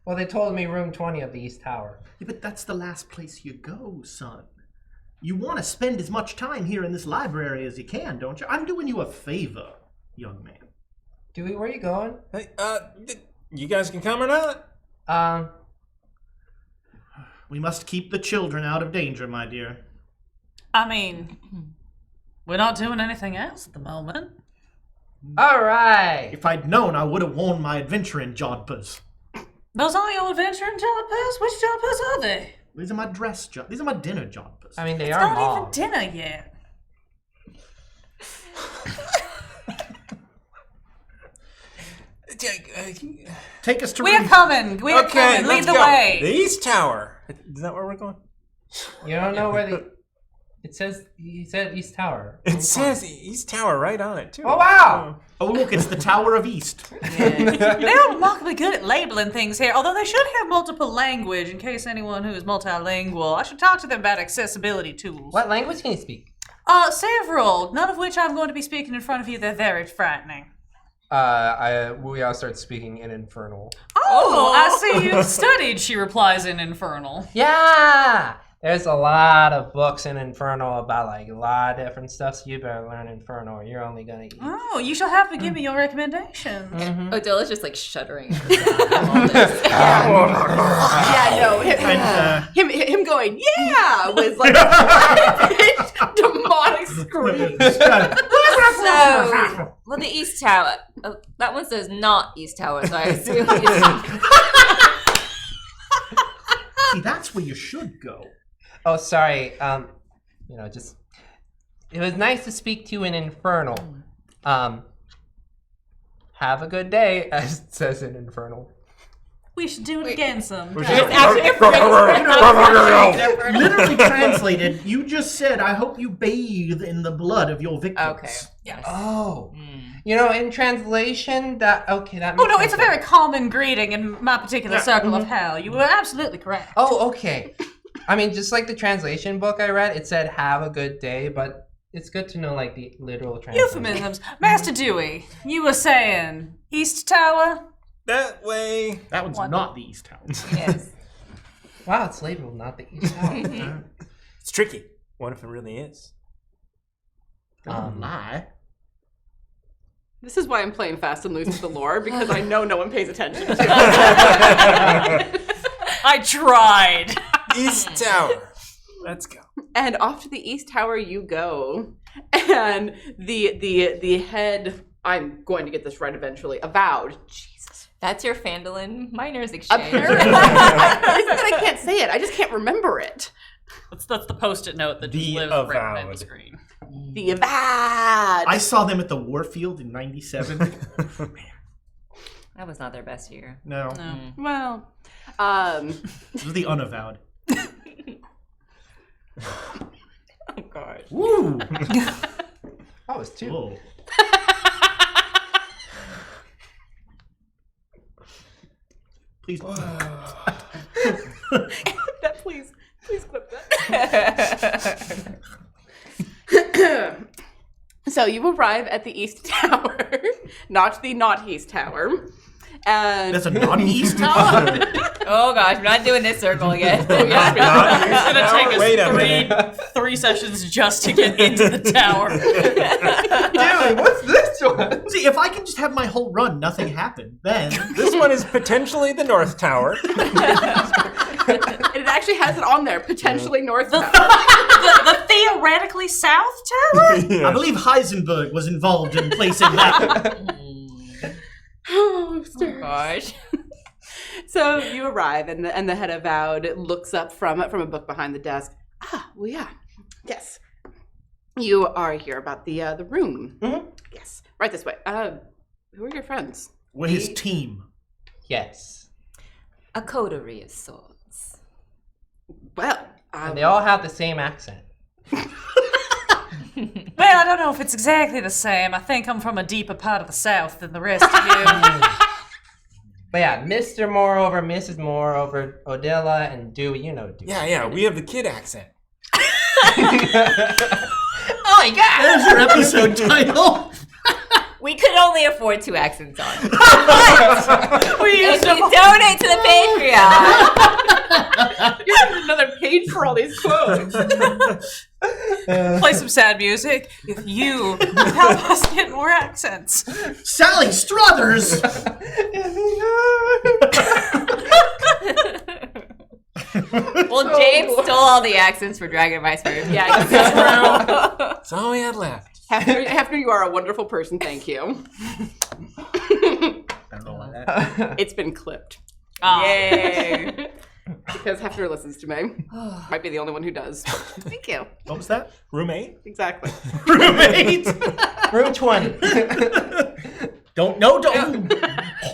Well, they told me room 20 of the East Tower. Yeah, but that's the last place you go, son. You want to spend as much time here in this library as you can, don't you? I'm doing you a favor, young man. Dewey, where are you going? Hey, you guys can come or not? We must keep the children out of danger, my dear. I mean, we're not doing anything else at the moment. All right. If I'd known, I would have worn my adventuring jodhpurs. Those aren't your adventuring jodhpurs? Which jodhpurs are they? These are my dress jodhpurs. These are my dinner jodhpurs. I mean, they It's are not mauve. even dinner yet. Take us to We're room... coming. We're coming. Lead let's the go. way. The East Tower. Is that where we're going? You don't know where the... It says... He said East Tower. It says East Tower right on it, too. Oh, wow! Oh, look, it's the Tower of East. They're remarkably good at labeling things here, although they should have multiple language in case anyone who is multilingual. I should talk to them about accessibility tools. What language can you speak? Several, none of which I'm going to be speaking in front of you. They're very frightening. We all start speaking in Infernal. Oh, I see you've studied, she replies in Infernal. Yeah! There's a lot of books in Infernal about, like, a lot of different stuff, so you better learn Infernal or you're only gonna eat. Oh, you shall have to give me your recommendations. Odilla's just like shuddering at the sound of all this. Yeah, no, him going, yeah, was like a demonic scream. So, well, the East Tower. Oh, that one says not East Tower, so I assume See, that's where you should go. Oh, sorry. You know, just... It was nice to speak to you in Infernal. Have a good day, as it says in Infernal. We should do it again sometime. Literally translated, you just said, I hope you bathe in the blood of your victims. Okay. Yes. Oh. You know, in translation, that... Okay, that Oh, makes no, it's a sense. very common greeting in my particular circle of hell. You were absolutely correct. Oh, okay. I mean, just like the translation book I read, it said have a good day, but it's good to know, like, the literal translation. Euphemisms. Master Dewey, you were saying East Tower? That way. That one's not the East Tower. yes. Wow, it's labeled not the East Tower. It's tricky. What if it really is? Don't lie. This is why I'm playing fast and loose with the lore, because I know no one pays attention to it. I tried. East Tower. Let's go. And off to the East Tower you go. And the head, I'm going to get this right eventually, avowed. Jesus. That's your Fandolin miners exchange. Apparently. It's not that I can't say it, I just can't remember it. That's the post-it note that just The lives written in the avowed. screen. The avowed. I saw them at the Warfield in 97. That was not their best year. No. No. Well, This was the unavowed. Oh, God. Woo! That was two. Whoa. Please. that please clip that. So you arrive at the East Tower, not the not East Tower, And That's a non-east tower. Oh gosh, we're not doing this circle again. Not It's gonna take us Wait a minute. three sessions just to get into the tower. Dude, what's this one? See, if I can just have my whole run, nothing happened, then This one is potentially the North Tower. it actually has it on there, potentially North Tower. The theoretically south tower? I believe Heisenberg was involved in placing that. Oh, Gosh. So you arrive, and the head avowed looks up from a book behind the desk. Ah, well, yeah, yes. You are here about the room. Mhm. Yes, right this way. Who are your friends? We're his team. Yes. A coterie of sorts. Well, And they all have the same accent. Well, I don't know if it's exactly the same. I think I'm from a deeper part of the south than the rest of you. But yeah, Mr. Moreover, Mrs. Moreover, Odella, and Dewey, you know Dewey. Yeah, we have the kid accent. Oh my god! There's your episode title. We could only afford 2 accents on. We If used you to donate to the Patreon. you have another page for all these quotes. play some sad music if you help us get more accents. Sally Struthers. Well, James stole all the accents for Dragon Vice Versa. Yeah, that's true. That's all we had left. Hefner, you are a wonderful person. Thank you. I don't know why that. It's been clipped. Yay. Because Hefner listens to me. Might be the only one who does. Thank you. What was that? Roommate? Exactly. Roommate. Room 20. Don't.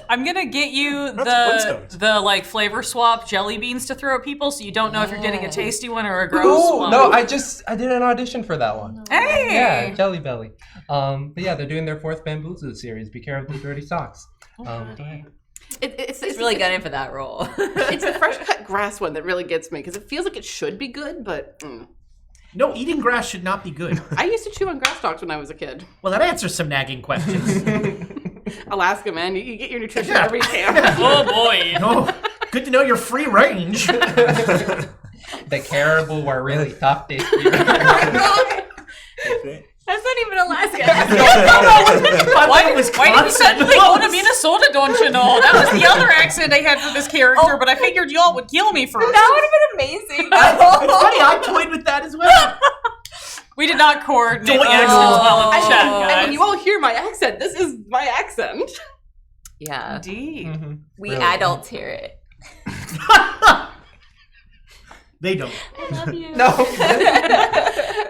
I'm gonna get you That's the like flavor swap jelly beans to throw at people, so you don't know if you're getting a tasty one or a gross Oh one. no! I did an audition for that one. Hey! Yeah, Jelly Belly. But yeah, they're doing their 4th Bamboozle series. Be careful of the dirty socks. It's really got in for that role. It's the fresh cut grass one that really gets me because it feels like it should be good, but No, eating grass should not be good. I used to chew on grass stalks when I was a kid. Well, that answers some nagging questions. Alaska, man, you get your nutrition Yeah. every camp. Oh boy! Oh, good to know you're free range. The caribou were really tough this year. That's not even Alaska. Why did you suddenly go to Minnesota, don't you know? That was the other accent I had for this character, but I figured y'all would kill me first. That would have been amazing. It's funny, I toyed with that as well. We did not coordinate Don't the accents well in the chat, And guys. when you all hear my accent, this is my accent. Yeah. Indeed. We Really? adults hear it. They don't. I love you. No.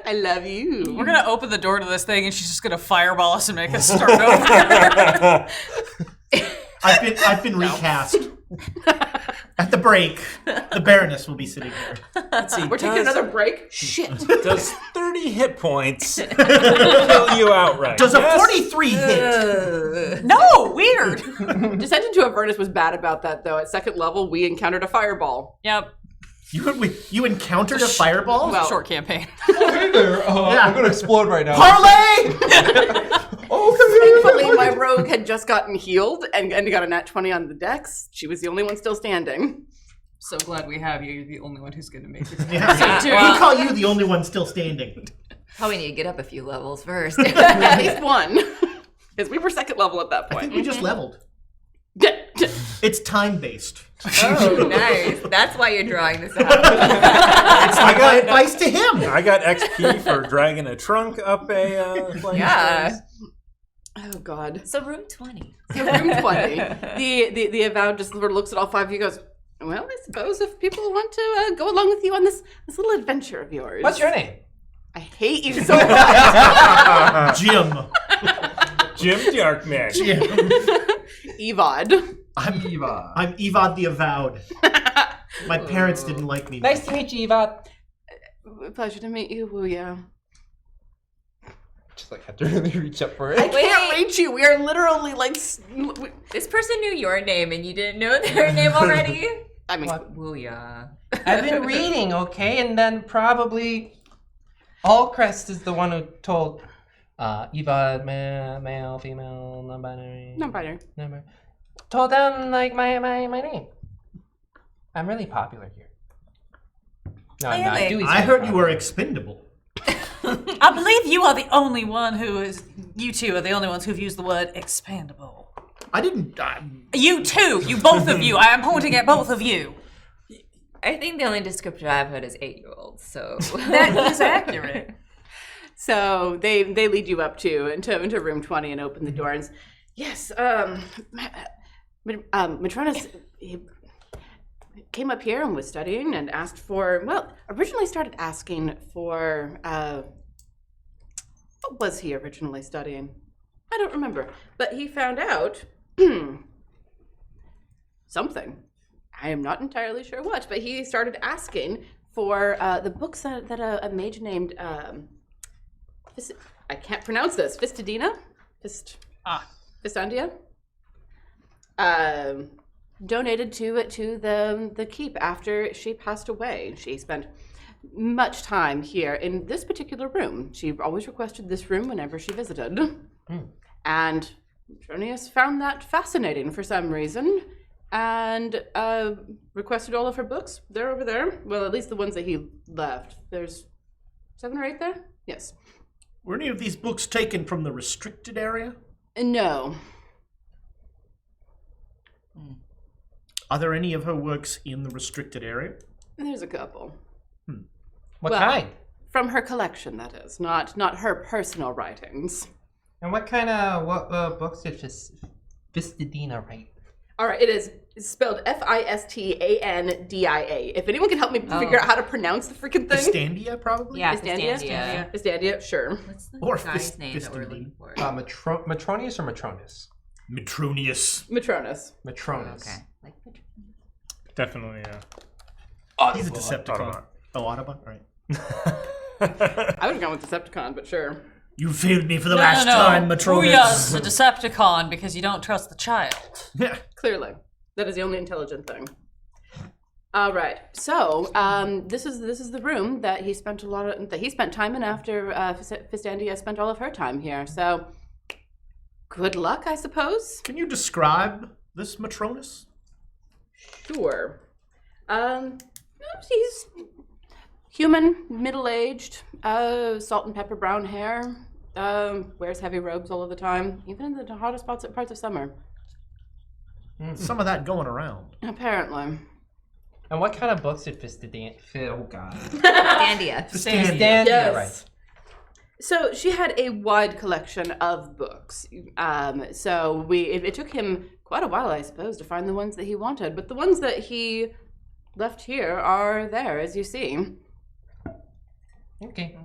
I love you. We're gonna open the door to this thing, and she's just gonna fireball us and make us start over. I've been recast. At the break, the Baroness will be sitting there. Let's see. We're taking another break. Shit. Does 30 hit points kill you outright? Does a Yes? 43 hit? No, weird. Descent into Avernus was bad about that, though. At second level, we encountered a fireball. Yep. You encountered a fireball? Well- Short campaign. Oh, hey there. Yeah. I'm gonna explode right now. Parlay! Thankfully, my rogue had just gotten healed and got a nat 20 on the dex. She was the only one still standing. So glad we have you. You're the only one who's gonna make it. Yeah. Yeah. We call you the only one still standing. Probably need to get up a few levels first. At least one. Because we were second level at that I point. think we just leveled. It's time-based. Oh, nice. That's why you're drawing this out. I got advice to him. I got XP for dragging a trunk up a flight of Yeah. stairs. Oh, God. So room 20. So room 20. The avowed just sort of looks at all five of you and goes, well, I suppose if people want to go along with you on this little adventure of yours. What's your name? I hate you so much. Jim. Jim Darkman. Jim. Evod. I'm Eva. Evod the Avowed. My parents didn't like me. Nice to meet you, Eva. Pleasure to meet you, Wuya. Just like had to really reach up for I it. can't reach you. We are literally like... This person knew your name and you didn't know their name already? I mean... Wooya. I've been reading, okay? And then probably Allcrest is the one who told Eva, male, female, non-binary. Non-binary. Non-binary. told them like my name. I'm really popular here. No, I'm not. Really? Dewey's I really heard you were popular. expendable. I believe you are the only one you two are the only ones who've used the word expandable. I didn't. You too, you both of you. I am pointing at both of you. I think the only descriptor I've heard is 8-year-olds, so That is accurate. So they lead you up into room 20 and open the door. And yes, Matronus he came up here and was studying and asked for. Well, originally started asking for. What was he originally studying? I don't remember, but he found out something. I am not entirely sure what, but he started asking for the books that a mage named I can't pronounce this. Fistadina? Fistandia? Donated to the keep after she passed away. She spent much time here in this particular room. She always requested this room whenever she visited. And Tronius found that fascinating for some reason and requested all of her books. They're over there. Well, at least the ones that he left. There's 7 or 8 there? Yes. Were any of these books taken from the restricted area? No. Are there any of her works in the restricted area? There's a couple. What Well, kind? From her collection, that is. Not her personal writings. And what kind of books did Fistadina write? All right, it is spelled Fistandia. If anyone can help me figure out how to pronounce the freaking thing. Fistandia, probably? yeah, Fistandia? Fistandia. Fistandia, sure. What's the Or guy's name that we're Fistadine. looking for? Matronius or Matronus? Metronius. Matronus. Matronus. Okay. Like Definitely, He's a Decepticon. Oh, Autobot? All right. I would have gone with Decepticon, but sure. You failed me for the last time, Matronus. Booyah's a Decepticon because you don't trust the child. Clearly. That is the only intelligent thing. All right. So, this is the room that he spent time in after Fistandia spent all of her time here. So, good luck, I suppose. Can you describe this Matronus? Sure. He's human, middle-aged, salt and pepper brown hair, wears heavy robes all of the time, even in the hottest parts of summer. Some of that going around. Apparently. And what kind of books did Fistadina? Oh God. Fistandia. Fistandia, Yes. right? So she had a wide collection of books. So it took him quite a while, I suppose, to find the ones that he wanted. But the ones that he left here are there, as you see. Okay.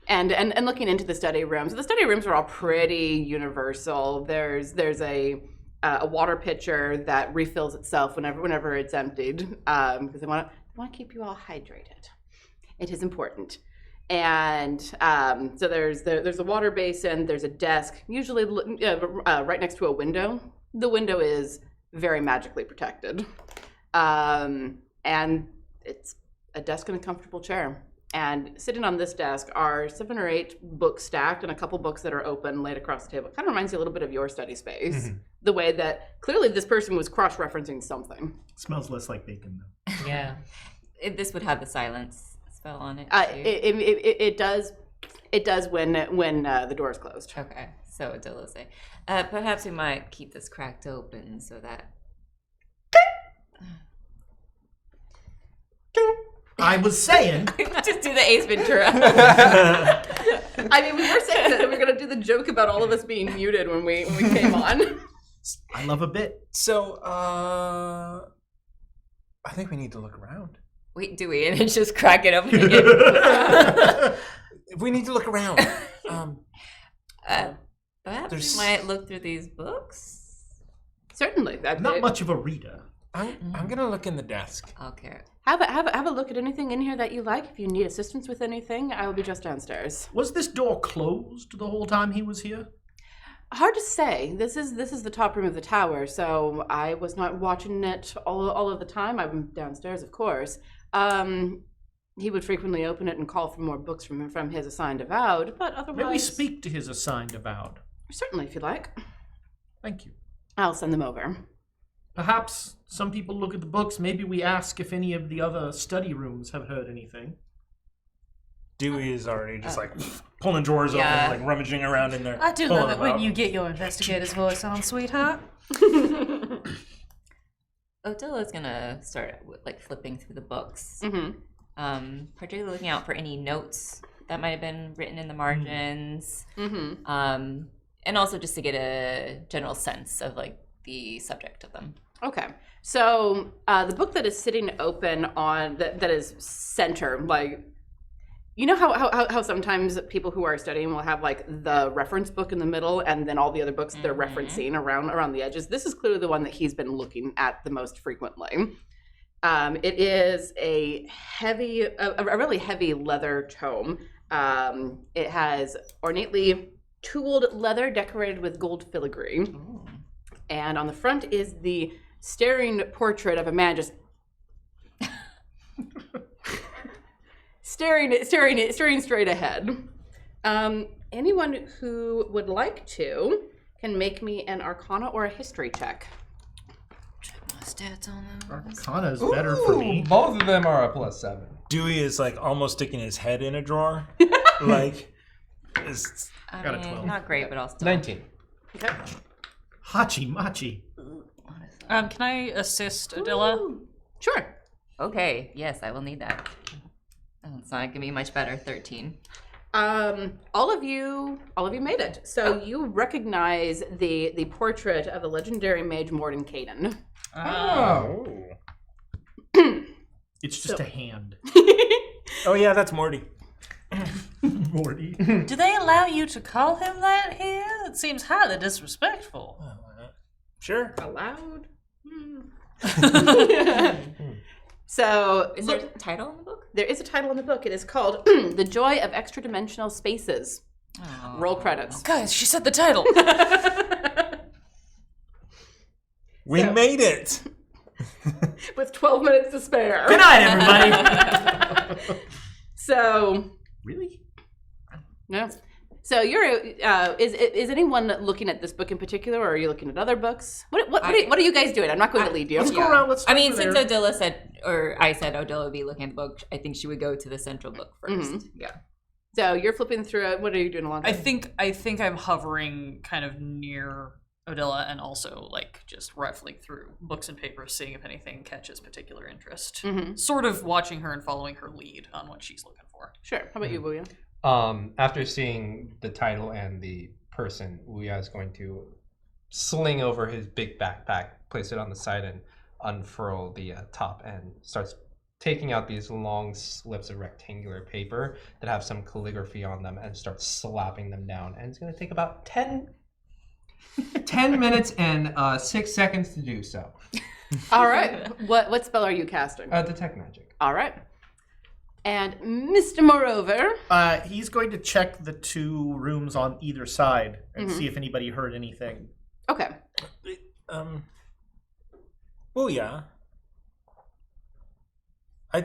And looking into the study rooms, the study rooms are all pretty universal. There's a water pitcher that refills itself whenever it's emptied, because they want to keep you all hydrated. It is important. And so there's a water basin. There's a desk, usually right next to a window. The window is very magically protected, and it's a desk and a comfortable chair. And sitting on this desk are 7 or 8 books stacked and a couple books that are open, laid across the table. It kind of reminds you a little bit of your study space. Mm-hmm. The way that clearly this person was cross-referencing something. Smells less like bacon, though. Yeah. This would have the silence spell on it. It does. It does when the door is closed. Okay, so it does say. Perhaps we might keep this cracked open so that. I was saying. Just do the Ace Ventura. I mean, we were saying that we were going to do the joke about all of us being muted when we came on. I love a bit. So, I think we need to look around. Wait, do we? And it's just crack it open again. We need to look around. Perhaps we might look through these books. Certainly. Not much of a reader. I'm gonna look in the desk. Okay. Have a look at anything in here that you like. If you need assistance with anything, I will be just downstairs. Was this door closed the whole time he was here? Hard to say. This is the top room of the tower, so I was not watching it all of the time. I'm downstairs, of course. He would frequently open it and call for more books from his assigned avowed, but otherwise... May we speak to his assigned avowed? Certainly, if you like. Thank you. I'll send them over. Perhaps some people look at the books. Maybe we ask if any of the other study rooms have heard anything. Dewey is already just like pulling drawers Yeah. open, like rummaging around in there. I do pulling love it them when out. you get your investigator's voice on, sweetheart. Odella's gonna start like flipping through the books, particularly looking out for any notes that might have been written in the margins, and also just to get a general sense of like the subject of them. Okay. So the book that is sitting open on that is center, like, you know how sometimes people who are studying will have like the reference book in the middle and then all the other books they're referencing around the edges. This is clearly the one that he's been looking at the most frequently. It is a really heavy leather tome. It has ornately tooled leather decorated with gold filigree. Ooh. And on the front is the staring portrait of a man just staring straight ahead. Anyone who would like to can make me an Arcana or a History check. Check my stats on those. Arcana is better for me. Both of them are a +7. Dewey is like almost sticking his head in a drawer. Like, I Got a mean, 12. not great, but I'll still. 19. Okay. Hachi machi. Can I assist Odella? Sure. Okay, yes, I will need that. Oh, it's not gonna be much better. 13. All of you made it. So you recognize the portrait of the legendary mage Mordenkainen. Oh. It's just a hand. oh yeah, that's Morty. Morty. Do they allow you to call him that here? It seems highly disrespectful. Sure. Allowed. So Is there a title in the book? there is a title in the book. It is called The Joy of Extradimensional Spaces. Oh. Roll credits. Guys, she said the title. We made it. With 12 minutes to spare. Good night, everybody. So Really? no. So you're is anyone looking at this book in particular, or are you looking at other books? What are you guys doing? I'm not going to lead you. Let's go around. Let's I mean, start since there. Odella said, or I said Odella would be looking at the book, I think she would go to the central book 1st. Yeah. So you're flipping through it. What are you doing along? I think I'm hovering kind of near Odella and also like just rifling through books and papers, seeing if anything catches particular interest. Sort of watching her and following her lead on what she's looking for. Sure. How about you, William? After seeing the title and the person, Ouya is going to sling over his big backpack, place it on the side, and unfurl the top, and starts taking out these long slips of rectangular paper that have some calligraphy on them and starts slapping them down. And it's going to take about 10 minutes and 6 seconds to do so. All right. What spell are you casting? Detect magic. All right. And Mr. Moreover. He's going to check the two rooms on either side and see if anybody heard anything. Okay. Well, yeah. I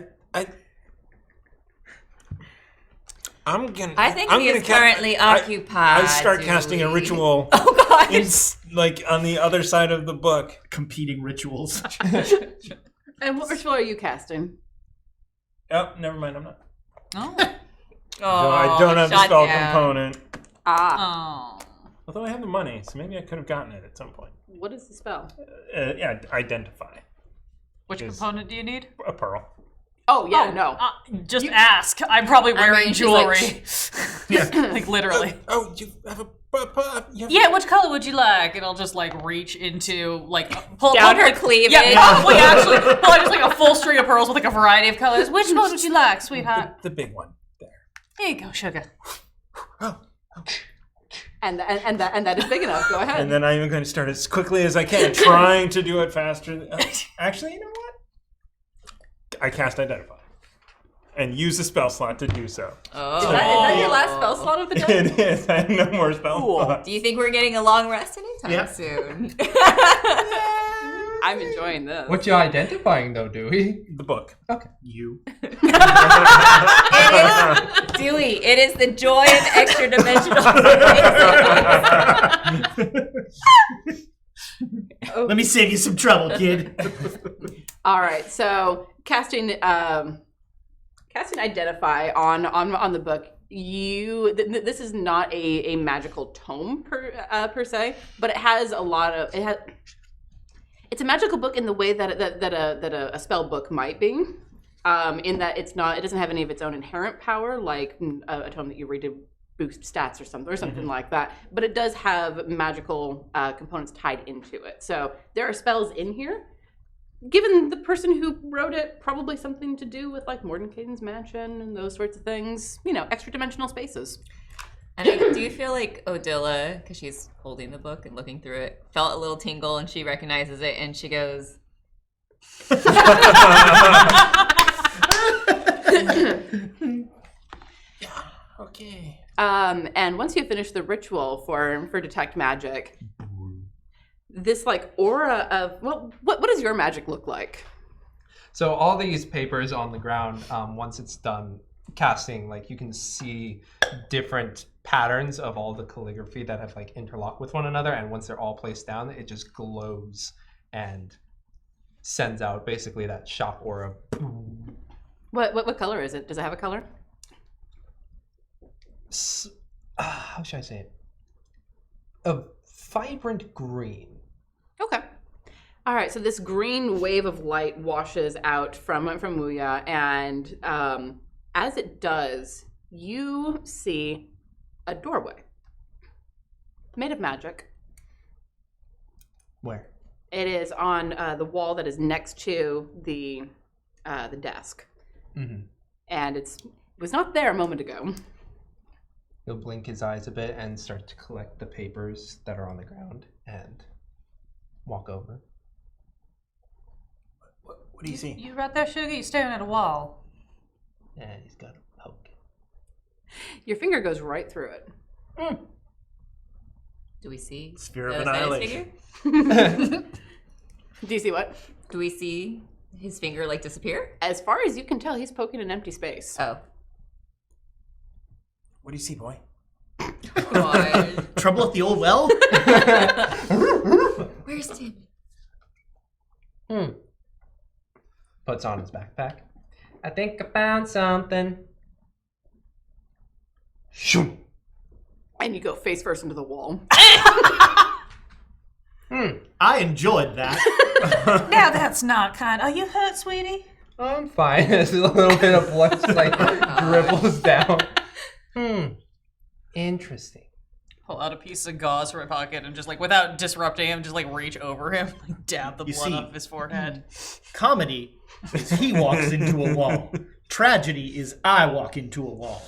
think he is currently occupied. I start casting a ritual. Oh gosh. Like on the other side of the book. Competing rituals. And what ritual are you casting? Oh, never mind. I'm not. Oh. No, I don't have the shut spell down. component. Ah. Oh. Although I have the money, so maybe I could have gotten it at some point. What is the spell? Yeah, identify. Which Is- component do you need? A pearl. Oh, yeah, no. Just ask. I'm probably wearing she's like, jewelry. Like literally. Oh, you have a. Yeah, which color would you like? And I'll just like reach into like pull Down her like, cleavage. Yeah, probably actually pull out just like a full string of pearls with like a variety of colors. Which one would you like, sweetheart? The big one there. Here you go, sugar. Oh. And that is big enough. Go ahead. And then I'm going to start as quickly as I can, trying to do it faster. Actually, you know what? I cast Identify. And use the spell slot to do so. Oh. Is that your last spell slot of the day? It is. I have no more spell slots. Do you think we're getting a long rest anytime Yeah. soon? I'm enjoying this. What you identifying though, Dewey? The book. Okay. You. It is Dewey. It is the joy of extra dimensional spaces. Let me save you some trouble, kid. All right, so casting identify on the book. This is not a magical tome per se, but it has a lot of it's a magical book in the way that a spell book might be, in that it doesn't have any of its own inherent power like a tome that you read to boost stats or something like that. But it does have magical components tied into it. So there are spells in here. Given the person who wrote it, probably something to do with like Mordenkainen's mansion and those sorts of things. Extra-dimensional spaces. And do you feel like Odila, because she's holding the book and looking through it, felt a little tingle and she recognizes it and she goes, Okay. And once you finish the ritual for detect magic, this like aura of what does your magic look like? So all these papers on the ground, once it's done casting, like you can see different patterns of all the calligraphy that have like interlocked with one another, and once they're all placed down, it just glows and sends out basically that shock aura. What color is it? Does it have a color? How should I say it? A vibrant green. Okay. All right. So this green wave of light washes out from Wuya, and as it does, you see a doorway made of magic. Where? It is on the wall that is next to the desk, and it was not there a moment ago. He'll blink his eyes a bit and start to collect the papers that are on the ground and walk over. What do you see? You right there, Sugar? You're staring at a wall. And he's got a poke. Your finger goes right through it. do we see Sphere of the other side of his annihilation. figure? Do you see what? Do we see his finger like disappear? As far as you can tell, he's poking an empty space. Oh. What do you see, boy? God. Trouble at the old well? Where's Tim? Puts on his backpack. I think I found something. Shoom. And you go face first into the wall. I enjoyed that. Now that's not kind. Are you hurt, sweetie? I'm fine. There's a little bit of blood just like dribbles down. Interesting. Pull out a piece of gauze from my pocket and just like, without disrupting him, just like reach over him, like dab the You blood see- off his forehead. Comedy is he walks into a wall. Tragedy is I walk into a wall.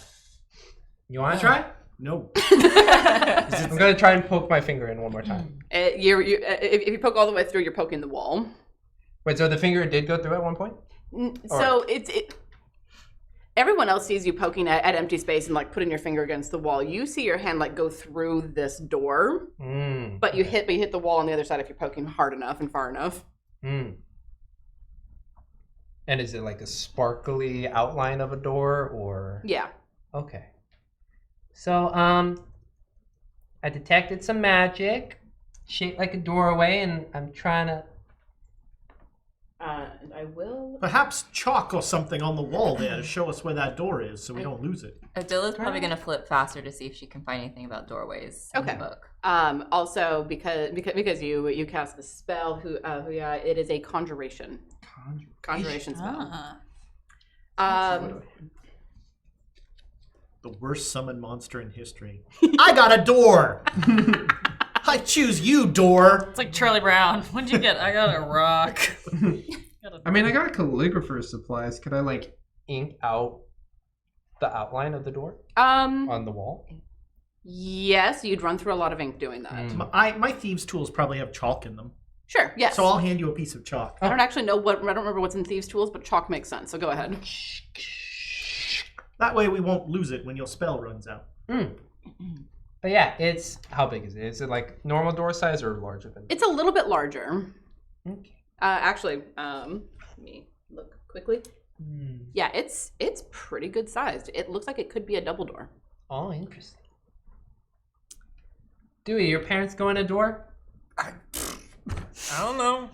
You want to try? No. I'm going to try and poke my finger in one more time. If you poke all the way through, you're poking the wall. Wait, so the finger did go through at one point? So everyone else sees you poking at empty space and like putting your finger against the wall. You see your hand like go through this door, but you hit the wall on the other side if you're poking hard enough and far enough. And is it like a sparkly outline of a door or? Yeah. Okay. So, I detected some magic shaped like a doorway, and I'm trying to. And I will. Perhaps chalk or something on the wall there to show us where that door is so we don't lose it. Odila's probably going to flip faster to see if she can find anything about doorways in the book. Also, because you cast the spell, it is a conjuration. Conjuration spell. The worst summon monster in history. I got a door! I choose you, door! It's like Charlie Brown. What'd you get? I got a rock. I mean, I got calligrapher's supplies. Could I, like... ink out the outline of the door Um. on the wall? Yes, you'd run through a lot of ink doing that. My thieves' tools probably have chalk in them. Sure. Yes. So I'll hand you a piece of chalk. I don't actually know I don't remember what's in thieves' tools, but chalk makes sense. So go ahead. That way we won't lose it when your spell runs out. But yeah, it's how big is it? Is it like normal door size or larger than? It's a little bit larger. Okay. Actually, let me look quickly. Yeah, it's pretty good sized. It looks like it could be a double door. Oh, interesting. Dewey, your parents go in a door? I don't know.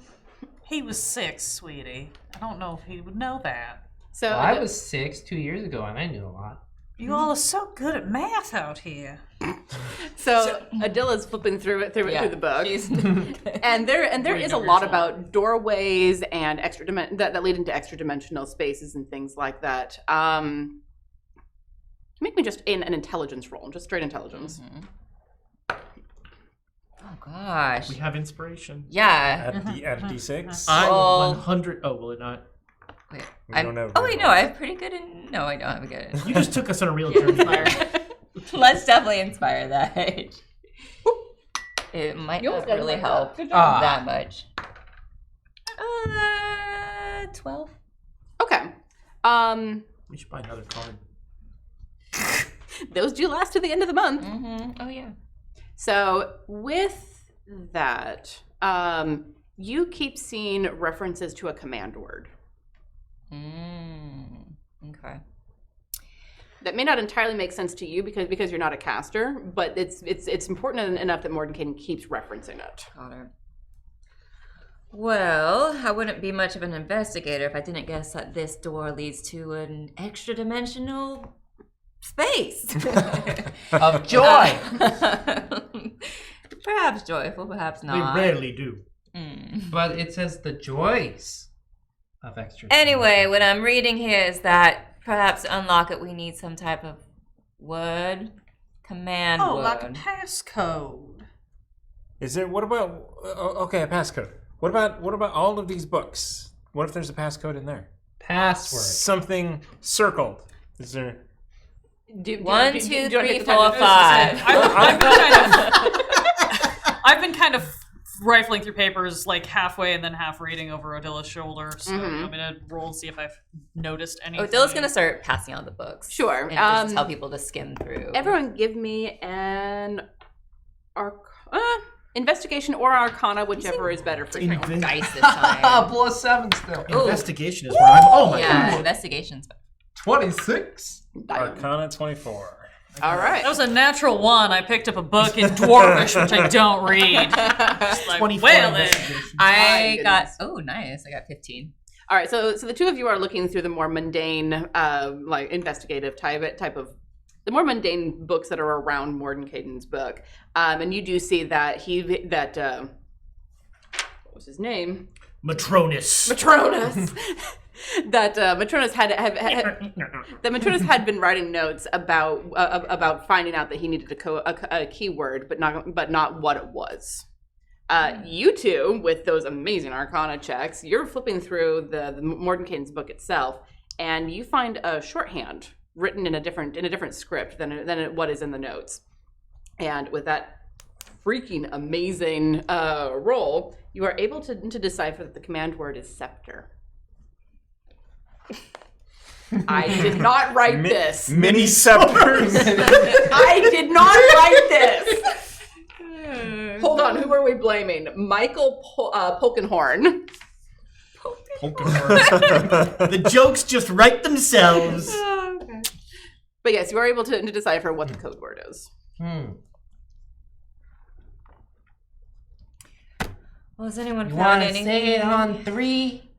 He was 6, sweetie. I don't know if he would know that. So Well, I was 6 2 years ago, and I knew a lot. You all are so good at math out here. So Adilla's flipping through the book, She's and there is a lot about doorways and that lead into extra-dimensional spaces and things like that. Make me just in an intelligence roll, just straight intelligence. Oh gosh. We have inspiration. Yeah. At a D6. I Well- 100. Oh, will it not? Wait, We don't have oh wait, very no, much. I have pretty good. No, I don't have a good. You just took us on a real journey. Let's definitely inspire that. It might not really help that much. 12. Okay. We should buy another card. Those do last to the end of the month. Oh yeah. So with that, you keep seeing references to a command word. Okay. That may not entirely make sense to you because you're not a caster, but it's important enough that Mordenkainen keeps referencing it. Got her. Well, I wouldn't be much of an investigator if I didn't guess that this door leads to an extra-dimensional space. Of joy! Perhaps joyful, perhaps They not. rarely do. But it says the joys of extra. Anyway, what I'm reading here is that perhaps to unlock it, we need some type of word, command Oh, word. like a passcode. Is there? What about? Okay, a passcode. What about all of these books? What if there's a passcode in there? Password. Something circled. Is there? 1, 2, do you wanna 3, take the 4, time? 5. I've been kind of rifling through papers, like halfway and then half reading over Odilla's shoulder. So I'm gonna roll and see if I've noticed anything. Odilla's gonna start passing on the books. Sure. And just tell people to skim through. Everyone give me an investigation or arcana, whichever is better for you. Dice this time. Plus 7 still. Ooh. Investigation is where I'm. Oh my Yeah, god. investigation's 26. Arcana 24. All right. That was a natural 1. I picked up a book in Dwarvish, which I don't read. Just like, 24 well, then. investigation. I My got goodness. nice. I got 15. All right, so the two of you are looking through the more mundane, like investigative type of the more mundane books that are around Mordenkaisen's book, and you do see that what was his name? Matronus. Matronus. That Matronus had been writing notes about finding out that he needed a keyword, but not what it was. You two, with those amazing Arcana checks, you're flipping through the Mordenkaisen's book itself, and you find a shorthand written in a different script than what is in the notes. And with that freaking amazing roll, you are able to decipher that the command word is scepter. I did not write this. Mini scepters. I did not write this. Hold on, who are we blaming? Michael Polkenhorn. The jokes just write themselves. But yes, you are able to decipher what the code word is. Well, has anyone You found want to anything? say it on 3?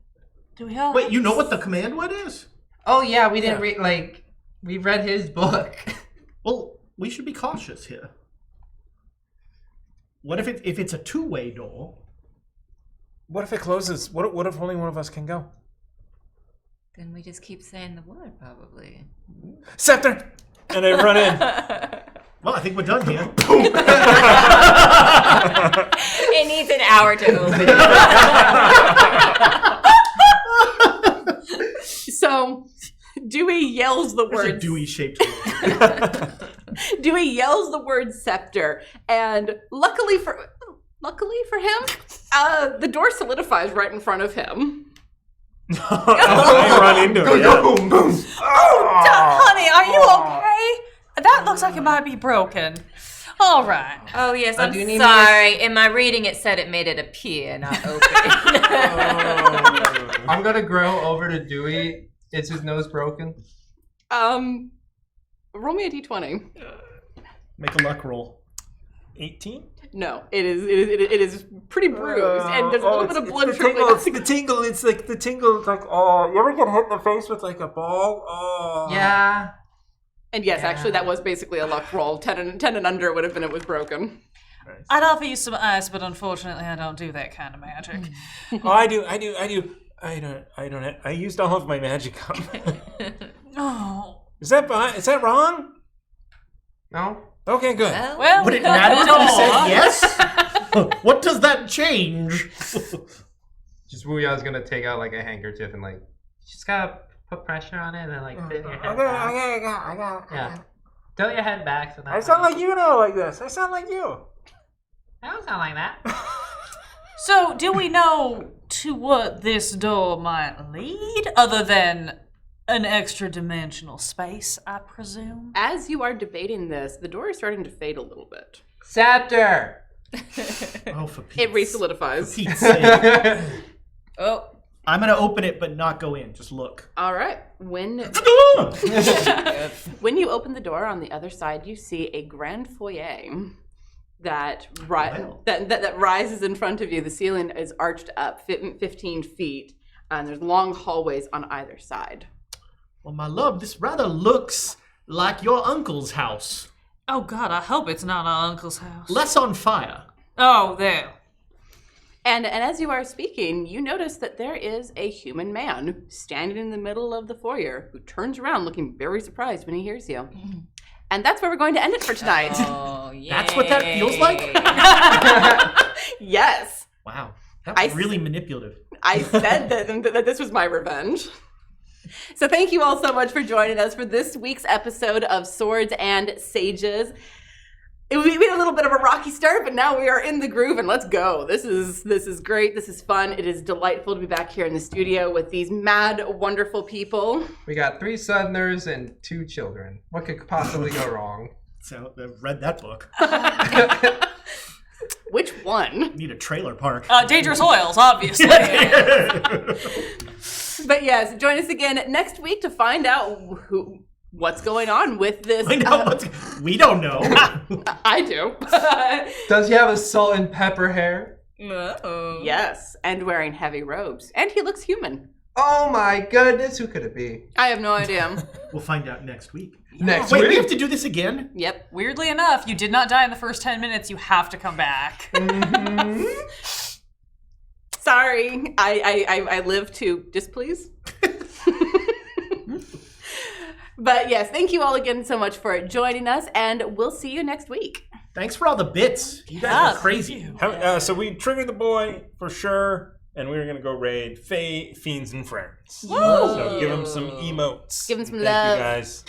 Do we all Wait, you know what the command word is? Oh yeah, we didn't read, like, we read his book. Well, we should be cautious here. What if it's a two-way door? What if it closes? What if only one of us can go? Then we just keep saying the word, probably. Scepter! And I run in. Well, I think we're done here. It needs an hour to open. So, Dewey yells the There's a word. Dewey-shaped door. Dewey yells the word scepter, and luckily for him, the door solidifies right in front of him. I run into it. Boom, boom. Honey, are you okay? That looks like it might be broken. All right. Oh, yes, I'm do you need me sorry. In my reading, it said it made it appear, not open. I'm gonna grow over to Dewey. Is his nose broken? Roll me a d20. Make a luck roll. 18? No, it is pretty bruised, and there's a little bit of blood trickling. It's the tingle. It's like the tingle. It's like, oh, you ever get hit in the face with like a ball? Oh. Yeah. And yes, actually, that was basically a luck roll. 10 and under would have been it was broken. Nice. I'd offer you some ice, but unfortunately, I don't do that kind of magic. Oh, I do. I used all of my magic up. Oh. Is that wrong? No? Okay, good. Well, Would it matter if you said yes? What does that change? Just Wuya's gonna take out like a handkerchief and like, just gotta put pressure on it and like tilt your head back. I got. Yeah. Tilt your head back. So that I sound like you now like this. I sound like you. I don't sound like that. So, do we know to what this door might lead, other than an extra-dimensional space, I presume? As you are debating this, the door is starting to fade a little bit. Scepter. Oh, for Pete's, It re-solidifies. Pete's sake. Oh, I'm gonna open it, but not go in. Just look. All right. When you open the door on the other side, you see a grand foyer that rises in front of you. The ceiling is arched up 15 feet, and there's long hallways on either side. Well, my love, this rather looks like your uncle's house. Oh God, I hope it's not our uncle's house. Less on fire. Oh, there. And as you are speaking, you notice that there is a human man standing in the middle of the foyer who turns around looking very surprised when he hears you. And that's where we're going to end it for tonight. oh, yeah. That's what that feels like? Yes. Wow. That was really manipulative. I said that this was my revenge. So thank you all so much for joining us for this week's episode of Swords and Sages. We had a little bit of a rocky start, but now we are in the groove, and let's go. This is great. This is fun. It is delightful to be back here in the studio with these mad, wonderful people. We got 3 Southerners and 2 children. What could possibly go wrong? So I've read that book. Which one? Need a trailer park. Dangerous Oils, obviously. But yes, join us again next week to find out what's going on with this. We don't know. I do. Does he have a salt and pepper hair? Uh-oh. Yes, and wearing heavy robes. And he looks human. Oh my goodness, who could it be? I have no idea. We'll find out next week. Next Wait, week? we have to do this again? Yep. Weirdly enough, you did not die in the first 10 minutes. You have to come back. Sorry, I live to displease. But yes, thank you all again so much for joining us, and we'll see you next week. Thanks for all the bits. You guys are crazy. So we triggered the boy for sure, and we were gonna go raid Fae, Fiends, and Friends. Woo! So give him some emotes. Give him some Thank love. you guys.